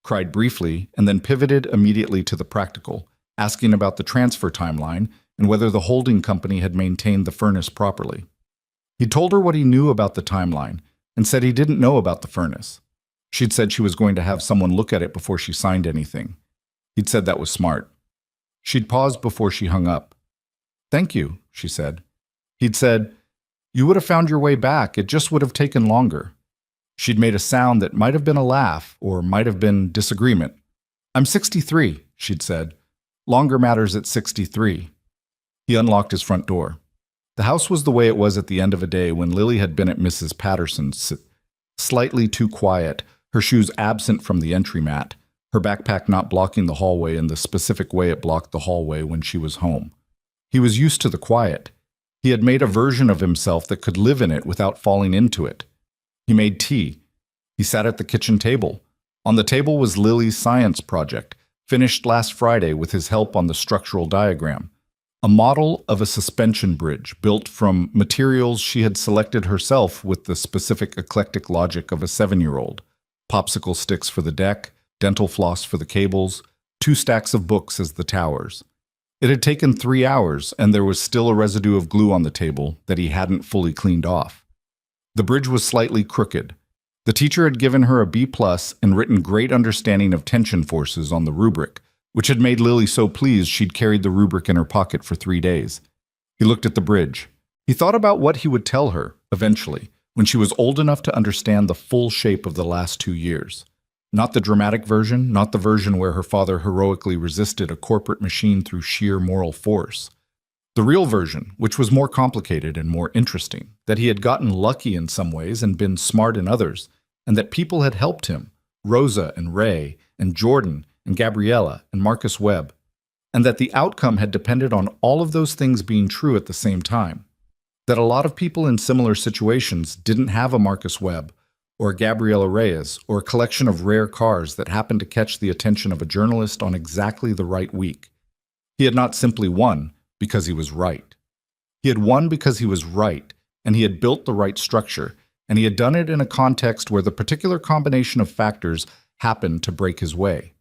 cried briefly, and then pivoted immediately to the practical, asking about the transfer timeline and whether the holding company had maintained the furnace properly. He told her what he knew about the timeline and said he didn't know about the furnace. She'd said she was going to have someone look at it before she signed anything. He'd said that was smart. She'd paused before she hung up. "Thank you," she said. He'd said, "You would have found your way back. It just would have taken longer." She'd made a sound that might have been a laugh or might have been disagreement. "I'm 63, she'd said. "Longer matters at 63. He unlocked his front door. The house was the way it was at the end of a day when Lily had been at Mrs. Patterson's, slightly too quiet, her shoes absent from the entry mat, her backpack not blocking the hallway in the specific way it blocked the hallway when she was home. He was used to the quiet. He had made a version of himself that could live in it without falling into it. He made tea. He sat at the kitchen table. On the table was Lily's science project, finished last Friday with his help on the structural diagram. A model of a suspension bridge built from materials she had selected herself with the specific eclectic logic of a 7-year-old. Popsicle sticks for the deck, dental floss for the cables, 2 stacks of books as the towers. It had taken 3 hours, and there was still a residue of glue on the table that he hadn't fully cleaned off. The bridge was slightly crooked. The teacher had given her a B+ and written great understanding of tension forces on the rubric, which had made Lily so pleased she'd carried the rubric in her pocket for 3 days. He looked at the bridge. He thought about what he would tell her, eventually, when she was old enough to understand the full shape of the last 2 years. Not the dramatic version, not the version where her father heroically resisted a corporate machine through sheer moral force. The real version, which was more complicated and more interesting, that he had gotten lucky in some ways and been smart in others, and that people had helped him, Rosa and Ray and Jordan and Gabriella and Marcus Webb, and that the outcome had depended on all of those things being true at the same time. That a lot of people in similar situations didn't have a Marcus Webb, or a Gabriella Reyes, or a collection of rare cars that happened to catch the attention of a journalist on exactly the right week. He had not simply won because he was right. He had won because he was right, and he had built the right structure, and he had done it in a context where the particular combination of factors happened to break his way.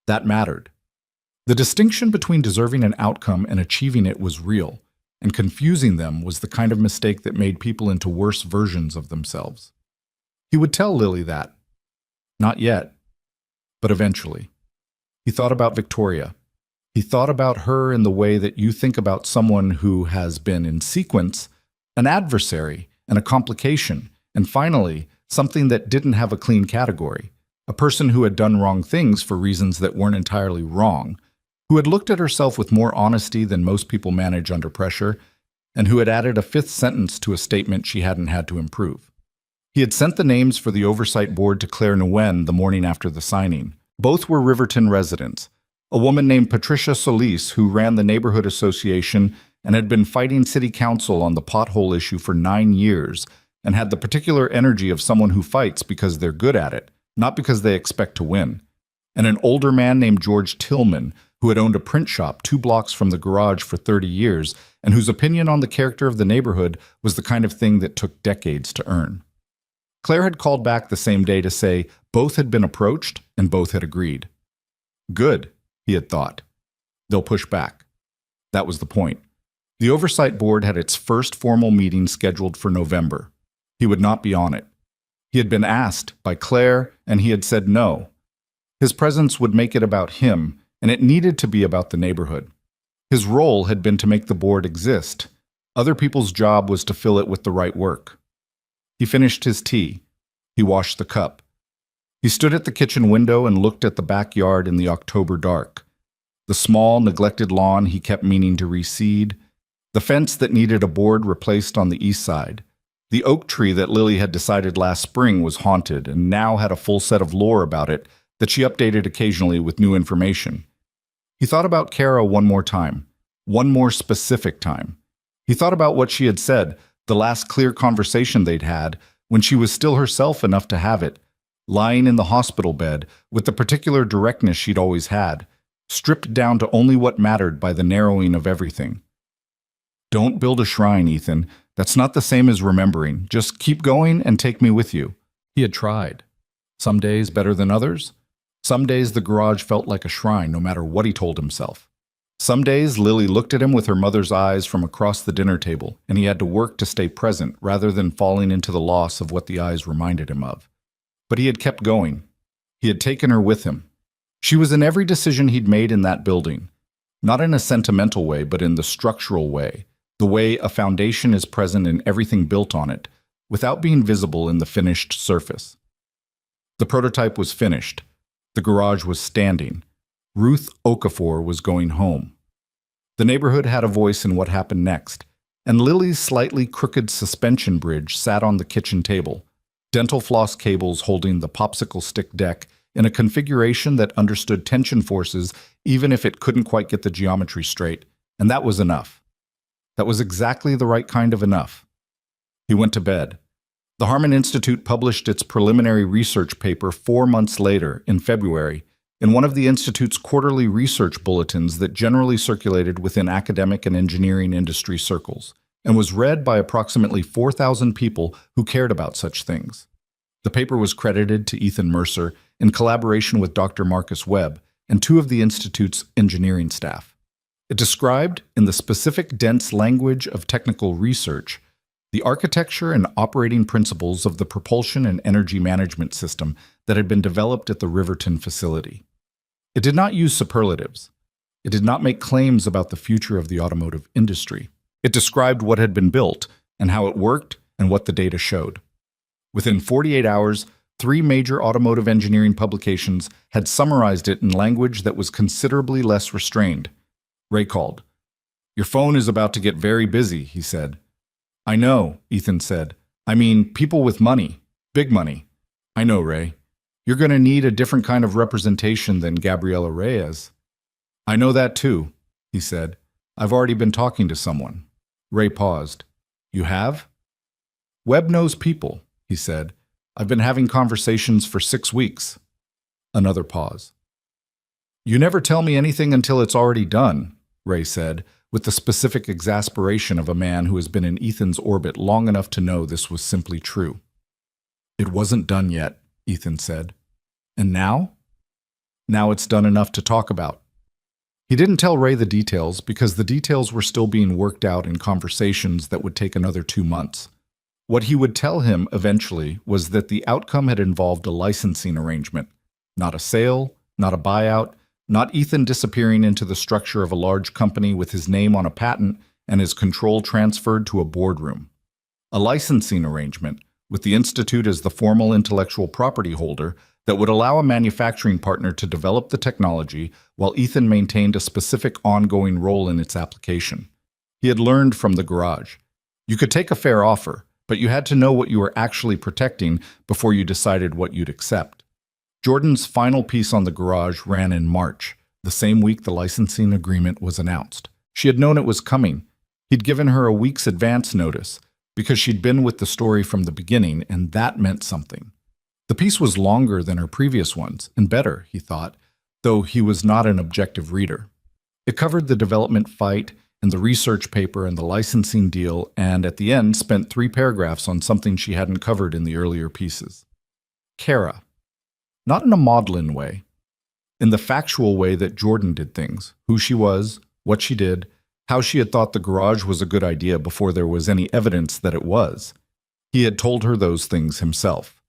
That mattered. The distinction between deserving an outcome and achieving it was real, and confusing them was the kind of mistake that made people into worse versions of themselves. He would tell Lily that. Not yet, but eventually. He thought about Victoria. He thought about her in the way that you think about someone who has been, in sequence, an adversary and a complication, and finally, something that didn't have a clean category. A person who had done wrong things for reasons that weren't entirely wrong, who had looked at herself with more honesty than most people manage under pressure, and who had added a 5th sentence to a statement she hadn't had to improve. He had sent the names for the oversight board to Claire Nguyen the morning after the signing. Both were Riverton residents. A woman named Patricia Solis, who ran the neighborhood association and had been fighting city council on the pothole issue for 9 years, and had the particular energy of someone who fights because they're good at it, not because they expect to win. And an older man named George Tillman, who had owned a print shop 2 blocks from the garage for 30 years, and whose opinion on the character of the neighborhood was the kind of thing that took decades to earn. Claire had called back the same day to say both had been approached and both had agreed. Good, he had thought. They'll push back. That was the point. The oversight board had its first formal meeting scheduled for November. He would not be on it. He had been asked by Claire, and he had said no. His presence would make it about him, and it needed to be about the neighborhood. His role had been to make the board exist. Other people's job was to fill it with the right work. He finished his tea. He washed the cup. He stood at the kitchen window and looked at the backyard in the October dark. The small, neglected lawn he kept meaning to reseed. The fence that needed a board replaced on the east side. The oak tree that Lily had decided last spring was haunted and now had a full set of lore about it that she updated occasionally with new information. He thought about Kara one more time, one more specific time. He thought about what she had said, the last clear conversation they'd had, when she was still herself enough to have it, lying in the hospital bed with the particular directness she'd always had, stripped down to only what mattered by the narrowing of everything. Don't build a shrine, Ethan. That's not the same as remembering. Just keep going and take me with you. He had tried. Some days better than others. Some days the garage felt like a shrine, no matter what he told himself. Some days Lily looked at him with her mother's eyes from across the dinner table, and he had to work to stay present rather than falling into the loss of what the eyes reminded him of. But he had kept going. He had taken her with him. She was in every decision he'd made in that building, not in a sentimental way, but in the structural way, the way a foundation is present in everything built on it, without being visible in the finished surface. The prototype was finished. The garage was standing. Ruth Okafor was going home. The neighborhood had a voice in what happened next, and Lily's slightly crooked suspension bridge sat on the kitchen table, dental floss cables holding the popsicle stick deck in a configuration that understood tension forces even if it couldn't quite get the geometry straight, and that was enough. That was exactly the right kind of enough. He went to bed. The Harmon Institute published its preliminary research paper 4 months later, in February, in one of the Institute's quarterly research bulletins that generally circulated within academic and engineering industry circles, and was read by approximately 4,000 people who cared about such things. The paper was credited to Ethan Mercer in collaboration with Dr. Marcus Webb and two of the Institute's engineering staff. It described, in the specific dense language of technical research, the architecture and operating principles of the propulsion and energy management system that had been developed at the Riverton facility. It did not use superlatives. It did not make claims about the future of the automotive industry. It described what had been built and how it worked and what the data showed. Within 48 hours, 3 major automotive engineering publications had summarized it in language that was considerably less restrained. Ray called. "Your phone is about to get very busy," he said. "I know," Ethan said. "I mean, people with money. Big money." "I know, Ray. You're going to need a different kind of representation than Gabriela Reyes." "I know that too," he said. "I've already been talking to someone." Ray paused. "You have?" "Webb knows people," he said. "I've been having conversations for 6 weeks." Another pause. "You never tell me anything until it's already done," Ray said, with the specific exasperation of a man who has been in Ethan's orbit long enough to know this was simply true. "It wasn't done yet," Ethan said. "And now?" "Now it's done enough to talk about." He didn't tell Ray the details because the details were still being worked out in conversations that would take another 2 months. What he would tell him eventually was that the outcome had involved a licensing arrangement, not a sale, not a buyout, not Ethan disappearing into the structure of a large company with his name on a patent and his control transferred to a boardroom. A licensing arrangement, with the Institute as the formal intellectual property holder, that would allow a manufacturing partner to develop the technology while Ethan maintained a specific ongoing role in its application. He had learned from the garage. You could take a fair offer, but you had to know what you were actually protecting before you decided what you'd accept. Jordan's final piece on the garage ran in March, the same week the licensing agreement was announced. She had known it was coming. He'd given her a week's advance notice, because she'd been with the story from the beginning, and that meant something. The piece was longer than her previous ones, and better, he thought, though he was not an objective reader. It covered the development fight and the research paper and the licensing deal, and at the end spent 3 paragraphs on something she hadn't covered in the earlier pieces. Kara. Not in a maudlin way. In the factual way that Jordan did things, who she was, what she did, how she had thought the garage was a good idea before there was any evidence that it was. He had told her those things himself.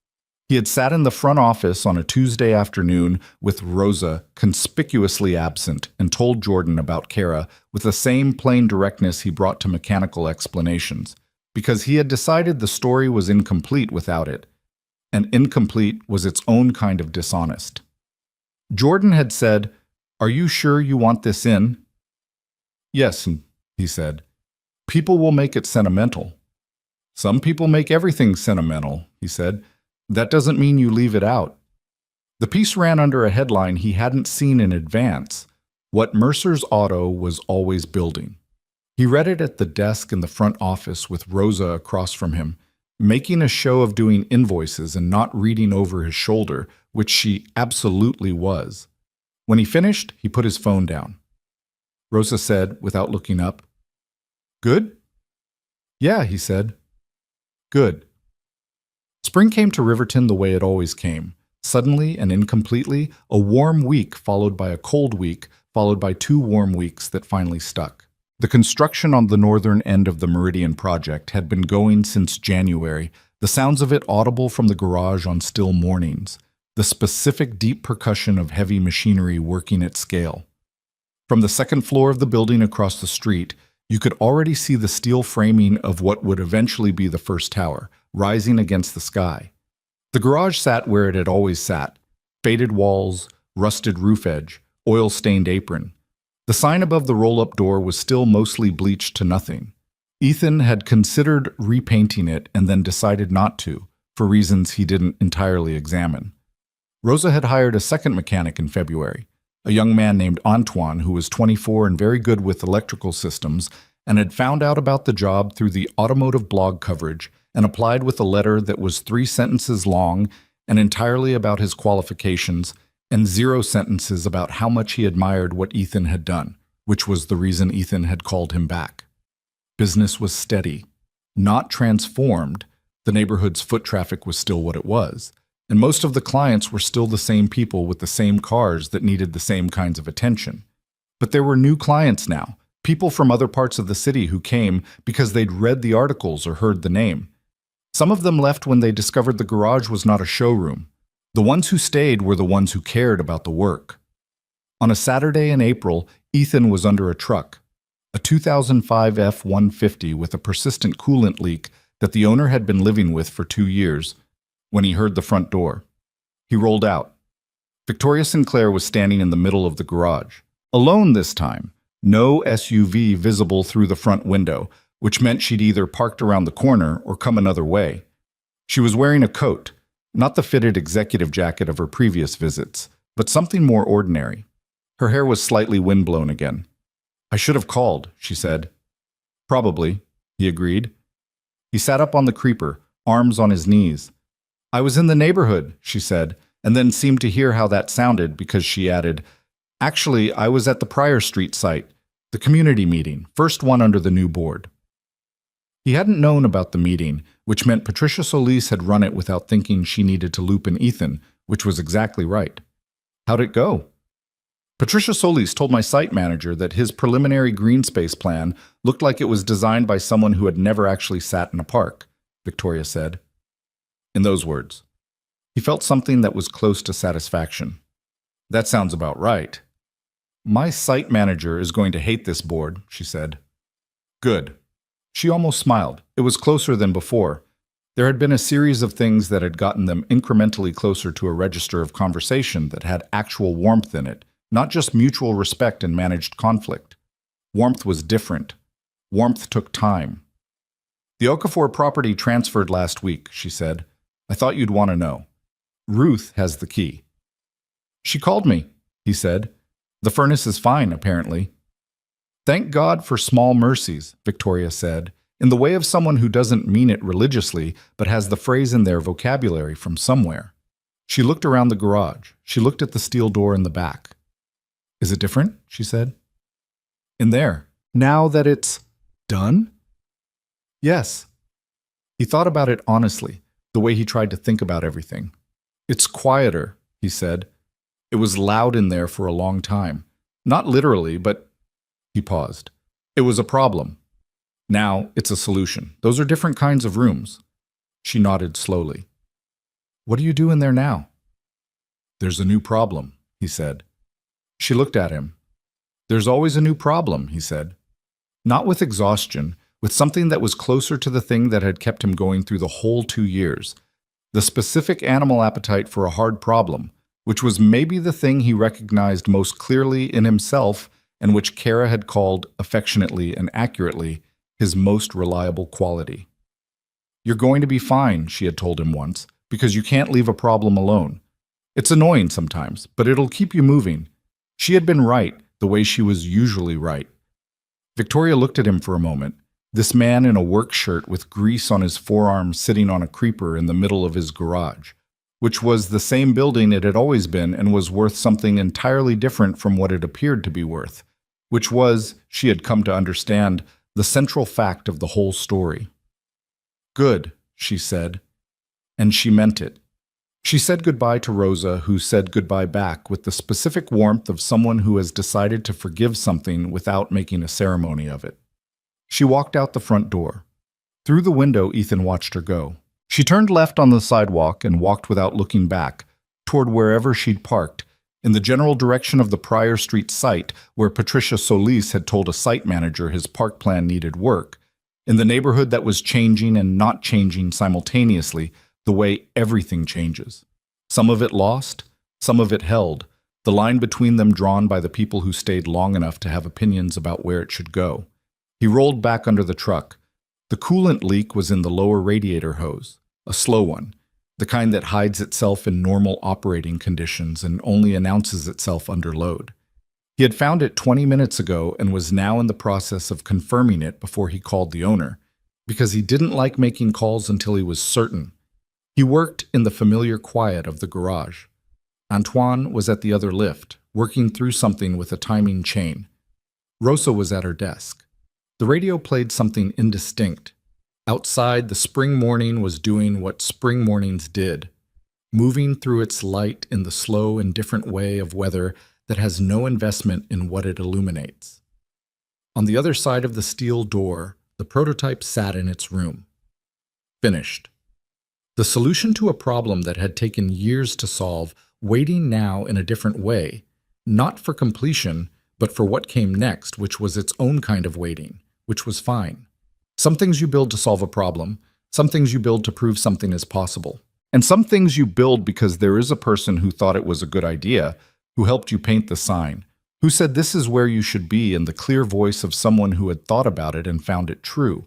He had sat in the front office on a Tuesday afternoon with Rosa conspicuously absent and told Jordan about Kara with the same plain directness he brought to mechanical explanations, because he had decided the story was incomplete without it, and incomplete was its own kind of dishonest. Jordan had said, "Are you sure you want this in?" "Yes," he said. "People will make it sentimental." "Some people make everything sentimental," he said. "That doesn't mean you leave it out." The piece ran under a headline he hadn't seen in advance, What Mercer's Auto Was Always Building. He read it at the desk in the front office with Rosa across from him, making a show of doing invoices and not reading over his shoulder, which she absolutely was. When he finished, he put his phone down. Rosa said, without looking up, "Good?" "Yeah," he said. "Good." Spring came to Riverton the way it always came, suddenly and incompletely, a warm week followed by a cold week, followed by 2 warm weeks that finally stuck. The construction on the northern end of the Meridian project had been going since January, the sounds of it audible from the garage on still mornings, the specific deep percussion of heavy machinery working at scale. From the second floor of the building across the street, you could already see the steel framing of what would eventually be the first tower, rising against the sky. The garage sat where it had always sat, faded walls, rusted roof edge, oil-stained apron. The sign above the roll-up door was still mostly bleached to nothing. Ethan had considered repainting it and then decided not to, for reasons he didn't entirely examine. Rosa had hired a second mechanic in February, a young man named Antoine who was 24 and very good with electrical systems, and had found out about the job through the automotive blog coverage and applied with a letter that was 3 sentences long and entirely about his qualifications and 0 sentences about how much he admired what Ethan had done, which was the reason Ethan had called him back. Business was steady, not transformed. The neighborhood's foot traffic was still what it was, and most of the clients were still the same people with the same cars that needed the same kinds of attention. But there were new clients now, people from other parts of the city who came because they'd read the articles or heard the name. Some of them left when they discovered the garage was not a showroom. The ones who stayed were the ones who cared about the work. On a Saturday in April, Ethan was under a truck, a 2005 F-150 with a persistent coolant leak that the owner had been living with for 2 years, when he heard the front door. He rolled out. Victoria Sinclair was standing in the middle of the garage. Alone this time, no SUV visible through the front window, which meant she'd either parked around the corner or come another way. She was wearing a coat, not the fitted executive jacket of her previous visits, but something more ordinary. Her hair was slightly windblown again. "I should have called," she said. "Probably," he agreed. He sat up on the creeper, arms on his knees. "I was in the neighborhood," she said, and then seemed to hear how that sounded because she added, "Actually, I was at the Pryor Street site, the community meeting, first one under the new board." He hadn't known about the meeting, which meant Patricia Solis had run it without thinking she needed to loop in Ethan, which was exactly right. "How'd it go?" "Patricia Solis told my site manager that his preliminary green space plan looked like it was designed by someone who had never actually sat in a park," Victoria said. In those words, he felt something that was close to satisfaction. "That sounds about right." "My site manager is going to hate this board," she said. "Good." She almost smiled. It was closer than before. There had been a series of things that had gotten them incrementally closer to a register of conversation that had actual warmth in it, not just mutual respect and managed conflict. Warmth was different. Warmth took time. "The Okafor property transferred last week," she said. "I thought you'd want to know. Ruth has the key." "She called me," he said. "The furnace is fine, apparently." "Thank God for small mercies," Victoria said, in the way of someone who doesn't mean it religiously, but has the phrase in their vocabulary from somewhere. She looked around the garage. She looked at the steel door in the back. "Is it different?" she said. "In there. Now that it's done?" "Yes." He thought about it honestly, the way he tried to think about everything. "It's quieter," he said. "It was loud in there for a long time. Not literally, but—" He paused. "It was a problem. Now it's a solution. Those are different kinds of rooms." She nodded slowly. "What do you do in there now?" "There's a new problem," he said. She looked at him. "There's always a new problem," he said. Not with exhaustion, with something that was closer to the thing that had kept him going through the whole 2 years. The specific animal appetite for a hard problem, which was maybe the thing he recognized most clearly in himself and which Kara had called, affectionately and accurately, his most reliable quality. "You're going to be fine," she had told him once, "because you can't leave a problem alone. It's annoying sometimes, but it'll keep you moving." She had been right, the way she was usually right. Victoria looked at him for a moment, this man in a work shirt with grease on his forearm sitting on a creeper in the middle of his garage, which was the same building it had always been and was worth something entirely different from what it appeared to be worth, which was, she had come to understand, the central fact of the whole story. "Good," she said, and she meant it. She said goodbye to Rosa, who said goodbye back with the specific warmth of someone who has decided to forgive something without making a ceremony of it. She walked out the front door. Through the window, Ethan watched her go. She turned left on the sidewalk and walked without looking back, toward wherever she'd parked, in the general direction of the Pryor Street site where Patricia Solis had told a site manager his park plan needed work, in the neighborhood that was changing and not changing simultaneously, the way everything changes. Some of it lost, some of it held, the line between them drawn by the people who stayed long enough to have opinions about where it should go. He rolled back under the truck. The coolant leak was in the lower radiator hose, a slow one, the kind that hides itself in normal operating conditions and only announces itself under load. He had found it 20 minutes ago and was now in the process of confirming it before he called the owner, because he didn't like making calls until he was certain. He worked in the familiar quiet of the garage. Antoine was at the other lift, working through something with a timing chain. Rosa was at her desk. The radio played something indistinct. Outside, the spring morning was doing what spring mornings did, moving through its light in the slow, indifferent way of weather that has no investment in what it illuminates. On the other side of the steel door, the prototype sat in its room. Finished. The solution to a problem that had taken years to solve, waiting now in a different way, not for completion, but for what came next, which was its own kind of waiting, which was fine. Some things you build to solve a problem, some things you build to prove something is possible, and some things you build because there is a person who thought it was a good idea, who helped you paint the sign, who said this is where you should be in the clear voice of someone who had thought about it and found it true.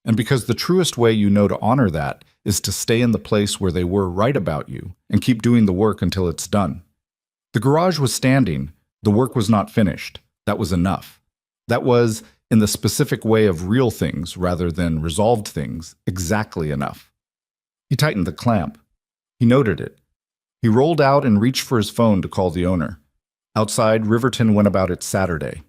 And because the truest way you know to honor that is to stay in the place where they were right about you and keep doing the work until it's done. The garage was standing. The work was not finished. That was enough. That was, in the specific way of real things rather than resolved things, exactly enough. He tightened the clamp. He noted it. He rolled out and reached for his phone to call the owner. Outside, Riverton went about its Saturday.